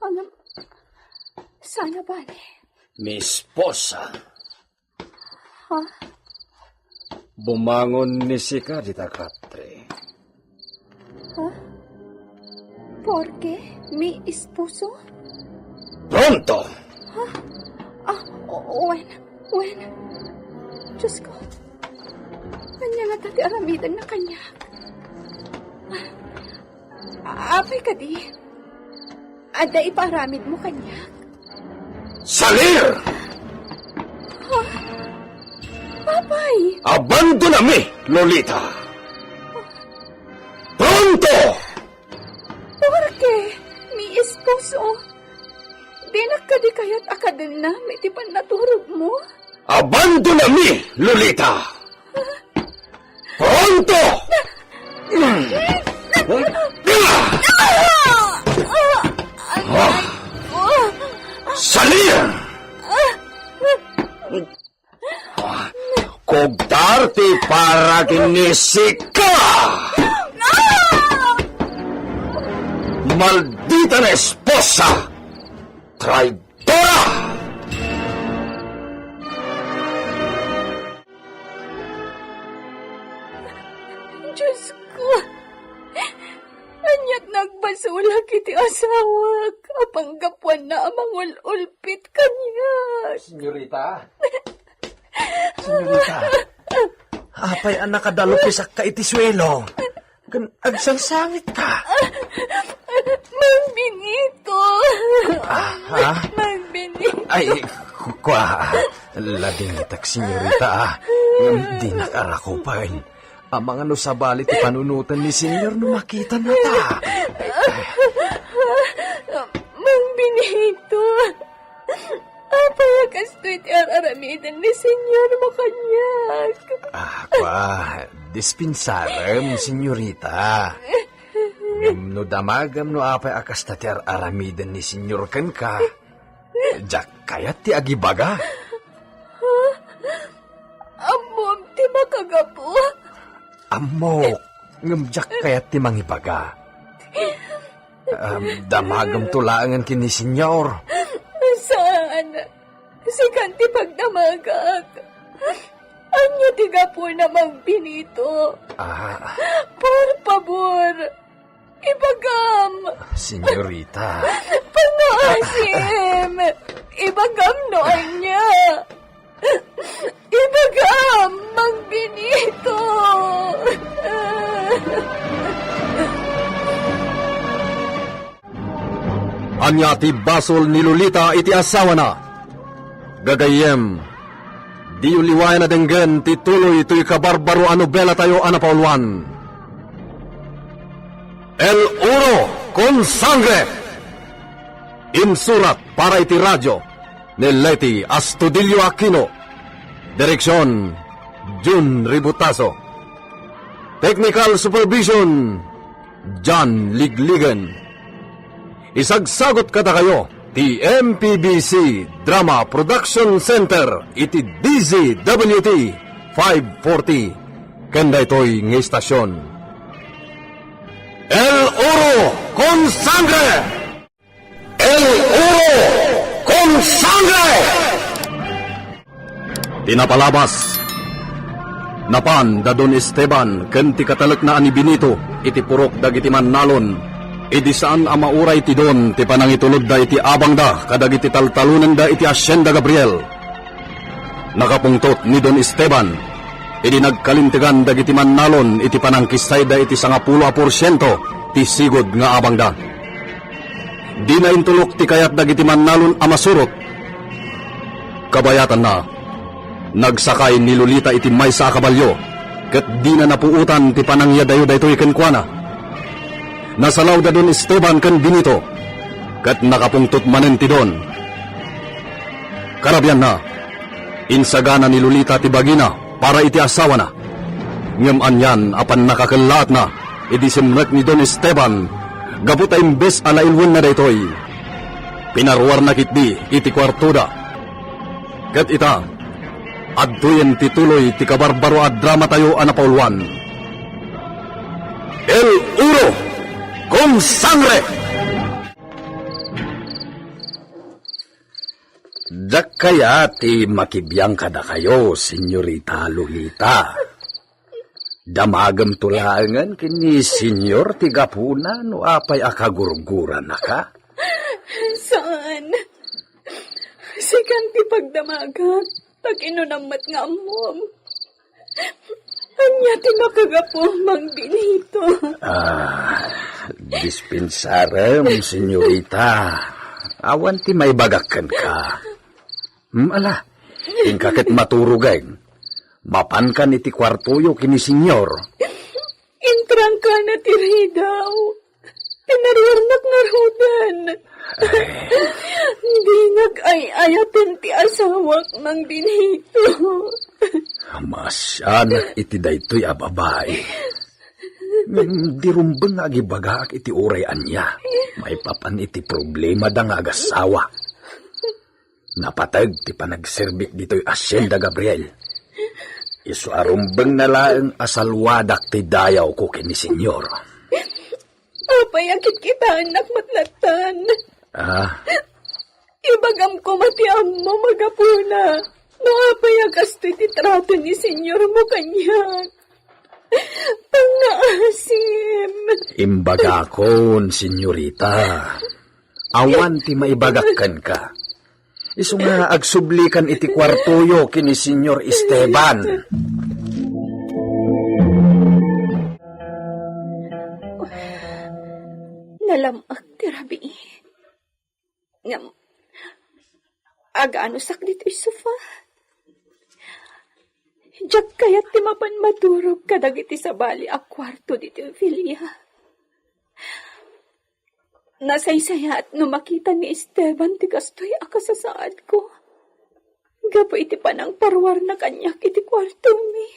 Ang sana bale. Mi esposa. Ha? Bumangon ni Sika di takatre. Ha? Porque mi esposo? Pronto! When? Diyos ko. Kanya nga tati aramidan na kanya. Apay ka di. Ada iparamid mo kanya. Salir! Papay! Abandona mi, Lolita! Pronto! Porque mi esposo. Di na ka di kaya't akaden na may tipan naturog mo. Abandona mi, Lolita! Pronto! Salir! Kogdarte para kinisika! Maldita na esposa! Traidora! Diyos ko. Anyat nagbasulag iti asawa. Kapanggapuan na amang ulpit kanya. Senyorita? Senyorita? Apay ang nakadalupisak ka iti swelo. Agsangsangit ka. Mang Benito. Ha? Mang Benito. Ay, kwa. Labing itak, senyorita. Di nakarako pa rin. Ang mga nusabali ti panunutan ni senyor no makita na ta. Mang Benito. Apayakas to iti araramidan ni senyor mo kanyak. Kwa. Dispensarem, senyorita. No damagam no apay akas ta ti aramidan ni senyor kan ka. Jak kayat ti agibaga. Amom ti makagapo. Amok, ngamjak kayat ti mangibaga. Damagam tulaangan kini senyor. Saan? Sikan ti pagdamagak. Anya ti gapur na Mang Benito. Por favor, ibagam. Senyorita. Pangasim. Ibagam no anya. Ibagam, Mang Benito. Anya ti basol ni Lolita iti asawa na. Gagayem, di uliwayan na denggen ti tuloy ito'y kabarbaro a nobela tayo anapauluan. El Oro con Sangre. Insurat para iti radyo ni Leti Astudillo Aquino. Direksyon, Jun Ributaso. Technical Supervision, John Ligligan. Isagsagot kada kayo, ti MPBC Drama Production Center, iti DZWT 540. Kanda ito'y ng istasyon. El Oro con Sangre! El Oro con Sangre! Tinapalabas. Napan da Don Esteban ken ti katalek na ani Benito iti purok dagiti mannalon. Idi saan a mauray ti don ti panangitulod da iti abang da kadagiti taltalunan da iti Hacienda Gabriel. Nakapungtot ni Don Esteban idi nagkalintigan dagiti mannalon iti panangkistay da iti 10% ti sigod nga abang da. Di na intulok ti kayat dagiti mannalon a masurot. Kabayatan na nagsakay ni Lolita iti maysa a kabalyo, ket di na napuutan ti panangyadayo daytoy ken kuana. Nasalaw da Don Esteban ken Benito, ket nakapungtot manen ti don. Karabyan na, insagana ni Lolita ti bagina para iti asawa na. Ngem anyan apan nakakelaat na, iti simrek ni Don Esteban, gaputa imbes alailwen na daytoy. Pinarwar na kitdi iti kwartuda. Ket ita, adtuyen ti tuloy ti kabarbaro a drama tayo anapauluan. El Uro con Sangre! Dak kaya ti makibiyang kada kayo, Senyorita Lolita. Damagam tulangan kini Senyor ti gapuna no apay akagurguran na ka. Saan? Sikan ti pagdamagat, taginunamat nga amom. Anya ti makagapo mang binito. Dispensarem, Senyorita. Awan ti may bagakan ka. Ala, ingkakit maturugay. Mapankan iti kwartuyo kini Senyor. Intrang ka na tiri daw. Tinarwarnak nga rodan. Hindi nag-ay-ayatin ti asawak ng binito. Masyanak iti daytoy a babae. Di rumbang nga agibagaak iti urayan niya. May papan iti problema da nga agasawa. Napatag ti panagserbik dito'y Asyenda Gabriel. Isu arumbang nalaang asalwadak ti dayaw ko kini Senyor. Apayakit kita anak matlatan. Ibagam ko matiam mo magapuna. No apayagas ti trato ni Senyor mo kanyak. Pangaasim. Imbaga kon, Senyorita. Awan ti maibagakan ka. Isu nga agsublikan iti kwartuyo kini Senyor Esteban. Nalamag ti rabi. Ngam, agaano sak dito'y sofa. Diyak kaya't ti mapan madurog kadag iti sabali a kwarto dito'y Filia. Nasaysaya at no makita ni Esteban ti kastoy akasasaad ko. Gapo iti panang parwar na kanyak iti kwarto mi.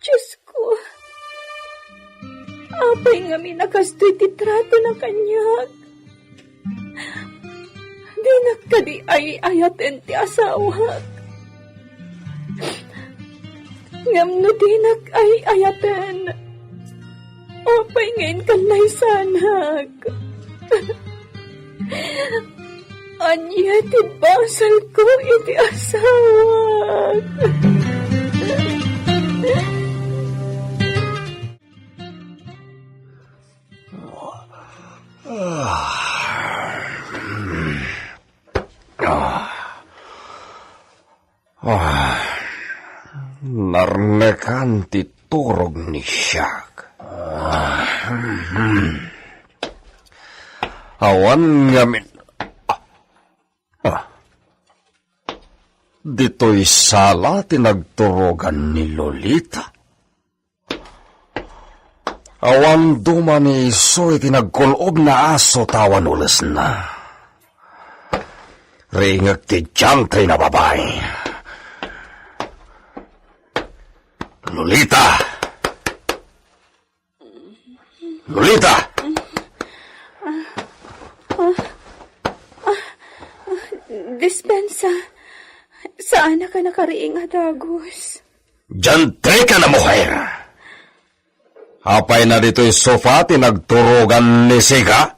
Diyos ko, apay nga mi nakastoy ti trato na kanyak. Di nagkadi ay ayaten ti asawak. Ngam no di nag ay ayaten. Apay ngayon kanay sanag. Anya ti basal ko iti asawag. Narnekan ti turog ni Siak. Awan ngamin. Dito'y sala tinagturogan ni Lolita. Awan duman ni Iso'y tinagkulob na aso tawan ulas na. Ringag ti jantay na babae. Lolita! Lolita! Dispensa, saan na ka nakariing adagos? Jantay ka na, mujer! Apay na dito'y sofa tinagturogan ni Siga?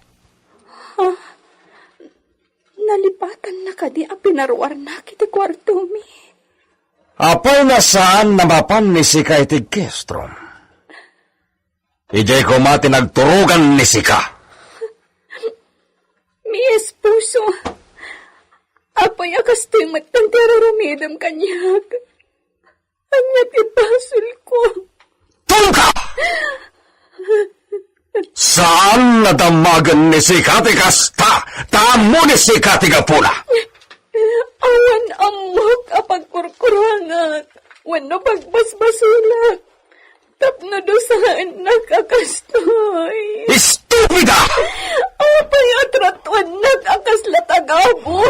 Nalipatan na ka di a pinarwar na kiti kwarto mi. Apay na saan namapan ni Sika iti kestrom? Ijay ko mati nagturugan ni Sika. Mi esposo, apay akas to'y matantera rumidam kanyag. Anya ti basol ko. Tungka! Saan nadamagan ni Sika ti kasta? Tamo ni Sika ti gapula. Awan amok apagkurkurangat. Wano pagbasbasulak. Tapno dosaan nagkakastoy. Estupida! Apay atratuan nagakas latagabo.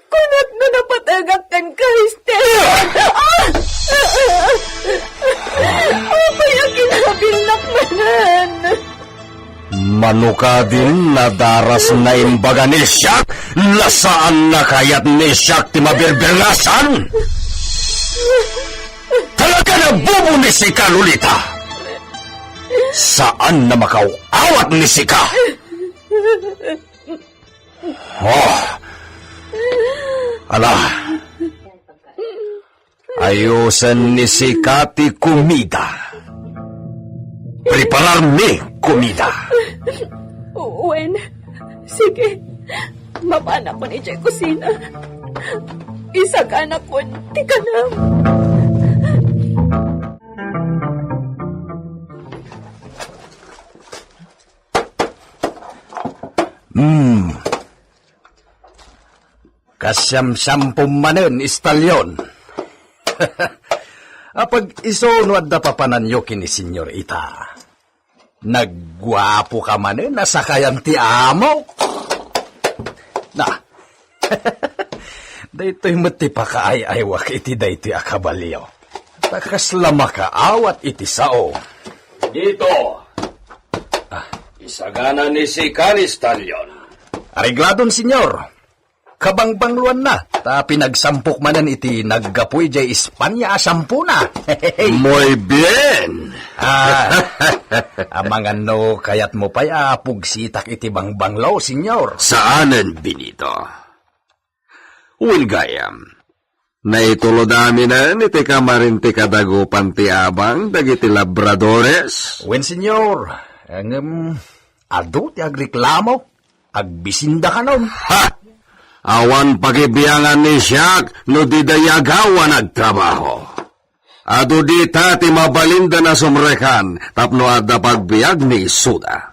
Kunat na napatagak kan ka, Esteban. Apay ang ginabilak manan. Manuka din nadaras na imbaga ni Siak. Lasaan na kayat ni Siak ti mabirberlasan? Talaga na! Pinabubo ni Sika, Lolita! Saan na makauawat ni Sika? Oh! Ala! Ayusan ni Sika ti kumida. Preparar mi kumida. Wen, sige. Mapana ko ni Jay kusina. Isa ka na ko, di ka na. Kasyam-syampum manen, istalyon. Apag isunod na papananyo kini senyorita. Nagwapo ka manen, nasakayan ti amo. Na, daytoy mati pa kaay-aywak iti daytoy akabalyo. Takaslama ka awat iti sao. Dito. Isagana ni si Canistalyon. Arigladon, senyor. Kabangbangluan na. Ta pinagsampok manan iti naggapoy jay Espanya asampu na. Muy bien. Amang ano kayat mo pa'y pugsitak iti bangbanglaw, senyor. Saanen, Benito? Wilgayam, naitulod amin iti kamarin ti kadagupan ti abang dagiti labradores. Wen, senyor. Ado ti agreklamo. Agbisinda ka nun. Ha! Awan pagibiyangan ni Siak no di dayagawa nagtrabaho. Ado di ti mabalinda na sumrekan tapno adda pagbiag ni Suda.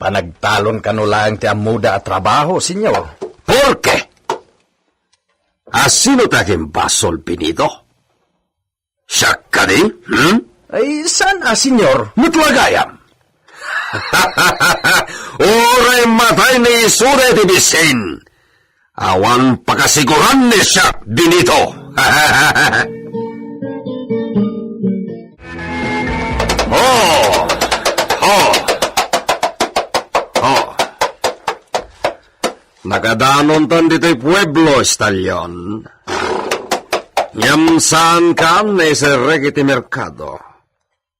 Panagtalon ka no lang ti amuda at trabaho, senyor. Porke? Asino taking basol, Benito? Siak ka din? Ay, saan senyor? Mutwagayam. Oray matay ni Suda ti bisin. Awan pakasiguran ni Siak, Benito. Oh! Oh! Oh! Nakadanon tan dito'y pueblo, Estalyon. Yamsaan ka na iserek iti merkado.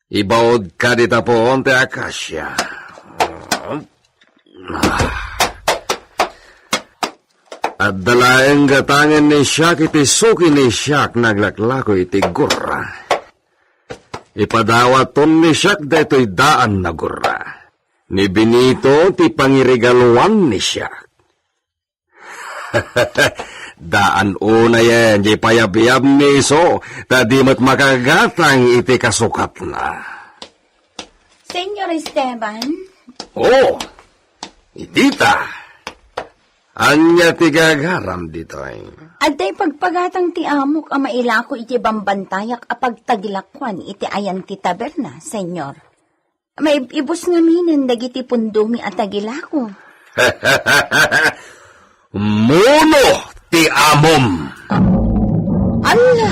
Ibaod ka dita po onte akasya. At dalaeng gatangan ni Siak iti suki ni Siak naglaklako iti gurra. Ipadawat ni Siak deto'y daan na gurra. Ni Benito ti pangirigaluan ni Siak. Daan una yan, di payabiyab ni iso, tadi mat makagatang iti kasukat na. Senyor Esteban, Oh, itita. Anya ti gagaram dito eh. aday pagpagatang ti amok ang mailako iti bambantayak a pagtagilakwan iti ayan ti taberna, senyor. May ibus nga minen dagiti pundumi at tagilako. Muno ti amom. Ala,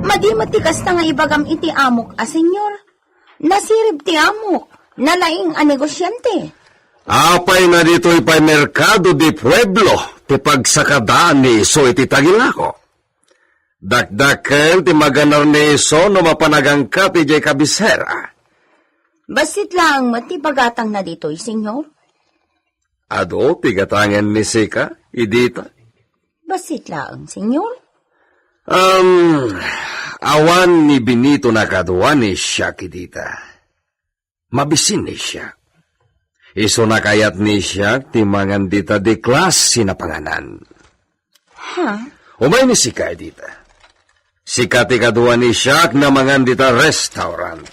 madimatikas na nga ibagam iti amok a senyor. Nasirib ti amok, nalaing a negosyante. Apay na dito'y pa'y merkado di pueblo, ti pagsakadaan ni iso iti tagilako. Dakdakel ti maganar ni iso no mapanagangka ti jay kabisera. Basit lang mati pagatang na dito'y, senyor. Ado, ti gatangan ni Sika, idita. Basit lang, senyor. Awan ni Benito na kaduan ni Siak idita. Mabisin ni Siak. Iso na kayat ni Siak ti mangan dita di klas sinapanganan. Ha? Umay ni Sika idita. Sika ti kaduan ni Siak na mangan dita restaurant.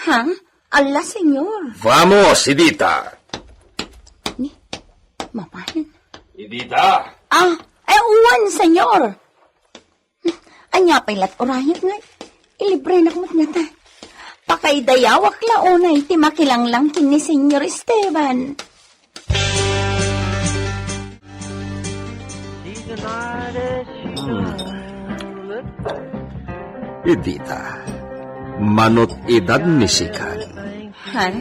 Ha? Ala, senyor. Vamos, idita. Mapahin. Idita. Uwan, senyor. Anya pailat orayat nga. Ilibre na kumat nga ta. Pakaidayawak launay ti makilanglang kini Senyor Esteban. Idita. Manot edad ni Sikan. Han?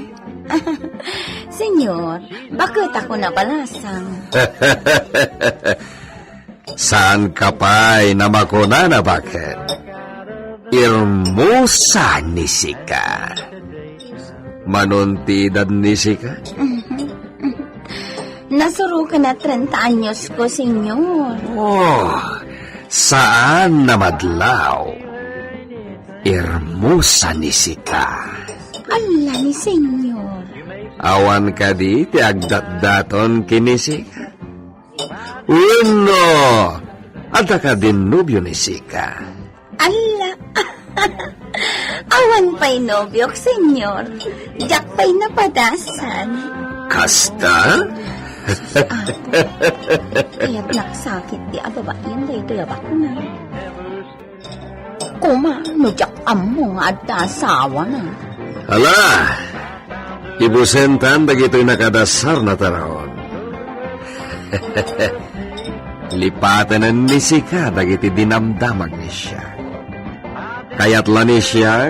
Senyor, bakit ako nabalasang? Saan ka pa'y namakuna na bakit? Hermosa ni Sika. Manuntidad ni Sika? Nasuro ka na 30 anyos ko, senyor. Oh, saan namadlaw? Hermosa ni Sika. Ala ni senyor. Awan ka di, ti agdat-daton kini Sika. Uno, ada ka din nubyo ni Sika. Ala. Awan pa'y nobyok, senyor. Diyak pa'y napadasan. Kasta? Kaya't naksakit di ababayan da ito yabak na. Kumano diyak amo nga at asawa na. Hala, ibusentan dagito'y nakadasar na taraon. Lipatan ni Sika dagiti dinamdamag ni siya. Kaya't la ni siya,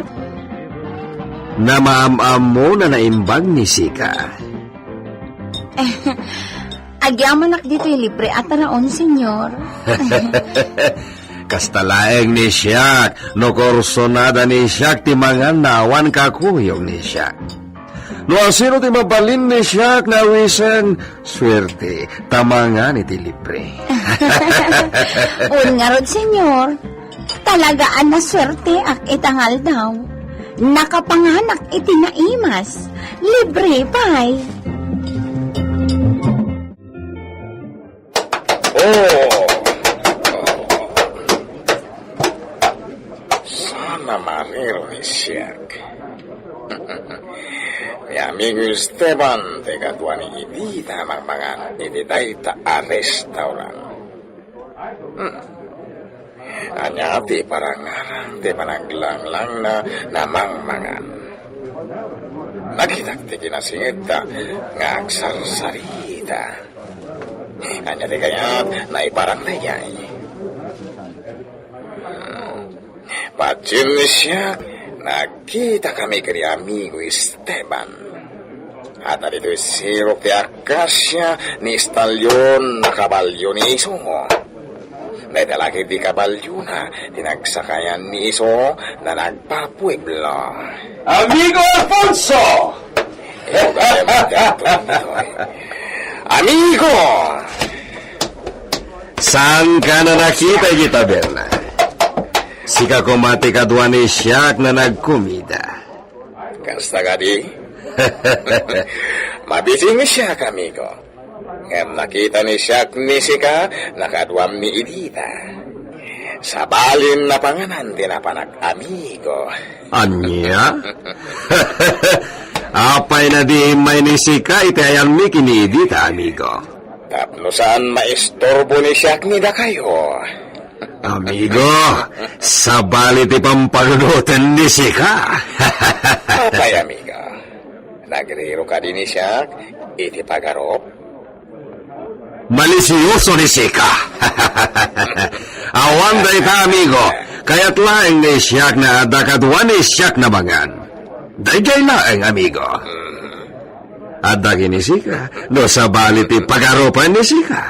na maam-am mo na naimbag ni Sika. Agyamanak dito yung libre at taraon, senyor. Kastalaeng ni Siak, no korsonada ni Siak, ti mga nawan kakuyong ni Siak. No asino ti mabalin ni Siak na wisen, swerte, tamangan iti libre. Un nga rod, senyor. Talagaan na swerte ak itangal daw. Nakapanganak iti naimas. Libre pa'y. Sana mariro ni Siak. Mi amigo Esteban, te katuan idita mangan idita a restaurant. Anyati parangarang te panaglang-lang na namangmangan. Nakitakti kinasingita nga agsarsarita. Anyati kayat na iparang na yay. Pagin ni siya, nakita kami kani amigo Esteban. At narito sirok ti akasya ni Stalyon na kabalyo ni Iso. May dalaki di kabalyo na tinagsakayan ni Iso na nagpapueblo. Amigo Alfonso! Amigo! Saan ka na nakita kita, Berna? Sika kumati kadwa ni Siak na nagkumida. Kasta ka di? Mabising siya, amigo. Ngam nakita ni Siak ni Sika, nakadwam ni Idita. Sa balin na panganan din na panag-amigo. Anya? Apay na di may ni Sika, itayan mi kinidita, amigo. Tapno saan maistorbo ni Siak ni da kayo? Amigo, sa balit ipampalunutan ni Sika. Apay, amigo. Nagriro ka din ni Siak, iti pagarop. Malisyoso ni Sika. Awan da ita, amigo. Kaya't laeng ni Siak na dakadwa ni Siak na bangan. Dagay laeng, amigo. At dagi ni Sika, no sa balit ipagaropan ni Sika.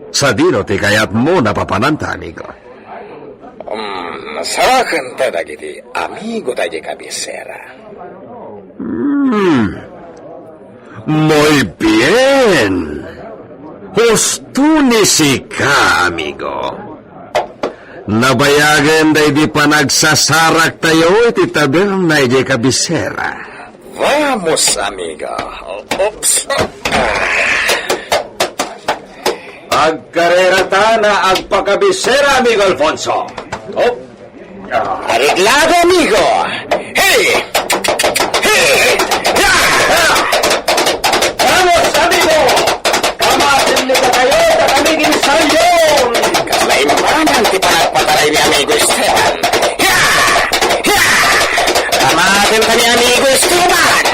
Sa dino ti kayat mo napapananta, amigo. Sarakan ta dagiti amigo tayo kabisera. Muy bien. Husto ni Sika, amigo. Nabayagan day di pa nagsasarak tayo iti tabel na iti kabisera. Vamos, amigo. Oops. Agkarera ta na agpakabisera, amigo Alfonso. Arreglado, amigo. Hey! Hey! Vamos, amigo! Kamasin ni ka kayo na kami ginsalyon! Kaslaimanan ti panagpataray ni amigo Esteban. Tamatin ka ni amigo Esteban.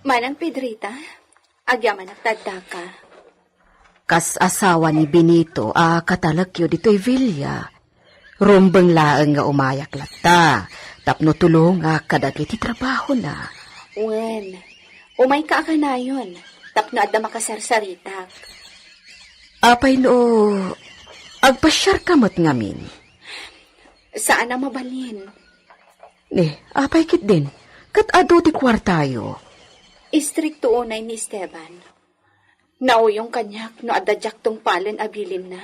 Manang Pedrita, agyaman nagtadda ka. Kas asawa ni Benito, katalagyo dito'y Villa. Rumbang laeng nga umayak lata. Tapno tulong kadagiti trabaho na. Wen, Umay ka na yun. Tapno adda makasarsaritak. Apay no, agpasyar kamot ngamin. Saan na mabalin? Apay kit din. Kat ado ti kwartayo. Istrikto unay ni Esteban. Nauyong kanyak no adadyak tong palen abilin na.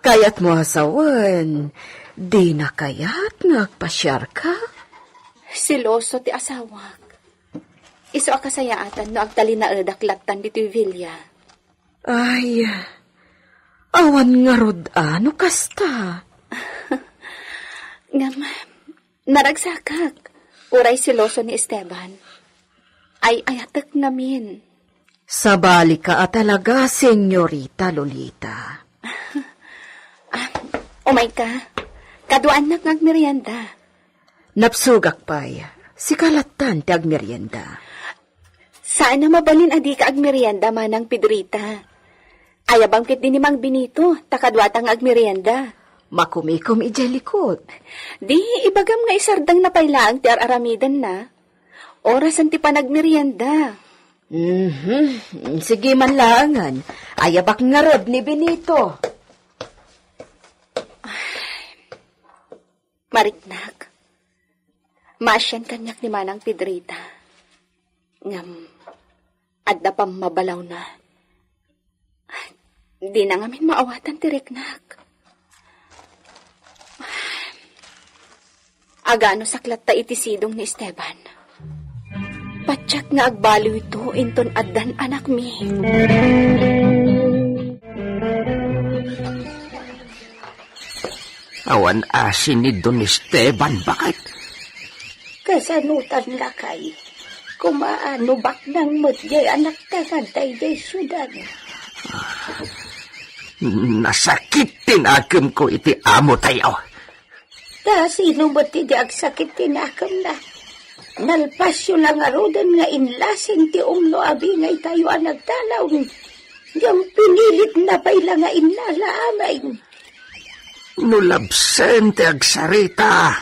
Kaya't mo asawan, di na kaya't nagpasyar ka? Siloso ti asawak. Iso akasayaatan no agtali na edaklatan dito'y Villa. Ay, awan nga rod ano kasta? Ngam, naragsakak. Uray siloso ni Esteban. Ay ayatek namin. Sabali ka talaga, Senyorita Lolita. Umay ka. Kaduan na ngagmerienda. Napsugak pa'y, si kalatan ti agmerienda. Saan na mabalin adi ka agmerienda manang Pedrita? Ayabang kit din ni Mang Benito, takadwatang agmerienda. Makumikom ijelikot. Di, ibagam nga isardang na pailaang ti araramidan na. Orasan ti panagmerienda. Sige man langan. Ayabak nga rod ni Benito. Mariknak. Masyan kanyak ni Manang Pedrita. Ngam, adda pang mabalaw na. Di na ngamin maawatan ti Riknak. Agano saklat ta itisidong ni Esteban. Patsak nga agbaliw ito inton addan anak mi. Awan asin ni Don Esteban, bakit? Kasanutan lakay. Kumaano bak nang mutjay anak tagantay jay syudad. Nasakitin agam ko iti amo tayo. Ta sino mo ti di agsakit tinakam na. Nalpasyo lang arudan nga inlasin ti umno abingay tayo ang nagtalaw. Yung pinilit na paila nga inala amay. Nulabsen ti agsarita.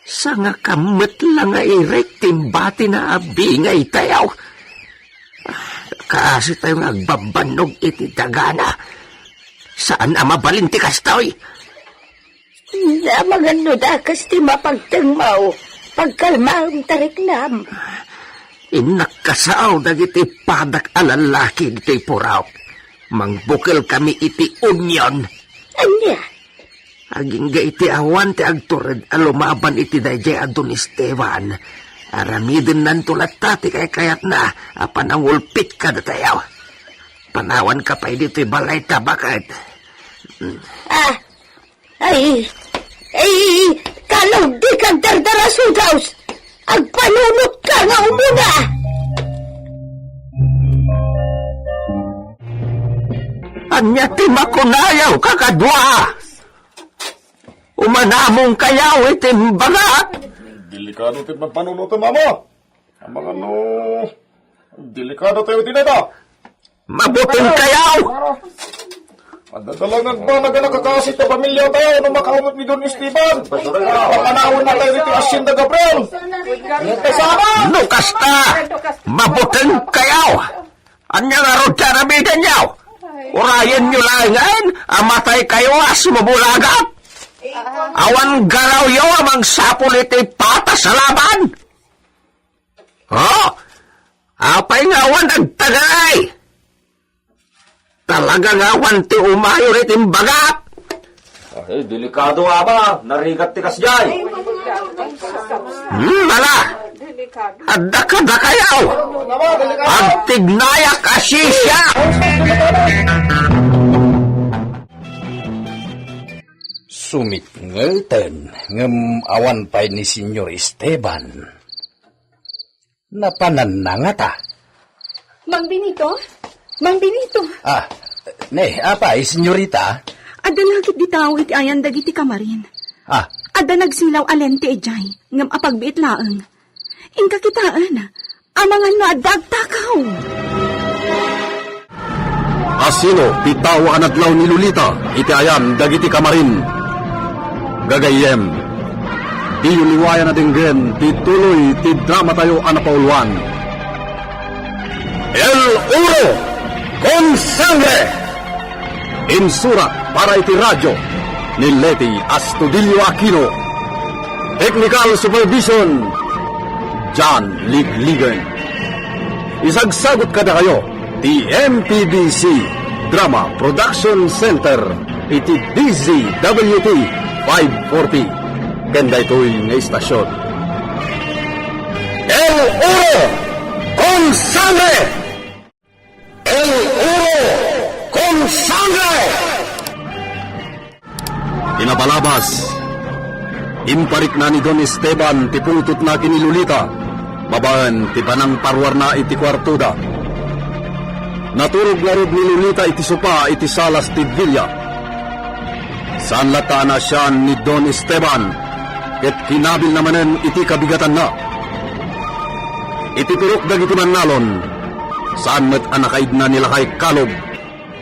Sa nga kamot lang nga irek timbati na abingay tayo. Kasi tayo nga agbabanog iti dagana. Saan ang mabalinti kastoy? Na mga nudakas ti mapagtangmaw. Pagkalmaang tariknam. Inakasaw dagiti padak alalaki dito'y puraw. Mangbukil kami iti union. Anya? Aging ga iti awan ti agtured alumaban iti dayjay adon Esteban. Aramidin nan tulata ti kayat na apan ang ulpit ka datayaw. Panawan ka pa dito'y balay tabakad. Ay, kalaw di kang dardarasugaws. Agpanunot ka nga umuna. Anya ti makunayaw kakadwa. Umanamong kayaw iti baga. Delikado tayo magpanunuto, mama. Ang mga delikado tayo tinita. Mabuting kayaw. Adadalangan ba na nakakasit na pamilya tayo nung makaunot ni Don Esteban? Papanahon na tayo dito Hacienda Gabriel. Lukas ka. Mabuting kayaw. Anya nga ron karamidan yaw. Urayan nyo lang ngayon. Amatay kayo as mabulagat. Awan galaw yaw amang sapul iti patas sa laban. Apay nga awan nagtagay. Talagang awan ti umayo itim bagat. Delikado nga ba? Narigat ti kasjay. Mala. Adda ka da kayaw. Agtignayak asisya. Sumitngelten ngem awan pay ni Senyor Esteban. Napananangata. Mang Benito? Mang Benito? Apay, senyorita? Ada lagit di tao iti ayan dagiti kamarin. Ada nagsilaw alente ejay, ngam apagbiit laeng. Ingka kitaan, amangan no adag takaw. Asino titawa anadlaw ni Lolita, iti ayan dagiti kamarin. Gagayem, di liwayan na dinggen, ti tuloy, ti drama tayo anapauluan. El Uro con Sangre. Insurat para iti radyo ni Leti Astudillo Aquino. Technical Supervision John Ligligan. Isagsagot kada kayo ti MPBC Drama Production Center iti DZWT 540 kenda ito'y nga istasyon. El Uro con Sangre! El Uro con Sangre! Inabalabas, imparik na ni Don Esteban ti pungtot na kinilulita, babaan ti banang parwar na iti kwartuda. Naturog na rod ni Lulita iti sopa iti salas ti Villa. Saan lata na siya ni Don Esteban, ket kinabil namanen iti kabigatan na. Iti turok dagiti mannalon, saan met anakaid na nila kay kalog,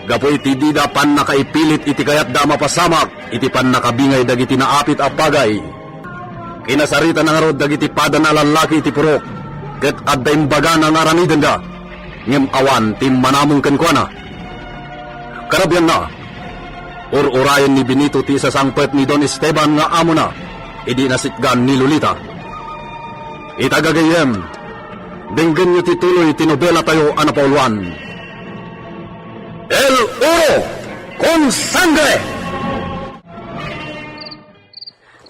gapo iti dida pan nakaipilit iti kayat da mapasamak, iti pan nakabingay dagiti naapit a pagay. Kinasarita na nga rod dagiti pada na lalaki iti purok, ket adda imbaga na ngaramiden da, ngem awan tim manamong kenkwana. Karabyan na, urayan ni Benito ti sasangpet ni Don Esteban nga amo na, idi nasitgan ni Lolita. Itagagayem, denggan nyo tituloy tinobela tayo anapauluan. El Uro con Sangre!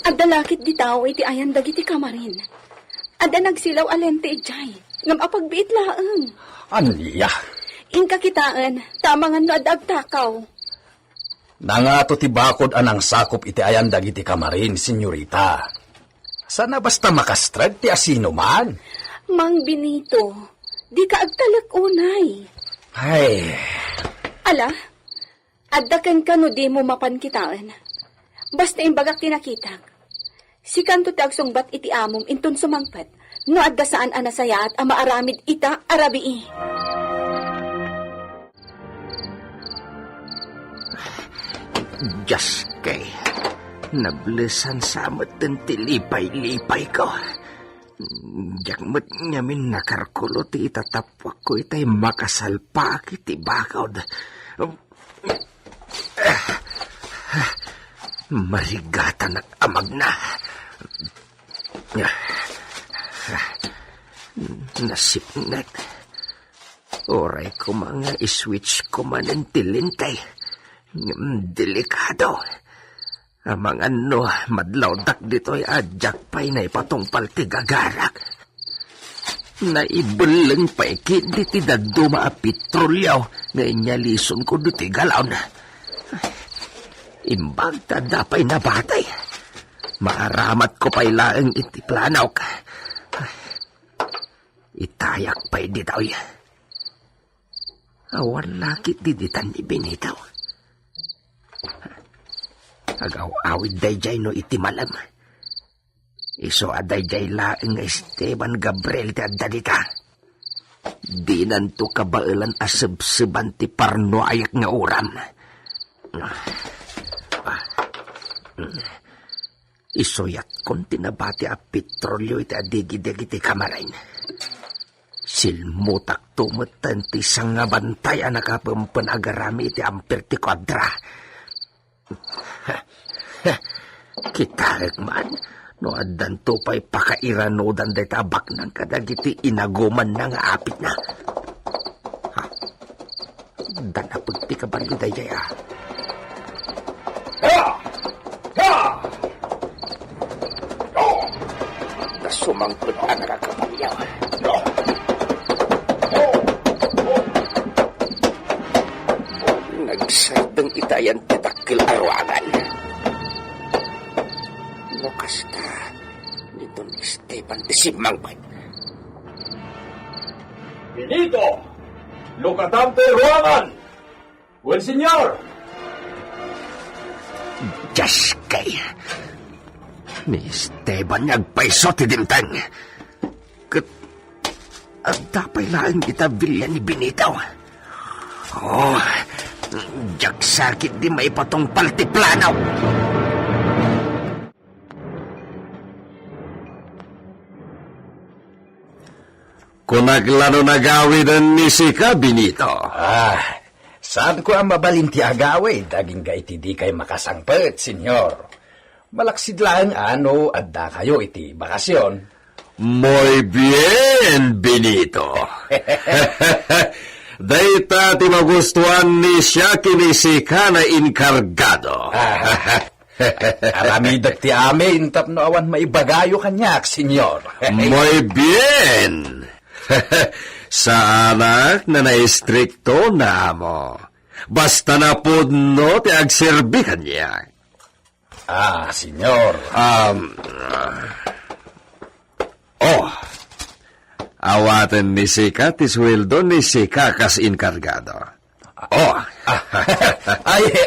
Adda lakit di tao iti ayan dagiti kamarin. Adda nagsilaw alente ijay, ngam apagbiit laeng. Anya? Inka kitaan, tamangan no adda agtakaw. Nangato ti bakod anang sakop iti ayan dagiti kamarin, senyorita. Sana basta makastrad ti asino man. Mang Benito, di ka agtalak unay. Ay, Ala, adda ken kano di mo mapankitaan. Basta imbagak tinakitag. Si kanto ti agsungbat iti amom intun sumangpet, no adda saan anasaya at amaaramid ita arabii. Diyos kay, nablesan sa amat ng tilipay-lipay ko. Diyak nyamin nakarkulo ti itatapwak ko itay makasalpak iti bakod. Marigatan at amag na. Nasipnet. Oray ko mga iswitch ko manin tilintay. Delikado. Amang ano, madlawdak dito'y adyak pa'y na ipatungpal ti gagarak. Naibulang pa'y kindi ti daduma a petrolyaw ngayon niya lison ko dito'y galaw na. Imbag tanda pa'y nabatay. Maaramat ko pa'y laeng iti planaw ka. Itayak pa'y ditaw ya. Awan lakit diditan ni Benito. Agaw-awid dayjay no iti malam. Iso adayjay laeng Esteban Gabriel ti adda dita. Di nanto kabailan aseb-seban ti parno ayak nga uram. Isoyat kon tinabati a petrolyo iti adigi-digi ti kamarain. Silmutak tumatan ti sanga bantay a nakapempen agarami iti ampir ti kwadra. Kitarek man, no addan to pa'y pakairanodan day tabak ng kadagiti inaguman na nga apit na. Danapag ti kabalo day jaya. Nasumangkot ang nakakapalyaw. Nagsardang itayan titakil arawangan. Lukas ka ni Don Esteban de Simangpan. Benito! Lukatante ruangan! Buen senyor! Diyos kay. Ni Esteban nagpaiso ti dimtang. Ang tapay lang kita bilya ni Benito. Oh, jak sakit di may patong paltiplanaw. Kung naglano nagawidan ni Sika, Benito. Saan ko ang mabalinti agawid? Daging gaiti di kay makasangpet, senyor. Malaksid lang ano, adda kayo iti bakasyon. Muy bien, Benito. Dayta ti magustuhan ni siya kinisika na inkargado. Aramidak ti amin, tapno awan maibagayo kanyak, senyor. Muy bien. Sa anak na naistrikto na mo. Basta na pudno ti agserbi kanya. Senyor. Awatan ni Sika ti sweldo ni Sika kas inkargado.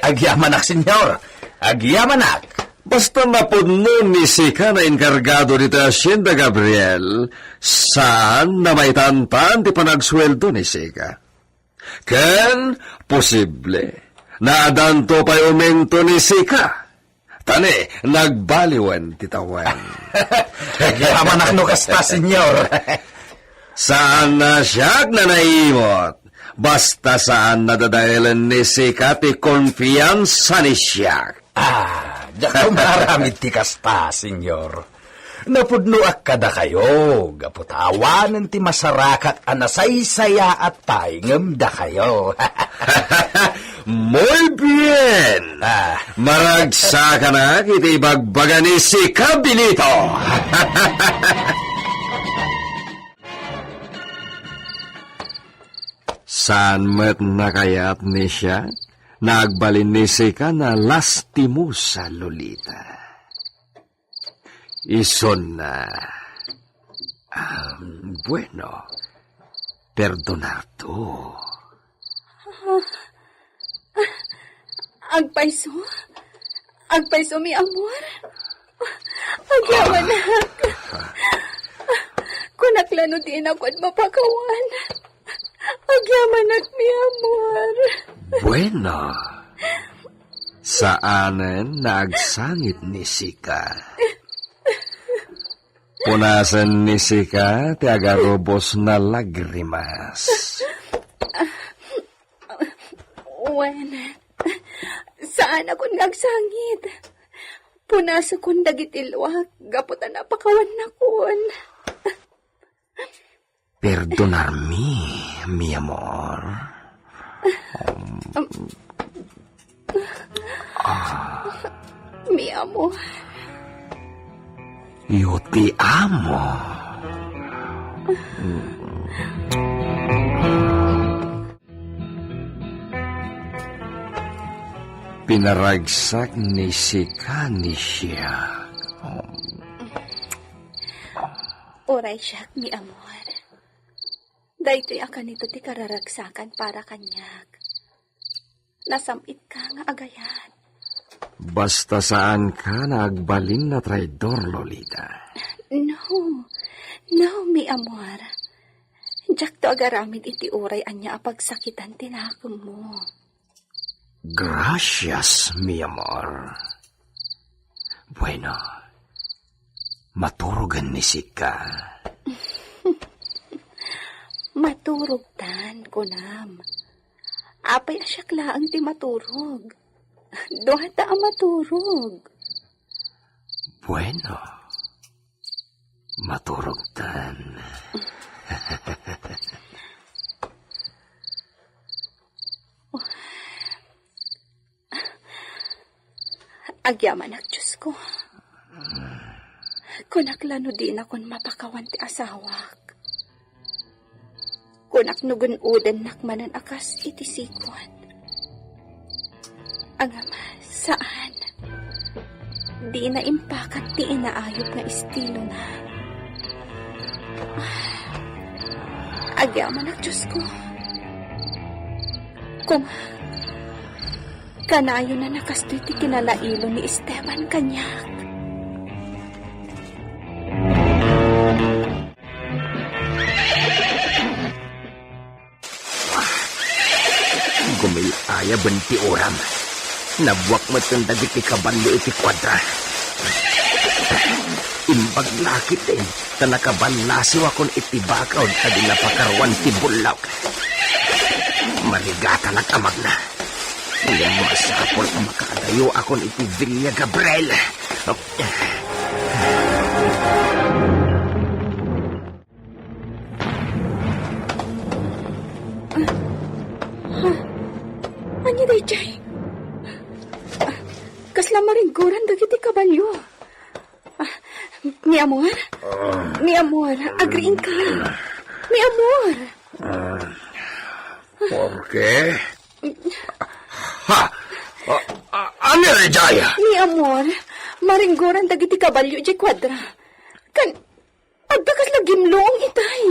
Agyamanak, senyor. Agyamanak. Basta napudno ni Sika na inkargado dito Hacienda Gabriel, saan na may tantan ti panagsweldo ni Sika? Ken, posible, na adanto pa'y umento ni Sika. Tani, nagbaliwan titawan. Agyamanak no kasta, senyor. Saan na siya na naimot? Basta saan nadadahilan ni Sika ti konfiyansa ni siya. Diyak maramit ti kasta, senyor. Napudno ak kada kayo, gaputawanan ti masarakat anasaysaya at paingam da kayo. Muy bien! Maragsa ka na, iti bagbaga ni Sika, Benito! Saan met na kaya't ni siya? Nagbalin ni Sika na lastimo sa Lolita. Ison na. Bueno, perdonar to. Agpaiso? Agpaiso, mi amor? Agyaman na. Kunaklano din ako at mapakawan. Agyaman at mi amor. Bueno, saanen nagsangit ni Sika. Punasan ni Sika, ti agarobos na lagrimas. Wen, saan ako nagsangit? Punasa kong dagitilwak, gaputan na pakawan na kun. Perdonar mi amor. Mi amor. Yo te amo. Pinaragsak ni Sika ni siya. Oray siya, mi amor. Daytoy akan ito ti kararagsakan para kanyak. Nasamit ka nga agayan. Basta saan ka nagbalin na traidor, Lolita. No, mi amor. Diyak to agaramid iti uray anya apagsakitan tinakom mo. Gracias, mi amor. Bueno, maturugan ni Sika. Maturog tan, kunam. Apay asyak laang ti maturog. Dohata ang maturog. Bueno, maturog tan. Agyaman ak Diyos ko. Kunaklano din akong mapakawan ti asawak. Kunak nugun-udan nakmanan akas iti sikwan. Angam, saan? Di na impakat ti inaayop nga estilo na. Agyaman ak Diyos ko. Kung kanayo na nakastoy ti kinalailo ni Esteban kanyak. Gumilaya banti oram. Nabuwak mo itong dagiti kabalyo iti kwadra. imbag lakit eh. Ta nakabanlasiw akon itibakaw ta di napakarwan ti bulak. Marigata nag-amag na. Ngayon mo asapol ang makadayo akon iti Villa Gabriel. Anya day, Jay? Kasla maringguran dagiti kabalyo. Mi amor? Mi amor, agriin ka. Mi amor. Okay. Ha? Ano rin, Jaya? Mi amor, maringguran dagiti kabalyo di kwadra. Agdakas lagimloong itay.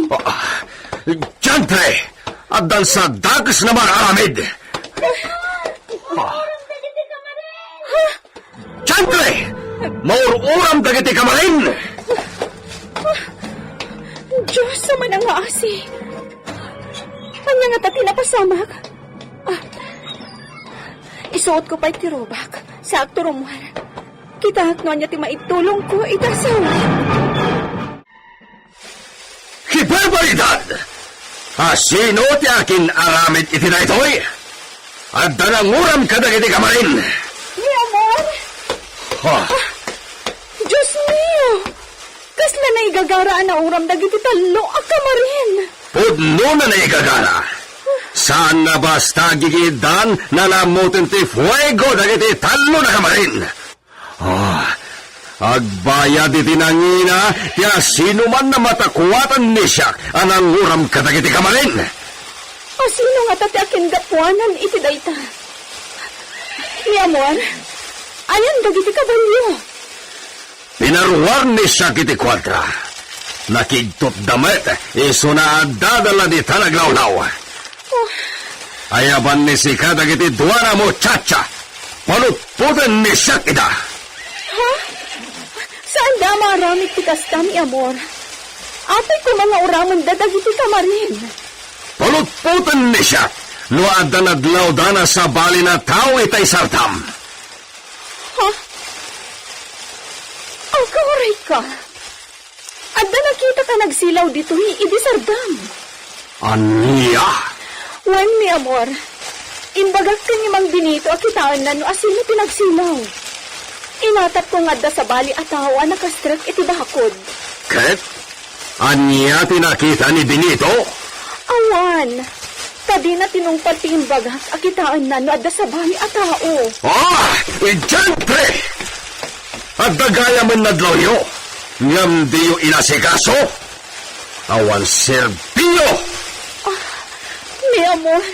Diyantre! Addan sa dagas na maramid! Diyantre! Maururam dagiti kamarin! Diyos, sama na nga asi. Anya nga tati napasamak. Isuot ko pa itirobak sa akto rumuhan. Kita no niya ti maitulong ko itasaw. Hibarbaridad! Sino ti akin aramid iti na ito'y? At dananguram ka dagiti kamarin! Mi amor! Diyos mio! Kasla na igagaraan na uram dagiti talo a kamarin. Pudno na naigagara. Saan na basta gigidan na namutin ti fuego dagiti talo na kamarin? Agbayad iti nangina, tiya sino man na matakuwatan ni siya anang uram ka dagiti kamarin? Sino nga tati akin gapuanan iti dayta? Mi amor, ayan dagiti kabalyo. Pinaruwar ni siya kiti kwadra. Nakigtot damet, iso na dadala di talaglawlaw. Ayaban ni si kadagiti duwana mo chacha. Palutputan ni siya kita. Ha? Saan da maramit ti kasta, mi amor? Apay ko mga uramon dadagiti kamarin. Palutputan ni siya. Nuad na nadlaw dana sa bali na tao itay sartam. Ha? Ang kawaray ka. Adda nakita ka nagsilaw dito idi sardam. Aniya? Wan, mi amor. Imbagak ka ni Mang Benito akitaan na no asin mo pinagsilaw. Inatap ko nga da sa bali at tawa nakastrek iti bakod. Ket? Aniya tinakita ni Benito? Awan. Tadi na tinungpal ti imbagak akitaan na no adda sa bali at tao. Idyante! At dagaya man nadloyo. Ngam diyo inasikaso? Awan serbiyo! Mi amor.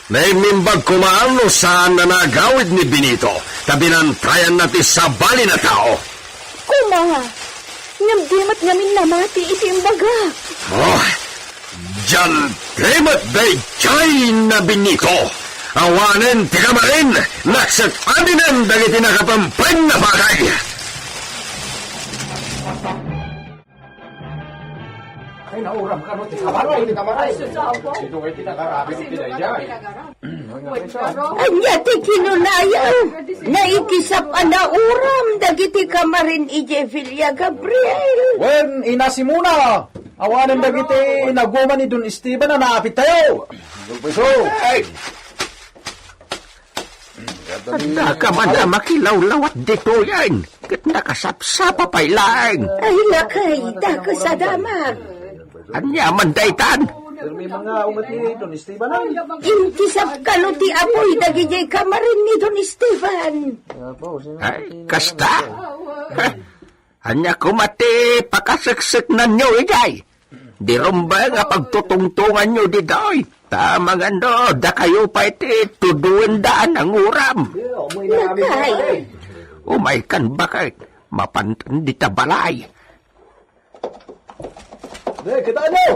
May mimbag kumaano saan na nagawid ni Benito, tabinantayan natin sa bali na tao. Kuma, ngam dimat ngamin namati iti imbaga. Diyan dimat day jay na Benito. Awanen tiga marin, naksat adinan dagiti nakapampang na bagay. Ay, nauram ka no, tikabaroy. Ito ay tinakarami ng pinayay. Anya ti kinulayaw, na ikisap na uram, dagiti kamarin ije Villa Gabriel. Wen, inasi muna. Awanan dagiti naguman ni Don Esteban na naapit tayo. Pulpiso. Ay! Handa ka man na makilawlawat dito yan. Kit nakasapsapa pa'y laing. Ay lakay, dako sa damag. Anya man daytan. Pero may mga umat ni Don Esteban ay. Inkisap kano ti apoy dagijay kamarin ni Don Esteban. Ay, kasta. Anya kumati pakasaksik na nyo, ijay. Di rumba nga pagtutungtungan nyo di doy. Tamang ano, da kayo pa iti tuduin daan ang uram. Lakay. Umay kan bakit? Mapantan di tabalay. Kita ano?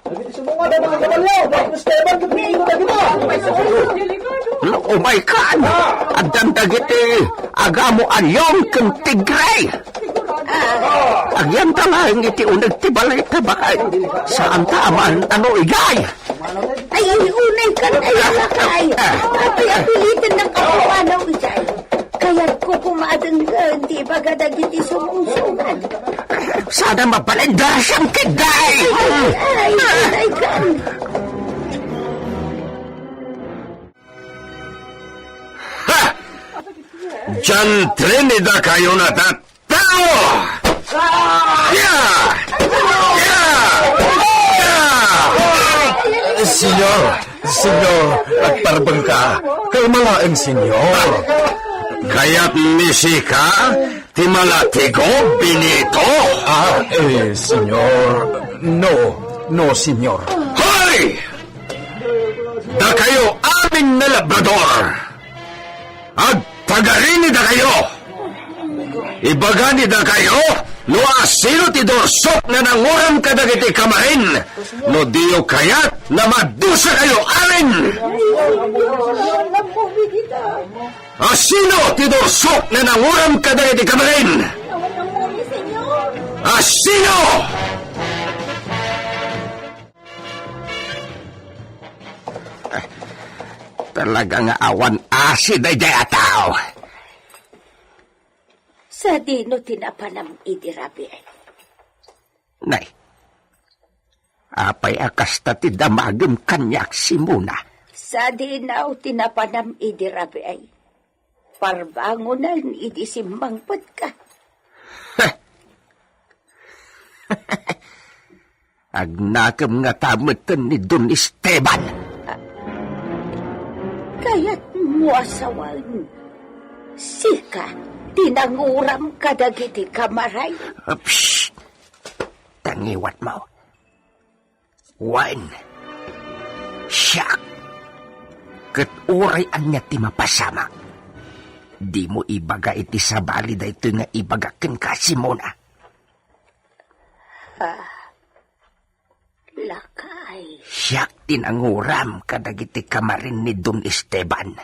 Dagiti sumunga na mga kabalyo. Don Esteban, kapilino na kita. Umay kan. Adan dagiti agamo alyong kang tigray. Agyan talang iti unag tibalay tabakay. Saan taman ano igay? Ay, unay ka na lakay. Apay apilitin ng kapumanaw ijay. Kaya ko pumadang di baga dagiti sumungsungan. Sana mapalinda siyang kiday! Ay, kan. Ha! Diyan Trinidad kayo na tao! Yeah! Senyor, agparbang ka. Kalmalaang senyor. Kaya't misika, timalatigo, binito. Senyor. No, senyor. Hoy! Da kayo amin na labrador! At tagarin da kayo! Ibagani da kayo, no asino ti dorsok na nanguram kadagiti kamarin, no diyo kayat na madusa kayo amin! Asino ti dorsok na nanguram kadagiti kamarin? Asino? Talaga nga awan asid ay jay ataw. Sa dino tinapanam idirabi ay. Nay, apay akas ta ti damagim kanyak si Muna. Sa dinaw tinapanam idirabi ay. Parbangunan idisimbang pat ka. Agnakam nga tamutan ni Don Esteban. Kaya't mo asawan. Sika, tinanguram kadagiti kamaray. Psst! Tangiwat mo. Wan. Siyak. Kat uray anya ti mapasama. Di mo ibaga iti sabali da ito nga ibagakin ka, Simona. Lakay. Siyak tinanguram kadagiti kamarin ni Don Esteban.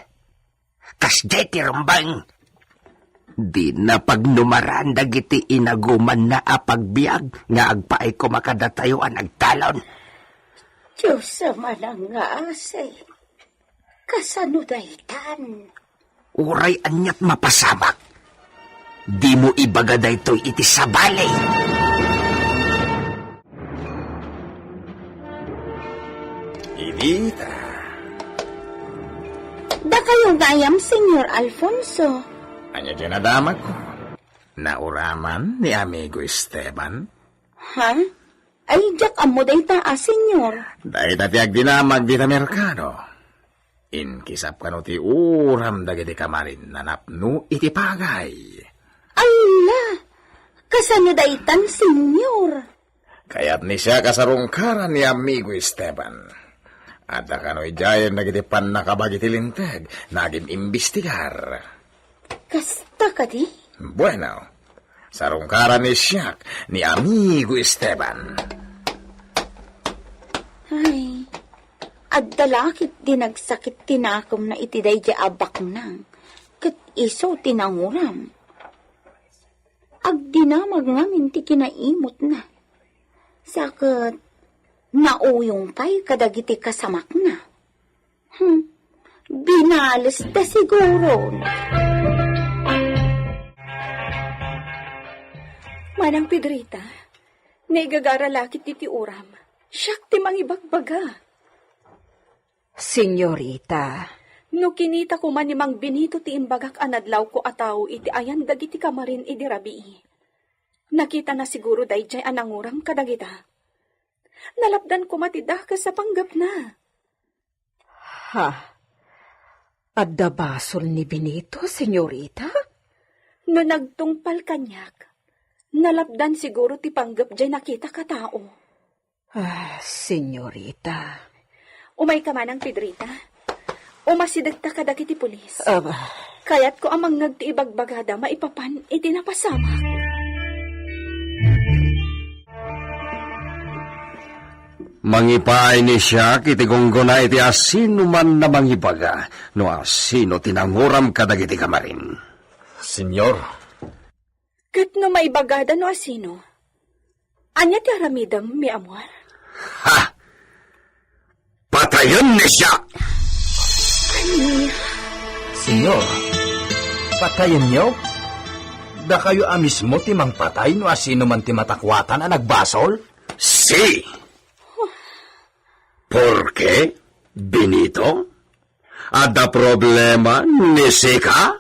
Kas deti rumbang. Di na pagnumaran dagiti inaguman na apagbiag nga agpaay ko makadatayuan agtalon. Diyos sa manang nga asay. Kasano daytan? Uray anyat mapasamak. Di mo ibaga daytoy iti sabali. Idita. Da kayong gayam, Senyor Alfonso. Anya ginadamag ko. Nauraman ni amigo Esteban. Ha? Ay, jak amo day taa, Senyor. Dahil tatiag dinamag di ta merkado. Inkisap ka no ti uram dagiti kamarin na napno iti pagay. Ala! Kasano daytan, Senyor? Kaya't ni siya kasarungkaran ni amigo Esteban. At akano'y jayan dagiti pan nakabagiti linteg, naging imbestigar. Kasta ka di? Bueno, sarungkaran ni siya ni amigo Esteban. Ay, agdalakit dinagsakit tinakom na itiday di abak nang, kat iso tinanguram. Agdinamag ngamin ti kinaimot na. Sakat, nauyong pa'y kadagiti kasamak na. Binalas da siguro. Manang Pedrita, naigagaralakit iti uram. Siyak ti mangibagbaga. Senyorita, No kinita ko man ni Mang Benito ti imbagak anadlaw ko ataw iti ayan dagiti kamarin iti rabii. Nakita na siguro dayjay ananguram kadagita. Nalapdan ko matidah ka sa panggap na. Ha? Adda basol ni Benito, senyorita? No nagtungpal kanyak, nalapdan siguro ti panggap jay nakita ka tao. Senyorita. Umay ka manang Pedrita. Umasidagta ka dagiti pulis. Aba. Kaya't ko amang nagti ibagbagada maipapan iti napasamak. Mangipay ni siya kiti gonggona iti asino man na mangibaga, no asino tinanguram kadagiti kamarin. Senyor. Kat no maibagada no asino, anya ti aramidam mi amwar. Ha! Patayon ni siya! Senyor, patayin niyo? Da kayo mismo ti mang patay no asino man ti matakwatan a nagbasol? Si. ¿Por qué, Benito? Ada problema ni Sika?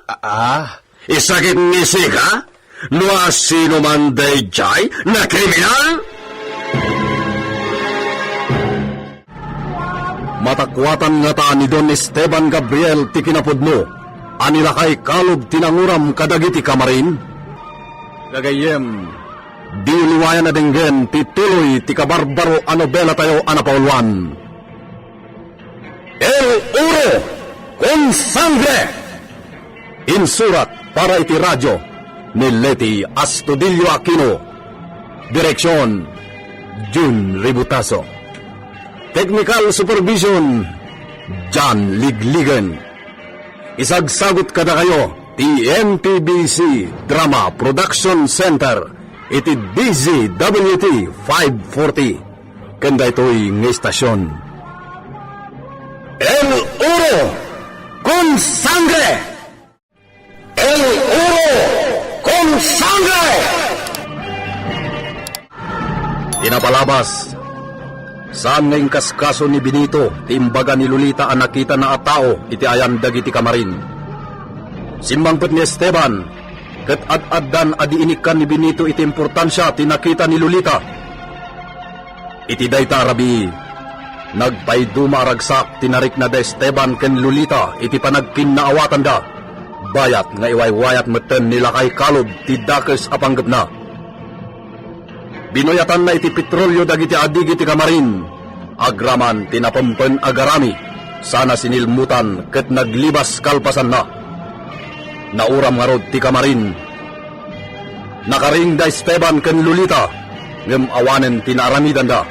Isakit ni Sika? No asino man dayjay na kriminal? Matakwatan nga taan ni Don Esteban Gabriel ti kinapudno, anila kay kalob tinanguram kadagiti kamarin. Gagayem, di liwayan na dinggen ti tuloy ti kabarbaro a nobela tayo anapaulwan. El Uro con Sangre! Insurat para iti radyo ni Leti Astudillo Aquino. Direksyon, Jun Ributaso. Technical Supervision, John Ligligan. Isagsagot kada kayo, TNTBC Drama Production Center, iti DZWT 540. Kanda ito'y ng estasyon. El Uro con Sangre! El Uro con Sangre! Pinapalabas, saan ngayong kaskaso ni Benito, timbaga ni Lolita ang nakita na atao, iti ayan dagiti kamarin. Simbangpet ni Esteban, ket ad-addan adiinikan ni Benito iti importansya tinakita ni Lolita. Iti dayta rabi, nagpayduma ragsak tinarik na da Esteban ken Lolita iti panagkinaawatan da. Bayat nga iwaywayat meten nila kay kalob ti dakes apanggap na. Binuyatan na iti petrolyo dagiti adig iti kamarin. Agraman tinapampen agarami. Sana sinilmutan ket naglibas kalpasan na. Nauram nga rod ti kamarin. Nakaring da Esteban ken Lolita. Ngem awanen tinaramidan da.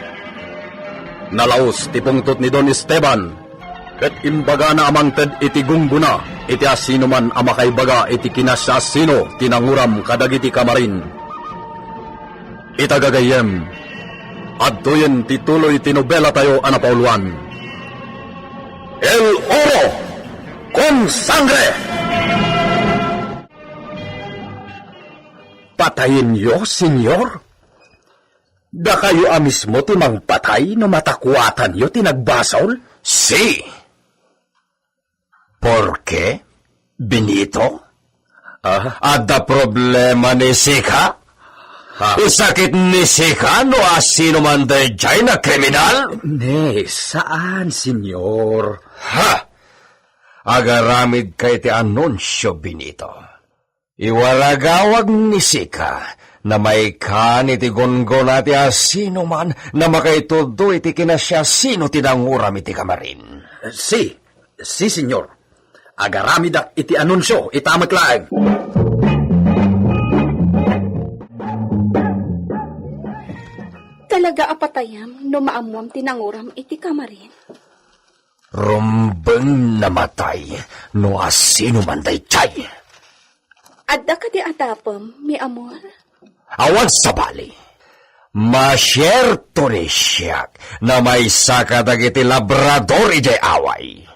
Nalaos ti pungtot ni Don Esteban. Ket imbaga na amangted iti gungguna. Iti asino man amakaibaga iti kinasya asino tinanguram kadagiti kamarin. Itagagayem, adtoyen tituloy tinobela tayo anapauluan. El Oro con Sangre! Patayin niyo, senyor? Da kayo mismo timang patay no matakuatan niyo tinagbasol? Si. ¿Por qué, Benito? Ada problema ni Sika? Isakit ni Sika no asino man dayjay na kriminal? Ne, saan, senyor? Agaramid kay ti anunsyo, Benito. Iwaragawag ni Sika na may kan iti gongon ati asino man na makaitudo iti kinasya sino tinanguram iti kamarin. Si, senyor. Agaramid iti anunsyo, itamat laeng. Talaga apatayam no maamuam tinanguram iti kamarin. Rumbeng namatay no asino man dayjay. Adda ka di atapam, mi amor. Awan sa bali. Masyerto ni siyak na may saka dagiti labrador ijay away.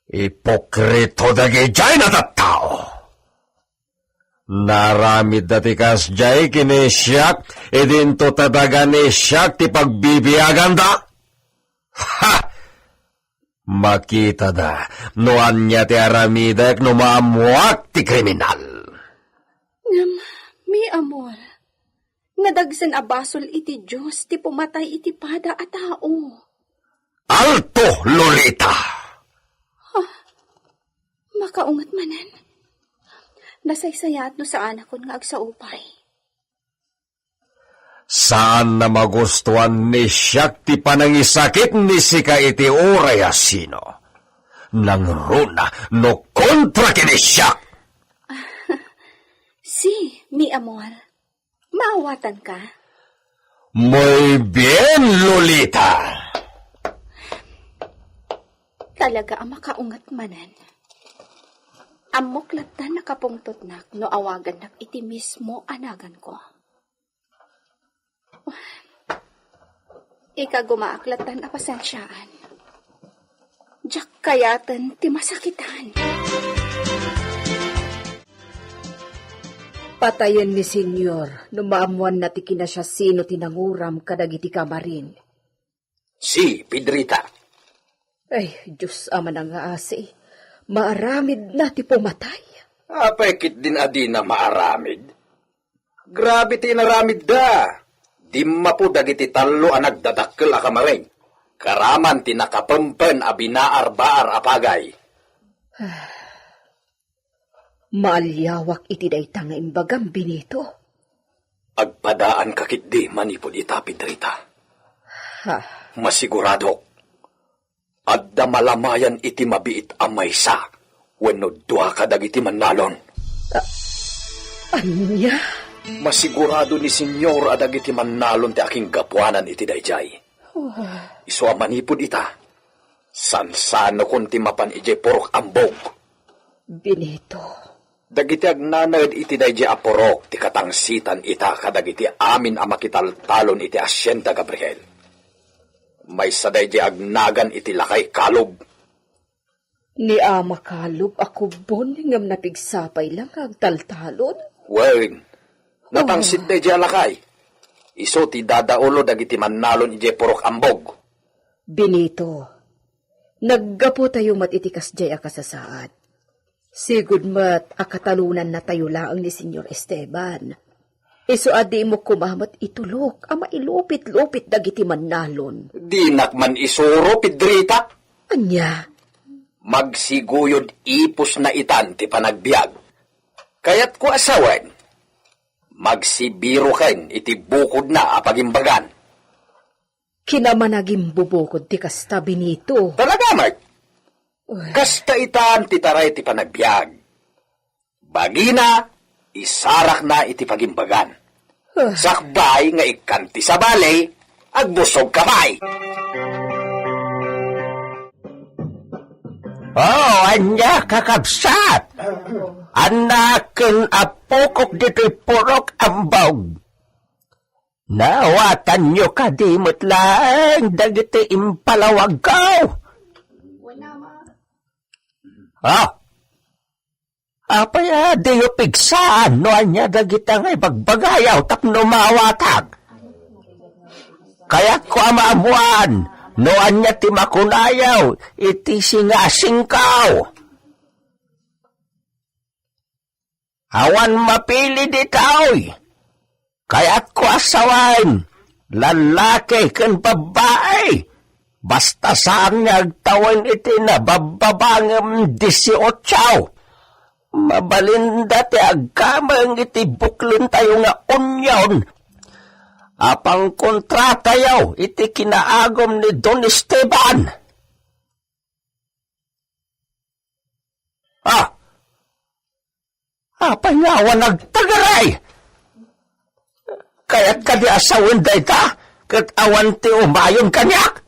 Ipokrito dagijay na tattao. Naramid dati kas jay kini siyak, idinto tadaga ni siyak ti pagbibiyagan da. Ha! Makita da, noan niya ti aramidak no maamuak ti kriminal. Mi amor, nadagsan abasol iti Diyos ti pumatay iti pada a tao. Alto, Lolita! Makaungat manan. Nasaysayat no sa anak ko nga agsaupay. Saan na magustuhan ni siyak ti panangisakit ni Sika iti oray asino? Nang runa no kontra kini siyak! Si, mi amor, maawatan ka? Muy bien, Lolita! Talaga ang makaungat manan. Amuklatan nakapungtot nak no awagan nak iti mismo anagan ko. Ika gumaaklatan a pasensyaan. Diyak kayatan ti masakitan. Patayon ni senyor, no maamuan na ti kina siya sino tinanguram kadagiti kamarin. Si Pedrita. Ay, Diyos ama na nga asi. Maaramid na ti pumatay. Apekit din adi na maaramid. Grabe ti naramid da. Dimma po dagiti talo ang nagdadakkel a kamaring. Karaman ti nakapempen a binaar-baar apagay. Maalyawak iti dayta nga imbagam Benito. Agpadaan kakit di manipod ita, Pedrita. Ha? Masigurado. Adda malamayan iti mabiit a maysa wenno duha ka dagiti mannalon. Anya? Masigurado ni senyor a dagiti mannalon ti aking gapuanan iti dayjay. Isu a manipod ita. Sansano kun ti mapan ije porok ambog. Benito. Dagiti agnanad iti dayjay a porok ti katangsitan ita kadagiti amin a makitaltalon iti Hacienda Gabriel. May saday di agnagan iti lakay kalog. Ni ama kalog ako bon ngam napigsapay lang agtaltalon. Wen, natangsit di lakay. Iso ti dadaulo dagiti mannalon ije porok ambog. Benito, naggapo tayo mat itikas jay akasasaad. Sigud mat akatalunan na tayo laang ni Senyor Esteban. Iso adi mo kumamat itulok, ama ilupit-lupit dagiti mannalon. Di nakman isuro, Pedrita. Anya? Magsiguyod ipos na itan ti panagbiag. Kaya't ko asawan, magsibiro ken iti bukod na apagimbagan. Kinamanagim bubukod ti kasta Benito. Talaga, Mark? Kasta itan ti taray ti panagbiag. Bagina, isarak na iti pagimbagan. Sakbay nga ikanti sa balay, agbusog kamay. Oh, anya kakabsat. Anaken apokok dito'y porok ambog. Nawatan nyo kadimot lang, dagiti impalawag ko. Oh, apaya di yu pigsaan no anya dagita ngay bagbagayaw tapno mawatag. Kaya ko amaamuan no anya ti makunayaw iti singasingkaw. Awan mapili ditaoy. Kaya ko asawain lalaki ken babae. Basta saan nga agtawan iti na bababangam 18. Mabalinda ti agkamang iti buklin tayo nga unyon. Apang kontrata yaw iti kinaagom ni Don Esteban. Apanyawan nagtagaray. Kaya't kadi asawin dayta, kat awan ti umayon kanyak.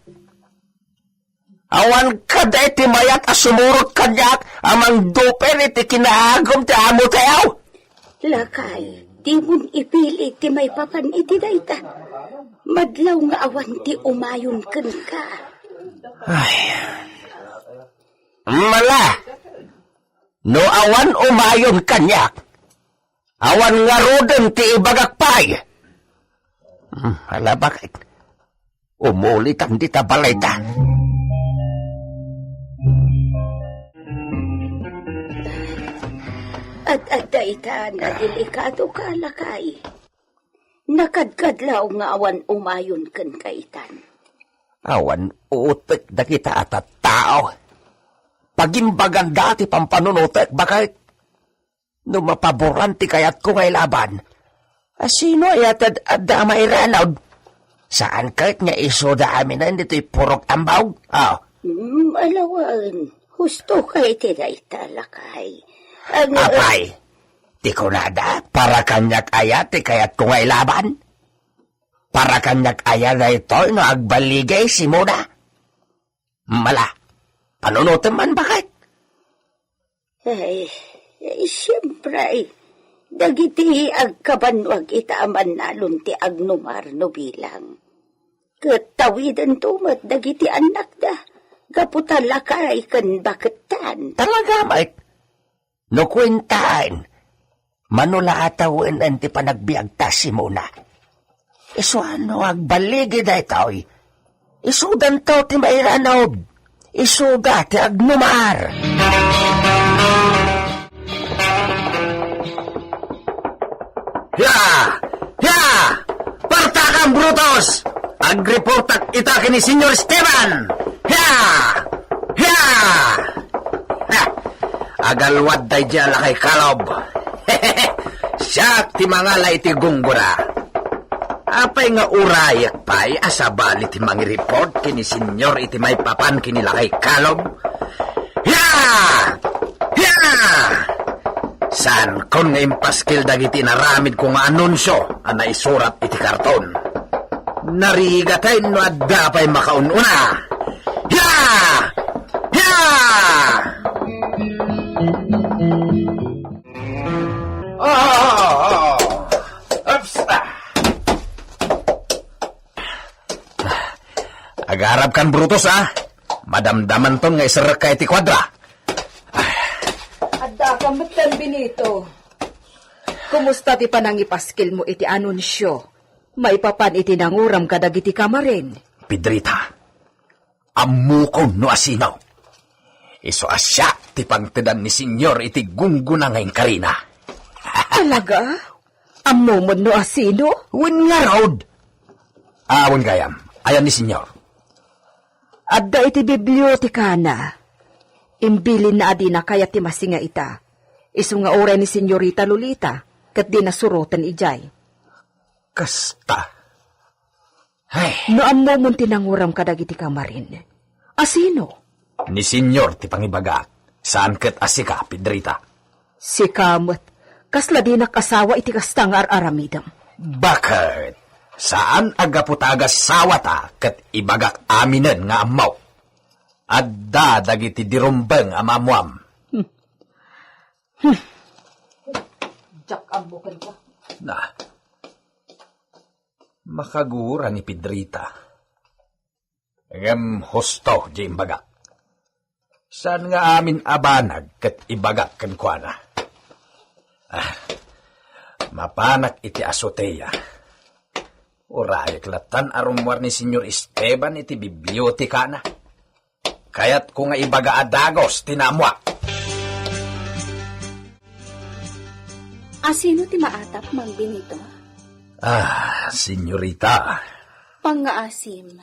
Awan kaday ti mayat asumurot kanyak, amang duper iti kinaagom ti amo tayaw. Lakay, di mo ipili ti may papan iti dayta. Madlaw nga awan ti umayon kan ka. Ay, mala, no awan umayon kanyak, awan nga roden ti ibagakpay. Hala bakit? Umulit ang dita balayta. At dayta na delikado ka, lakay. Nakadkadlaw nga awan umayon kan kaitan. Awan utek da kita at tao. Pagimbagan dati pampanunutek, bakit? No mapaboranti kayat ko ngay laban. Sino ay at damay ranaw? Saan kahit nga iso da amin na dito'y purok ambaw? Alawan, husto kay tidayta, lakay. Apay, di ko nada, para kanyak ayat, kayat ko ngay laban? Para kanyak ayat na ito, no agbaligay si Muna? Mala, panunutin man bakit? Ay, siyempre, dagiti agkabanwag itaaman nalun ti agnumar no bilang. Katawidan tumat dagiti anak da, gaputan lakay kan baketan. Talaga, Mike? No kwentaan, Manula atawin ang ti panagbiagtas si muna. Iso ano agbaligi da ito'y. Isudan to ti mairanob. Isuga ti agnumar. Ya! Ya! Partakang Brutus! Agreportak ita ni Senyor Esteban! Ya! Ya! Ha! Agalwad day dyan lakay kalob. Siya ti mga lay ti gunggura. Apay nga urayak pa'y asabali ti mangi report kini Senyor iti may papan kini lakay kalob. Ya! Ya! San kon nga impaskil dagiti naramid ko nga anunsyo ang naisurat iti karton. Narigatay no adda pa'y makaununa. Ya! Ya! Ups! Agarap kan Brutus, Madamdaman ton nga isarak ka iti kwadra. Adda ka matan Benito. Kumusta ti panangipaskil mo iti anunsyo? May papan iti nanguram kadag iti kamarin. Pedrita, amukon no asino. Iso asya ti pangtedan ni Senyor iti gungguna ngayong karina. Talaga? Amumod no asino? Wen nga raod. Awan gayam, ayan ni Senyor. Adda iti bibliotika na. Imbilin na adina kaya ti masinga ita. Isu nga oray ni Senyorita Lolita, kat di nasurutan ijay. Kasta. Ay, No amumon tinanguram kadag iti kamarin. Asino? ni Senyor ti pangibaga. Saan ket asika, Pedrita? Si Kamot, kasla di nakasawa iti kastang aramidam. Bakit? Saan agaputagas sawata ket ibagak aminen nga amaw? Adda dagiti dirumbeng amamuam. Jak ambukan ko. Na, makagura ni Pedrita. Ngem husto di imbagak. Saan nga amin abanag ket ibagak ken kuana? Mapanak iti asoteya. Urayak latan arumwar ni Senyor Esteban iti bibliotika na. Kaya't kung nga ibaga adagos, tinamwa. Asino ti maatap, Mang Benito? Senyorita. Pangaasim.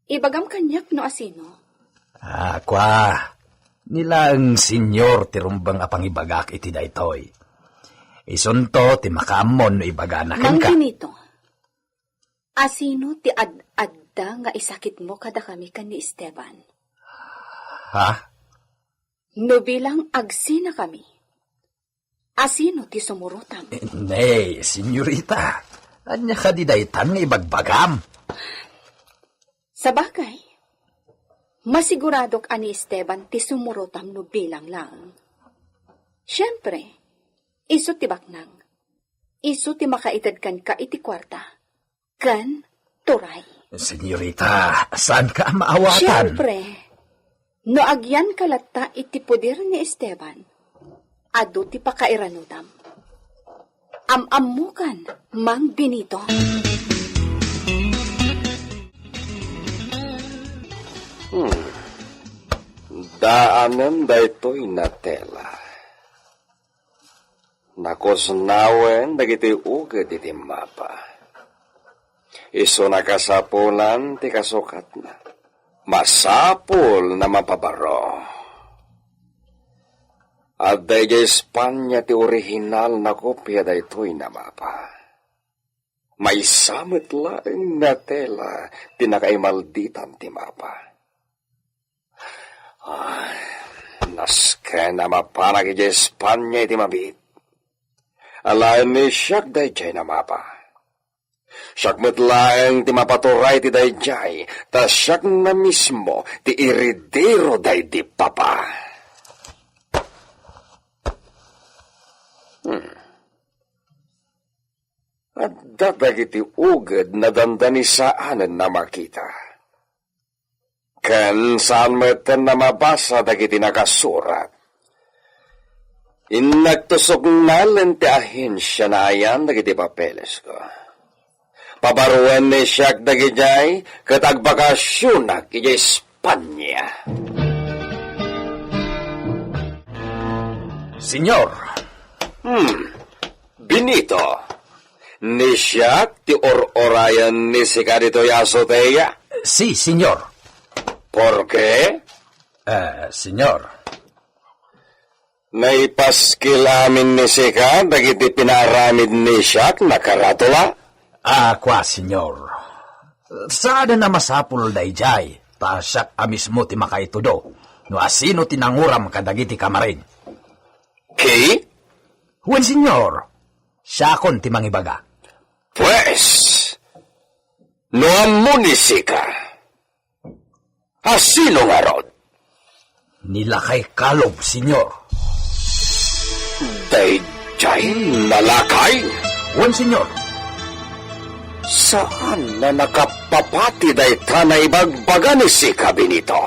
Ibagam kanyak no asino? Kwa. Nila ang Senyor tirumbang apang ibagak iti daytoy. Isunto ti makamon no ibaga na Mang ka. Benito, asino ti adda nga isakit mo kada kami kan ni Esteban? Ha? No bilang agsina kami, asino ti sumurutam? Nay, senyorita. Anya ka di daytan nga ibagbagam. Sa bagay, masiguradok ani Esteban ti sumurutam no bilang lang. Siyempre, iso ti baknang. Iso ti makaitad kan ka iti kwarta. Kan turay. Senyorita, saan ka maawatan? Siyempre, no agyan kalata iti poder ni Esteban, ado ti pakairanudam. Am-amukan, Mang Benito. Daanan daytoy na tela. Nakosnawen dagiti uged iti mapa. Iso nakasapulan ti kasukat na. Masapul na mapabaro. At dayjay Espanya ti orihinal na kopya daytoy na mapa. May samit laeng na tela ti nakaimalditan ti mapa. Naske na mapanag iti Espanya iti mabit. Alayan ni siyak dayjay na mapa. Siyak metlaeng ti mapaturay ti dayjay, ta siyak na mismo ti iridero day di papa. At dagiti uged na dandanisaanan na makita. Ken saan meten na mabasa dagiti nakasurat. Inagtusok na lang ti ahensya na ayan dagiti papeles ko. Pabaruan ni siyak dagijay katagbakasyonak ijay Espanya. Senyor, Benito, ni siyak ti or-orayan ni si Kadito Yasoteya. si, senyor. Por qué? Senyor, Naipaskil amin ni Sika dagiti pinaramid ni siyak nakaratula. kwa, senyor. Saan na masapul dayjay, ta siyak amismo ti makaitudo, no asino tinanguram kadagiti kamarin. Kay? Wen, senyor, siya kon ti mangibaga. Pues, no amo ni Sika. Asino nga rod? Nilakay kalob, senyor. Dayjay nalakay? Wen, senyor. Saan na nakapapati day tanay bagbaga ni Sika, Benito?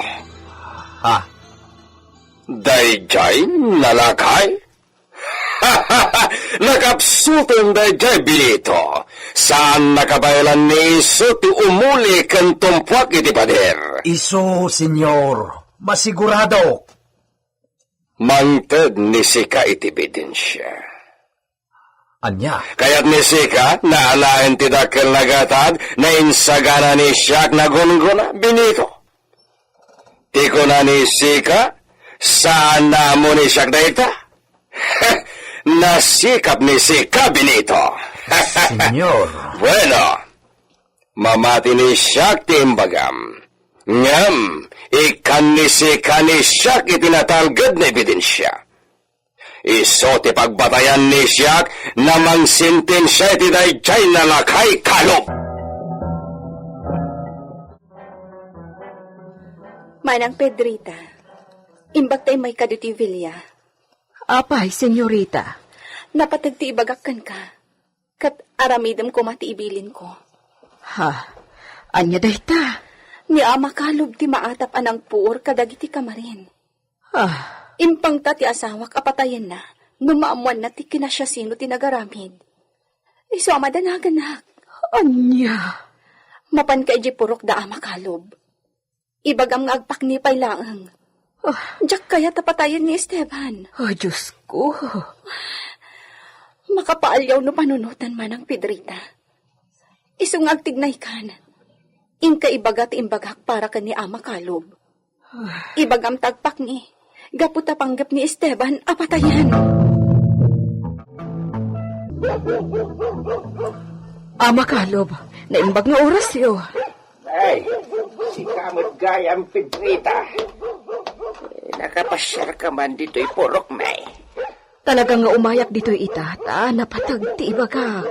Ha? Dayjay nalakay? Nakapsutong dayjay, Benito. Saan nakabaylan ni iso ti umuli kan tumpuak iti pader? Iso, senyor. Masigurado. Mangted ni Sika iti bidensya. Anya? Kaya't ni Sika, naalain ti dakil nagatad, na insagana ni siyak na gunguna, Benito. Tiko na ni Sika, saan na mo ni siyak dayta? Nasikap ni Sika, Benito. Senyor. Bueno, mamati ni siyak ti imbagam. Ngam, ikan ni Sika ni siyak itinatalgad na ebidensya. Iso ti pagbatayan ni siyak namang sintensya iti dayjay nalakay kalob. Manang Pedrita, imbag tayo may kaditi Villa. Apay, senyorita. Napatagti ibagakan ka. Kat aramidam ko mati ibilin ko. Ha? Anya dayta? Ni ama kalob ti maatap anang puor kadagiti kamarin. Ah, Impang ta ti asawak apatayan na. Numaamuan na ti kinasya sino ti nagaramid. Iso amadanaгаnak. anya? Mapan ka iji purok da ama kalob. Ibagam nga agpaknipay laang. Diyak kaya tapatayan ni Esteban. Oh, Diyos ko. Makapaalyaw no panunutan manang Pedrita. Isong agtignay kan. Inka ibagat imbagak para ka ni ama kalob. Ibagam tagpak ni. Gaputa panggap ni Esteban apatayan. Ama kalob, naimbag nga oras yo. Ay, si kamot gayang Pedrita. Nakapasyar ka man dito'y purok, may. Talagang nga umayak dito'y itata, napatag ti ibaga.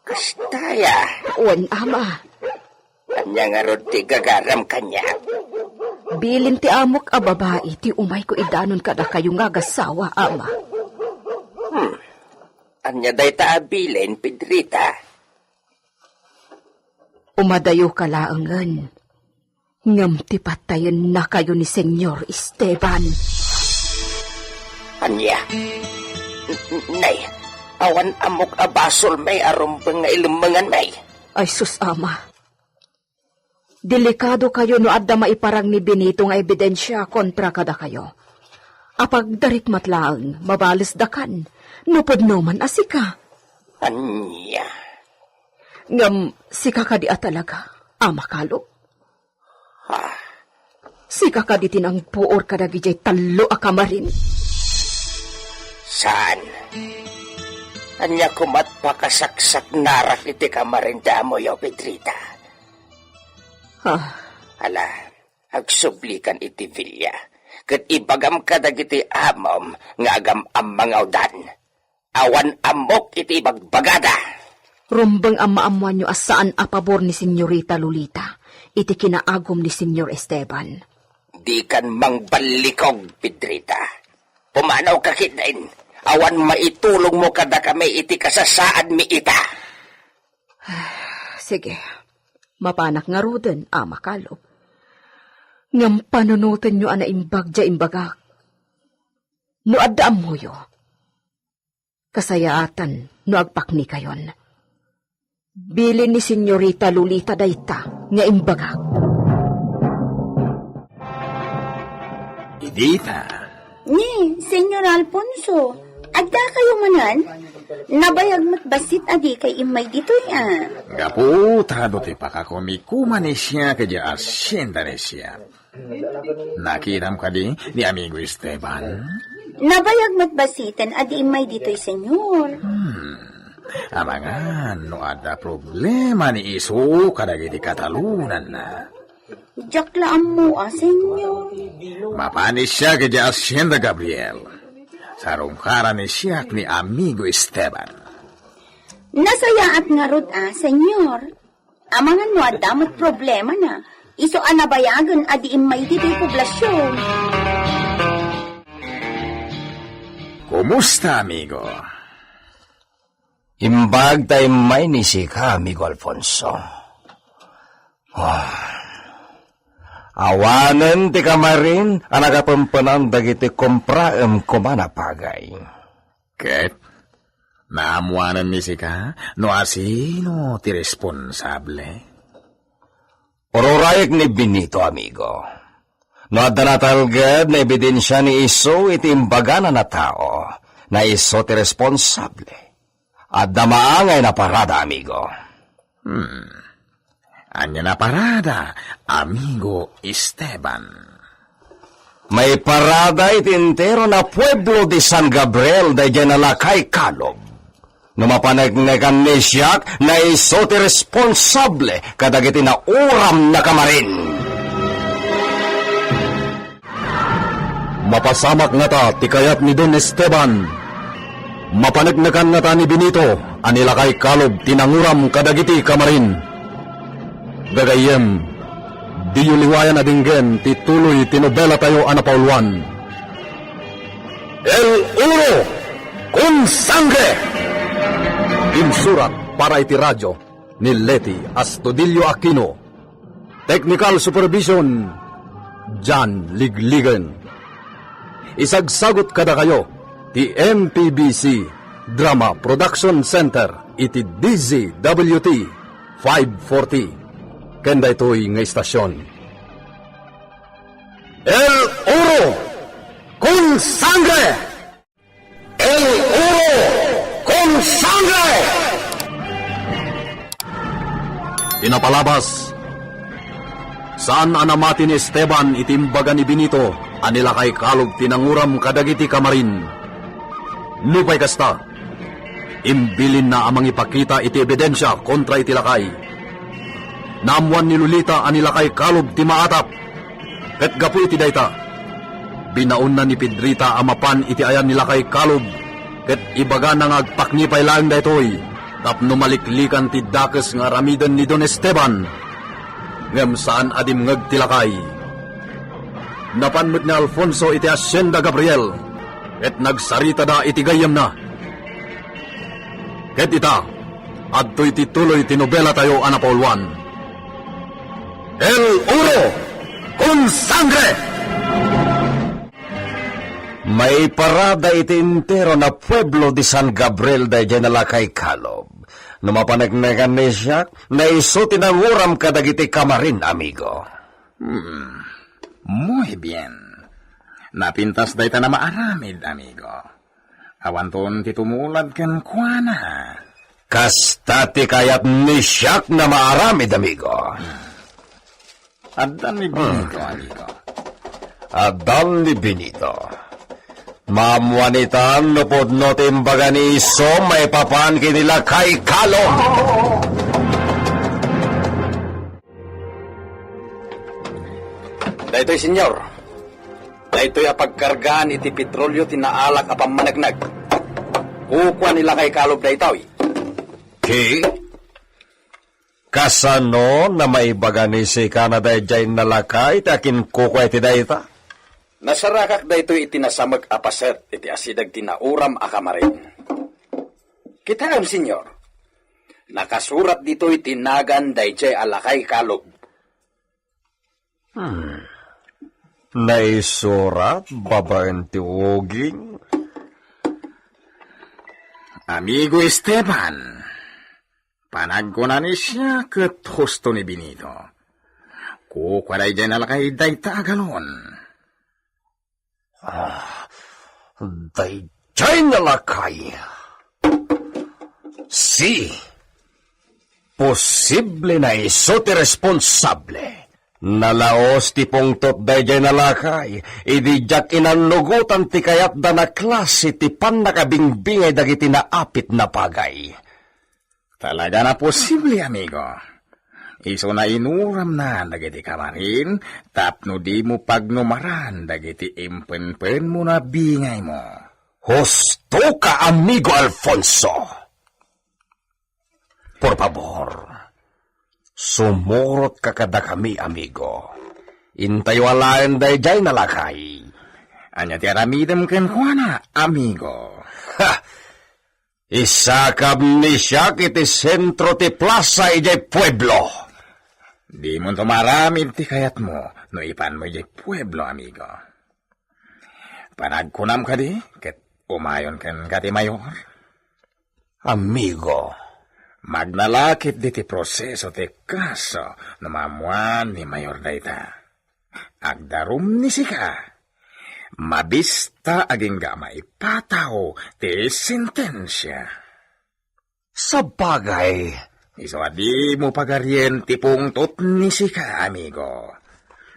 Kastaya. Wan, ama. Kanya nga rod ti gagaram kanya. Bilin ti amok a babae, ti umay ko idanon ka na kayo nga gasawa, ama. Anya day taabilin, Pedrita. Umadayo ka laangan. Ngam ti patayan na kayo ni Senyor Esteban. Anya? Nay, awan amok abasol may arumbang nga ilumangan, may. Ay sus, ama. Delikado kayo no adda maiparang ni Benito nga ebidensya kontra kada kayo. Apag darit matlaang, mabalis dakan, nupod noman asika. Anya? Ngam, sika ka di talaga, ama kalo. Sika ka di tinang puor ka dagijay talo a kamarin. Saan? Anya kumat pakasaksak narak iti kamarin mo yo, Pedrita. Hala, agsublikan iti Villa. Kat ibagam ka dagiti amom nga agam amangawdan. Awan amok iti ibagbagada. Rumbang ang maamuan nyo asaan a pabor ni Senyorita Lolita, iti kinaagom ni Senyor Esteban. Di kan mangbalikog, Pedrita. Pumanaw ka kitain. Awan maitulong mo kada kami iti kasasaad mi ita. Sige, mapanak nga roden, ama kalob. Ngam panunutan nyo ana imbag dya imbagak. no adda amuyo. Kasayaatan no agpakni kayon. Bilin ni Senyorita Lolita dayta nga imbagak. Idita, Ni, Senyor Alfonso, adda kayo manan? Nabayag mo't basit adi kay imay ditoy gaputado ti pakakomikuman ni siya kaya asyenda ni siya. Nakitam ka ni amigo Esteban? Nabayag mo't basitan adi imay ditoy, Senyor. Amangan, no ada problema ni iso kadagiti katalunan na. Jaklaan mo, Senyor. Mapanis siya kaya asyenda Gabriel. Sarungkaran ni siya ni amigo Esteban. Nasayaat nga rod, Senyor. Amangan no adamot problema na. Iso anabayagan adi imay dito'y poblasyon. Kumusta, amigo? Imbag tayo may nisika, amigo Alfonso. Awanan ti kamarin, anagapampanan dagiti kompraem kumanapagay. Ket, naamuanan ni sika, no asino ti responsable? Ororayag ni Benito, amigo. No adda natalgad na ebidensya ni iso iti imbagana na tao, na iso ti responsable. Adda maangay na parada, amigo. Anya na parada, amigo Esteban. May parada itintero na pueblo de San Gabriel da Janalakay Kalob. Numapanagnagan ni siyak na iso ti responsable kadagiti na uram na kamarin. Mapasamak nga ta, tikayat ni Don Esteban. Mapanagnakan nga ta ni Benito, anilakay kalob tinanguram kadagiti kamarin. Gagayem, di yuliwayan na dinggen, tituloy tinobela tayo anapauluan. El Uro, con sangre! Insurat para iti radyo ni Leti Astudillo Aquino. Technical Supervision, John Ligligan. Isagsagot kada kayo, ti MPBC Drama Production Center, iti DZWT 540. Kenda ito'y nga istasyon. El Oro con sangre! El Oro con sangre! Tinapalabas, saan anamati ni Esteban itimbaga ni Benito, anila kay kalog tinanguram kadagiti kamarin. Nupay kasta, imbilin na amang ipakita iti ebidensya kontra itilakay. Naamuan ni Lolita anilakay kalob ti maatap. Ket gapu iti dayta. Binaon na ni Pedrita amapan iti ayan nilakay kalob. Ket ibaga nang agpaknipay lang daytoy. Tapno maliklikan ti dakes nga ramidan ni Don Esteban. Ngem saan adim ngag tilakay. Napanmut ni Alfonso iti Hacienda Gabriel. Ket nagsarita da iti gayam na. Ket ita, adto'y tituloy tinobela tayo anapauluan. El Uro con sangre! May parada iti entero na pueblo de San Gabriel da Janalakay Kalob. Numapanagnagan ni siya na iso tinanguram kadagiti kamarin, amigo. Muy bien. Napintas dayta na maaramid, amigo. Awanton titumulad ken kuana. Kastati kayat ni siya na maaramid, amigo. Adan ni Benito, amigo. Adan ni Benito. Mamwanitan no pod no timbaga ni iso may papan kinila kay Kalo. Daytoy, senyor. Daytoy apagkargaan iti petrolyo tinaalak apang managnag. Kukwa nila kay Kalob daytoy. Kasano na maibaga ni si Canada jay nalakay takin kukwa iti dayta? Nasarakak daytoy itinasamag apaset iti asidag tinauram akamarin. Kitaan, senyor. Nakasurat dito'y tinagan dayjay alakay Kalob. Naisurat babaeng tiwoging. Amigo Esteban, panagkunan ni siya ket husto ni Benito. Kukwaray dyan alakay dayta agalon. Dayjay nalakay. Si, posible na iso ti responsable. Nalaos ti pungtot dayjay nalakay, idijak inanugutan ti kayat da na klase ti pan nakabingbingay dagiti naapit na pagay. Talaga na posible, amigo. Iso na inuram na dagiti kamarin, tapno di mo pagnumaran dagiti impen-pen mo na bingay mo. Husto ka, amigo Alfonso. Por favor, sumurot ka kada kami, amigo. Intaywalaan dayjay nalakay. Anya ti aramidem ken kuana, amigo. Ha! Isakab ni siya kiti sentro ti plaza ijay pueblo. Di mo tumaramid ti kayat mo, no ipan mo ijay pueblo, amigo. Panagkunam ka di, ket umayon ken kati mayor. Amigo, Magnalakit di ti proseso ti kaso na mamuan ni Mayor dayta. Agdarum ni sika. Mabista aging ga maipataw ti sentensya. sa bagay, Iso adi mo pagaryen ti pungtot ni sika, amigo.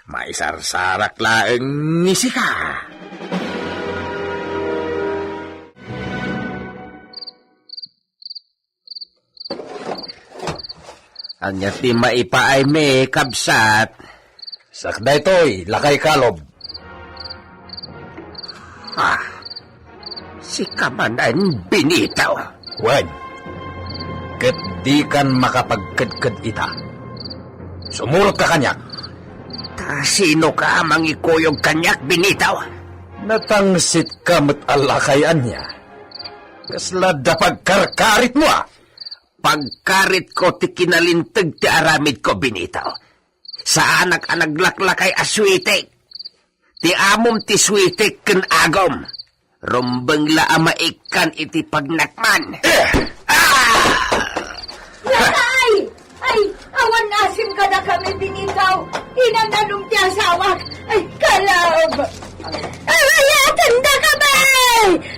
Maisarsarak laeng ni sika. Anya ti maipaay me, kabsat. Sakda ito'y lakay kalob. Si Kamanan binitaw. Wen, ket di kan makapagkadkad ita. Sumurot ka kanyak. Sino ka amang ikuyog kanyak binitaw? Natangsit ka mat alakayan niya. Kasla da pagkarkarit mo Pagkarit ko ti kinalintag ti aramid ko binitaw. Sa anak anaglaklakay aswitek. Ti amom ti switek ken agom. Rumbeng la amaikan iti pagnakman. Ay! Ay! Awan asim ka na kami binitaw. Inananong ti asawak. Ay, kalab! Ayatan da ka ba?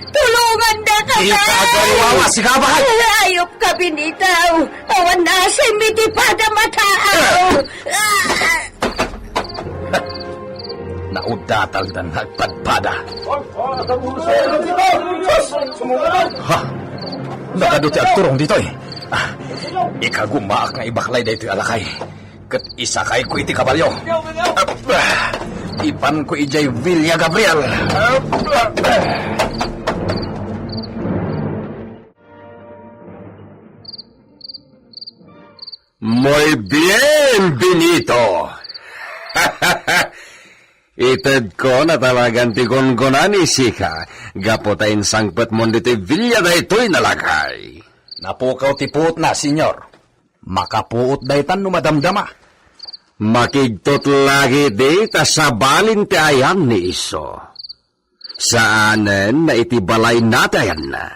Tulungan da ka ba? Ikagariwawa si kabahan! Ayop ka binitaw. Awan asim iti pada mataaw. Naudatal na nagpadpada. Ha? Nakaduti at turong dito eh. Ikagumaak nga ibaklay dito alakay. Kat isakay ko iti kabalyo. Ipan ko ijay Villa Gabriel. Muy bien, Benito. Ited ko na talagang tigon-gonan ni Sika. Gapotain sangpet mo dito Villa da ito'y nalakay. Napukaw ti puot na, senyor. Makapuot daytan no madamdama. Makigtot lagi di tasabalin ti ayan ni iso. Saanen na itibalay natayan na.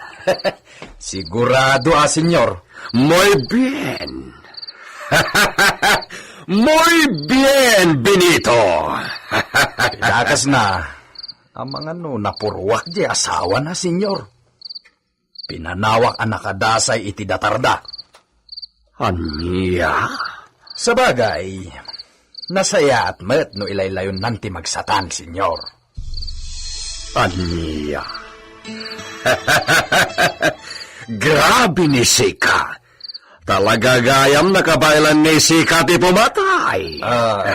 Sigurado senyor. Muy bien. Muy bien, Benito. Dakas na. Ang mga napurwak di asawa na, senyor. Pinanawak ang nakadasay iti datarda. Anya? Sa bagay, nasaya at met no ilaylayon nanti magsatan, senyor. Anya? Grabe ni Sika. Talaga gayam nakabailan ni Sika ti pumatay.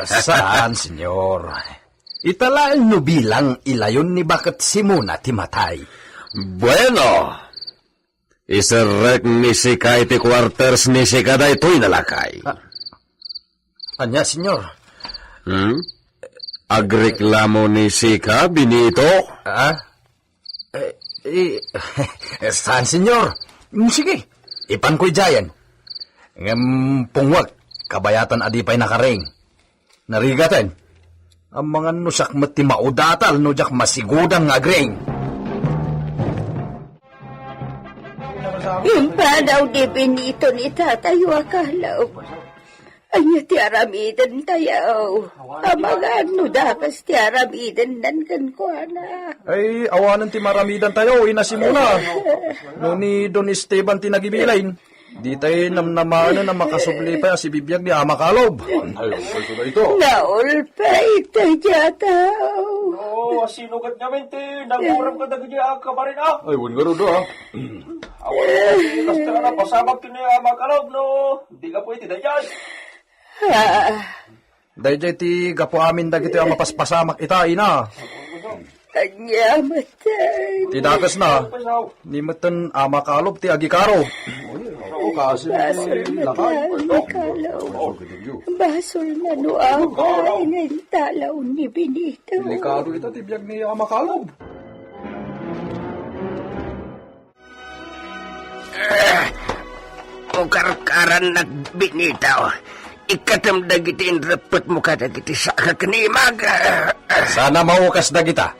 Saan, senyor? Italaan no bilang ilayon ni bakit simuna ti matay. Bueno, iserek ni Sika iti quarters ni Sika da ito'y nalakay. Anya, senyor? Agreklamo ni Sika, Benito? Saan, senyor? Sige, ipan ko'y jayan. Ngam pungwag, kabayatan adipay nakaring. Narigatan. Ang mga nusak mati maudatal no jak masigudang nga agring. Yung panaw di Benito ni tatayo akalaw. Anya ti aramidan tayaw. Amagan no dakas ti aramidan nan kan ko na. Ay, awanan ti maramidan tayo, inasimuna. No ni Don Esteban ti nagibilain. Di tayo namnamana na makasubli pa si bibiyag ni Ama Kalob. Naulpay tayo jataw. Oo, sinugat namin, ti. Nag-uram ka na ganyan ka pa rin, ah. Ay, wun garo do, ha? Awan na, kasi ka na pasabag kinaya makalob, no? Hindi ka pwede na yan. Dahil ti gapo amin dagito ang mapaspasamak itain na. Anya matay. Ti dakas na, ni matan Ama Kalob ti agikaro. Basol na kalaw. Basol na no away ng talaw ni Benito. Delikado ito ti biyag ni Ama Kalob. Ukarkaran nagbinitaw. Ikatamdag itin repot mo ka dagiti sa kakanimag. Sana maukas na kita.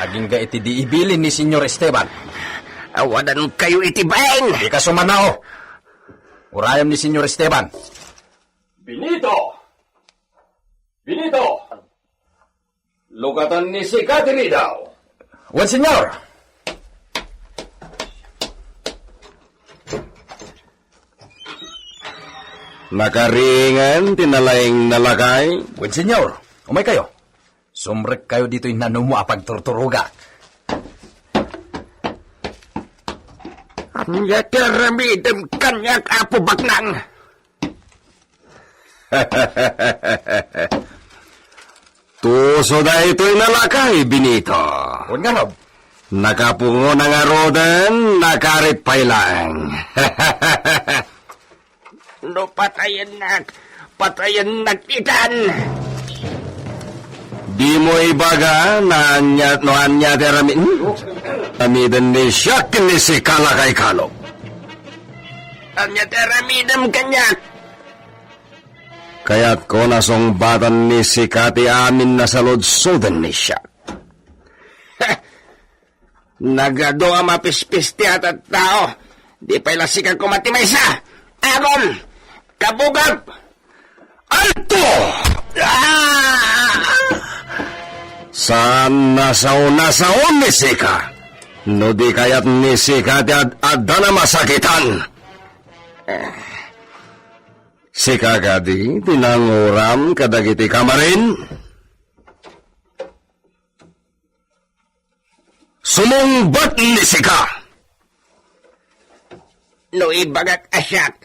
Aging ga iti di ibilin ni Senyor Esteban. Awadan kayo itibain. Di ka sumanao. Urayam ni Senyor Esteban. Benito! Benito! Lugatan ni si Catherine daw. Wan, Senyor! Nakaringan, tinalayang nalakay. Wan, Senyor! Umay kayo. Sumrek kayo dito yung nanumo apag turturuga. Anya teramidem kanyak apo baknang. Tuso na ito'y nalakay, Benito. Wan nga, Rob. Nakapungo na nga rodan, nakarit pailang. No patayan itan. Di mo ibaga na anya teramin. Amidan ni siya ni si Kalakay Kalob. Anya teramidem kanyak. Kaya't ko nasong batan ni si Kati amin na salod-sodan ni siya. Nagado ang mapispis ti at tao. Di pa ilasikan ko matimaysa. Agon! Kabugap! Alto! Saan nasaon ni Sika? No di kaya't ni Sika di adda na masakitan. Sika kadi tinanguram kadagiti kamarin. Sumungbat ni Sika. No ibagak asyak.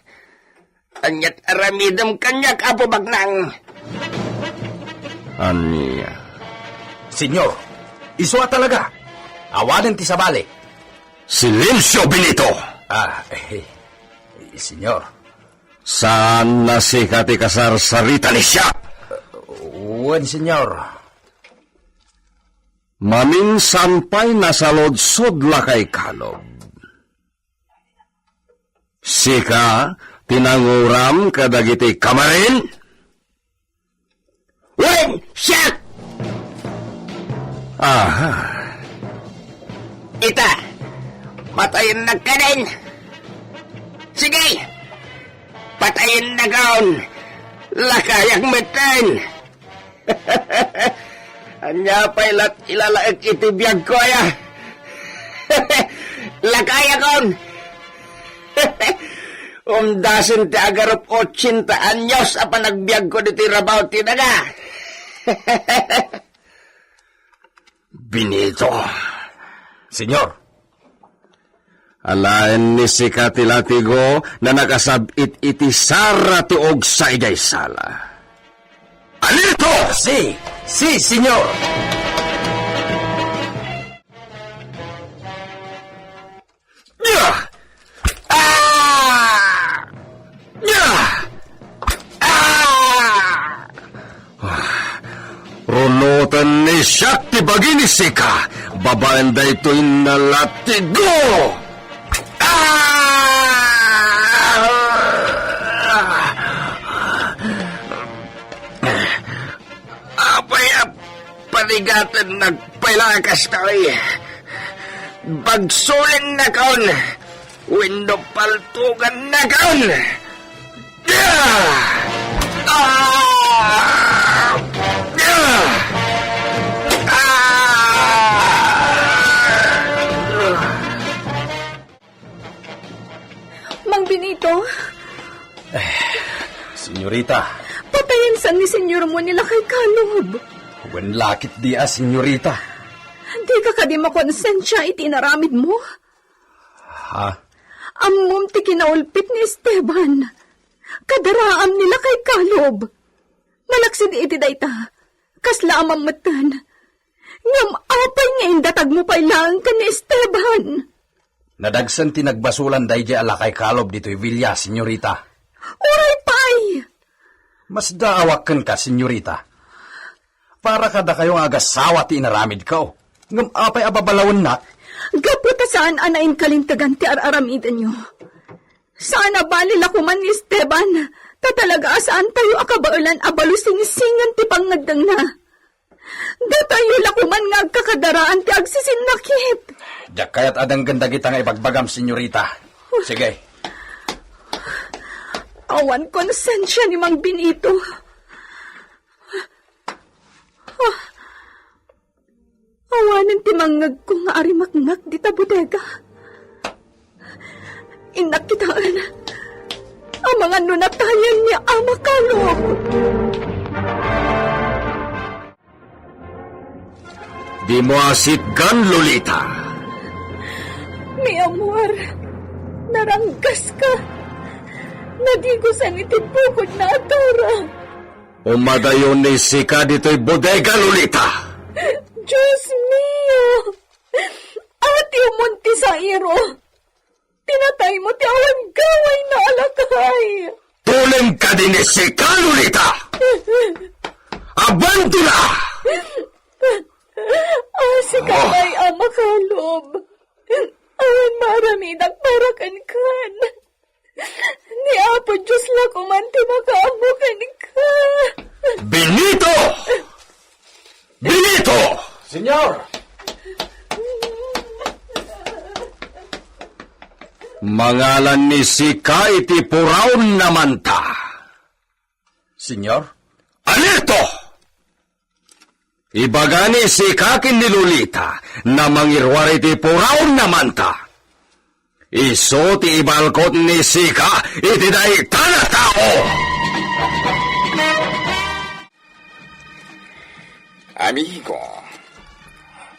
Anyat aramidem kanyak apo bagnang. Aniya. Senyor, iswa talaga. Awanan ti sabali. Silensyo, Benito! Senyor. Saan na si Kati kasarsarita ni siya? Wan, senyor. Maminsampay na sa lodsod lakay Kalob. Sika, tinanguram kadagiti kamarin? Wen! Siyak! Aha. Ita! Patayin na ka din! Sige! Patayin na kaon! Lakayang metin! Anya pa ilalaag itibiyag ko ya! Lakaya kaon! Umdasin ti agarop 80 anyos apa nagbiag ko diti rabaw tinaga! Benito. Senyor. Alaen ni si Kati Latigo na nakasabit iti sara ti og sa ijay sala. Alito! Si, senyor! Yeah! Runutan ni Shakti bagini Sika, babaen da ito'y nalatigo! Apay Marigatan nagpailakas tayo. Bagsuling na kaon. Windo paltugan na kaon. Mang Benito, Senyorita, patayin san ni senyor mo nila kay Kalob. wen lakit dia, senyorita. Di ka kadi makonsensya itinaramid mo. Ha? Amom ti kinaulpit ni Esteban. Kadaraam nila kay Kalob. Malaksid iti dayta. Kasla amamatan. Ngam apay nga indatag mo pailang ka ni Esteban. Nadagsan tinagbasulan dahi ala kay Kalob dito'y Villa, senyorita. Uray pay! Mas daawakan ka, senyorita. Para kada kayong agasawa ti inaramid ka. Ngam apay ababalawon na. Gaputa saan anain kalintagan ti araramidan nyo. Saan abalila kuman ni Esteban. Tatalaga saan tayo akabaulan abalo sinisingan ti pangadang na. Datayo lakuman nga agkakadaraan ti agsisinakit. Diyak kaya't adang ganda kita nga ibagbagam, senyorita. Sige. Awan konsensya ni Mang Benito. Awanan ti mangag ko nga arimakngak di ta bodega. Inakitaan ang mga nunatayan ni Ama Kalob. Di mo asitgan, Lolita. Mi amor, naranggas ka. Nadigusan itibukod na atora. Umadayon ni Sika dito'y bodega, Lolita. Diyos mio! Ati umunti sa iro. Tinatay mo ti awan gaway na alakay. Tulem ka din ni Sika, Lolita. Abanto na! Si Kamay Ama Kalob. Awan maramidak para kan. Ni Apo Diyos la kumanti makaamo ka. Benito! Benito! Senyor! Mangalan ni Sika iti puraon naman ta. Senyor? Alito! Ibagani Sika kin ni Lolita na mangirwari iti puraon naman ta. Iso ti ibalkot ni Sika iti dahi tanah tao. Amigo,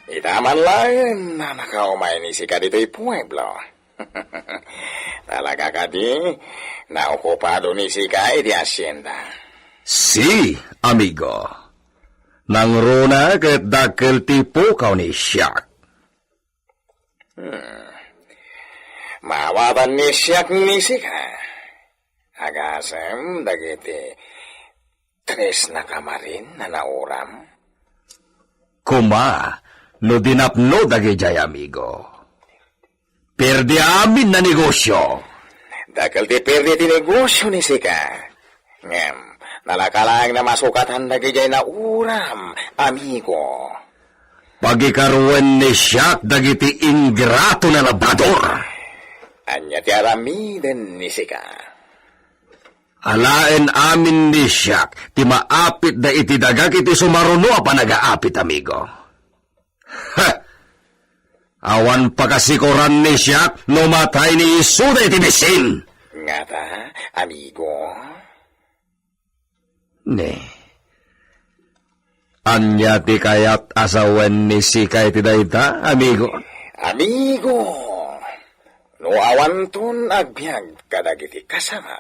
itaman lang na nakaumay ni Sika dito'y pueblo. Talaga ka di, naokupado ni Sika iti asyenda. Si, amigo. Nang runa ket dakkel tipo kaw ni Siak. Mawatan ni Siak ni Sika. Agasem dagiti tres na kamarin na nauram. Kuma, no dinapno dagijay amigo. Perdi amin na negosyo. Dakkel ti perdi ti negosyo ni Sika. Ngem, nalakalang na masukatan dagijay na uram, amigo. Pagikaruan ni Siak dagiti ingrato na labrador. Anya ti aramiden ni Sika. Alaen amin ni Siak, ti maapit da iti dagag iti sumaruno pa nag-aapit, amigo. Ha! Awan pakasikoran ni Siak, no matay ni Isuda iti bisin. Nga ta, amigo? Ne. Anya ti kayat asawen ni Sika iti dayta, amigo? Amigo! No awan ton agbyag kadagiti kasama.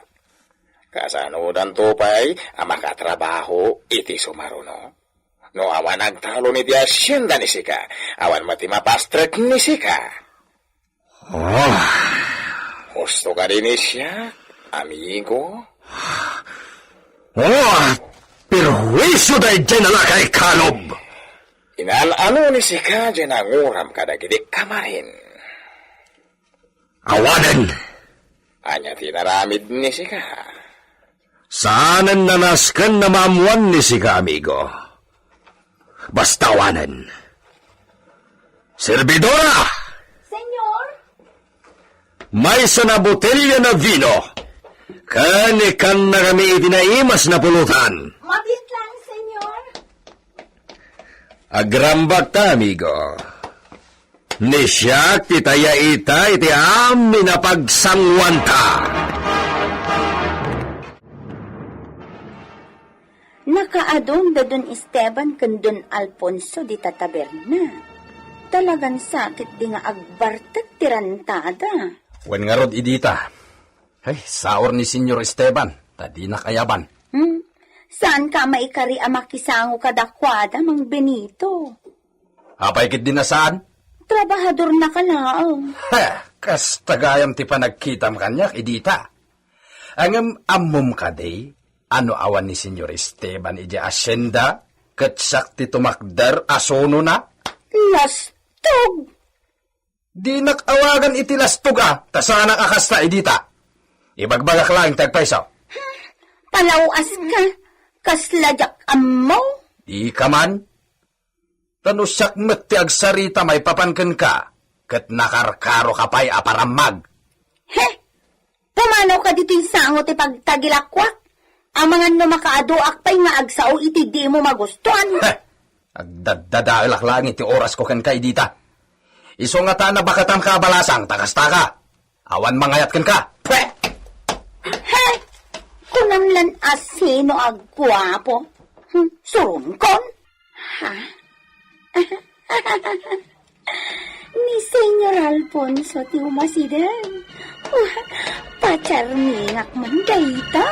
Kasanudan to pa'y makatrabaho iti sumaruno. No awan nagtalo ni ti asyenda ni Sika, awan mati mapastrek ni Sika. Oh. Gusto ka din siya, amigo? Oh, perwisyo dahil dyan na kay Kalob. Inalano ni Sika dyan ang uram kadagiti kamarin. Awanan. Anya tinaramid ni Sika. Saanan nanaskan na maamuan ni Sika, amigo? Bastawanan. Servidora! Senyor? May sana botelya na vino. Kanikan na kami itinaimas na pulutan. Mabit lang, senyor. Agrambak ta, amigo. Ni siya titaya ita iti amin na pagsangwanta. Nakaadong da Don Esteban kan Don Alfonso di tataberna. Talagang sakit di nga agbartat tirantada. Wen nga rod idita. Ay, saor ni Senyor Esteban. Tadi na kayaban. Saan ka maikari amakisango kadakwada, Mang Benito? Apay kit din na saan? Trabahador na ka lang. Kas tagayam ti panagkitam kanyak, idita. Ang amom ka day, ano awan ni Senyor Esteban iji asyenda, katsak ti tumakdar asono na? Lastog! Di nakawagan iti lastog tasana kakasta idita. Ibagbagak lang tagpaisaw. Palawas ka, kasladyak amaw. Di ka man. Tanusyak met ti agsarita may papanken ka, kat nakarkaro ka pa'y aparamag. He! Pumanaw ka dito yung sangot pagtagilakwak. Ang mga no makaadoak pa'y nga agsaw iti di mo magustuhan. Agdadadailak lang iti oras ko kan kay dita. Iso nga ta na bakatang kabalasang takasta ka. Awan mangayat kan ka. Pwe! He! Kunamlan asino agwapo. Surungkon? Ha? Ni Senyor Alfonso ti umasiden. Pacharmingak man dayta.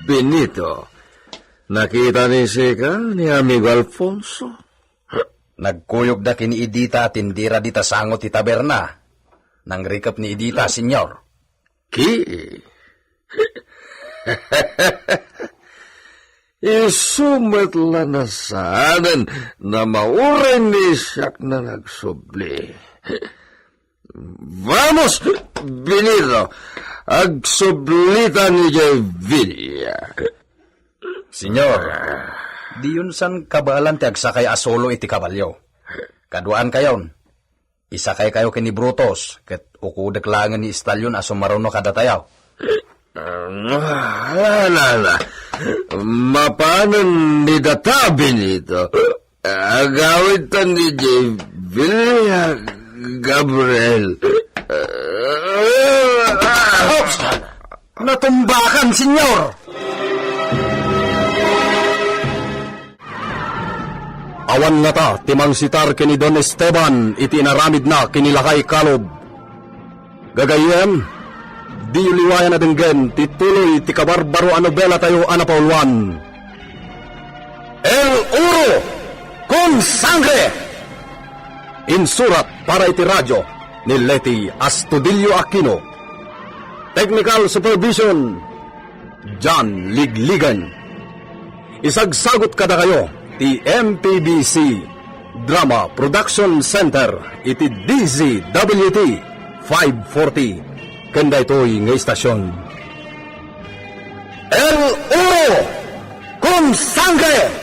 Benito, nakita ni Sika ni amigo Alfonso? Nagkuyog da kini Idita tindira dita sangot ti taberna. Nang rikap ni Idita, senyor. Isumat lanasanan na mauren ni siyak na nagsubli. Vamos, Benito, agsublita ni Villa. Senyor, di yun san kabalan ti agsakay asolo iti kabalyo. Kaduaan kayon. Isakay kayo kini Brutos, ket ukudek langan ni Istalyon aso maruno kadatayaw. Alala, mapanan ni data, Benito. Agawitan ni Villa Gabriel. Natumbakan, senyor! Awan nga ta, timang sitar kini Don Esteban, iti naramid na kinilakay kalob. Gagayem, di liwayan na denggen, tituloy ti kabarbaro a nobela tayo anapaulwan. El Uro con Sangre! Insurat para iti radyo ni Leti Astudillo Aquino. Technical Supervision, John Ligligan. Isagsagot kada kayo, ti MPBC Drama Production Center, iti DZWT 540, kanda ito'y nga istasyon. El Uro con Sangre!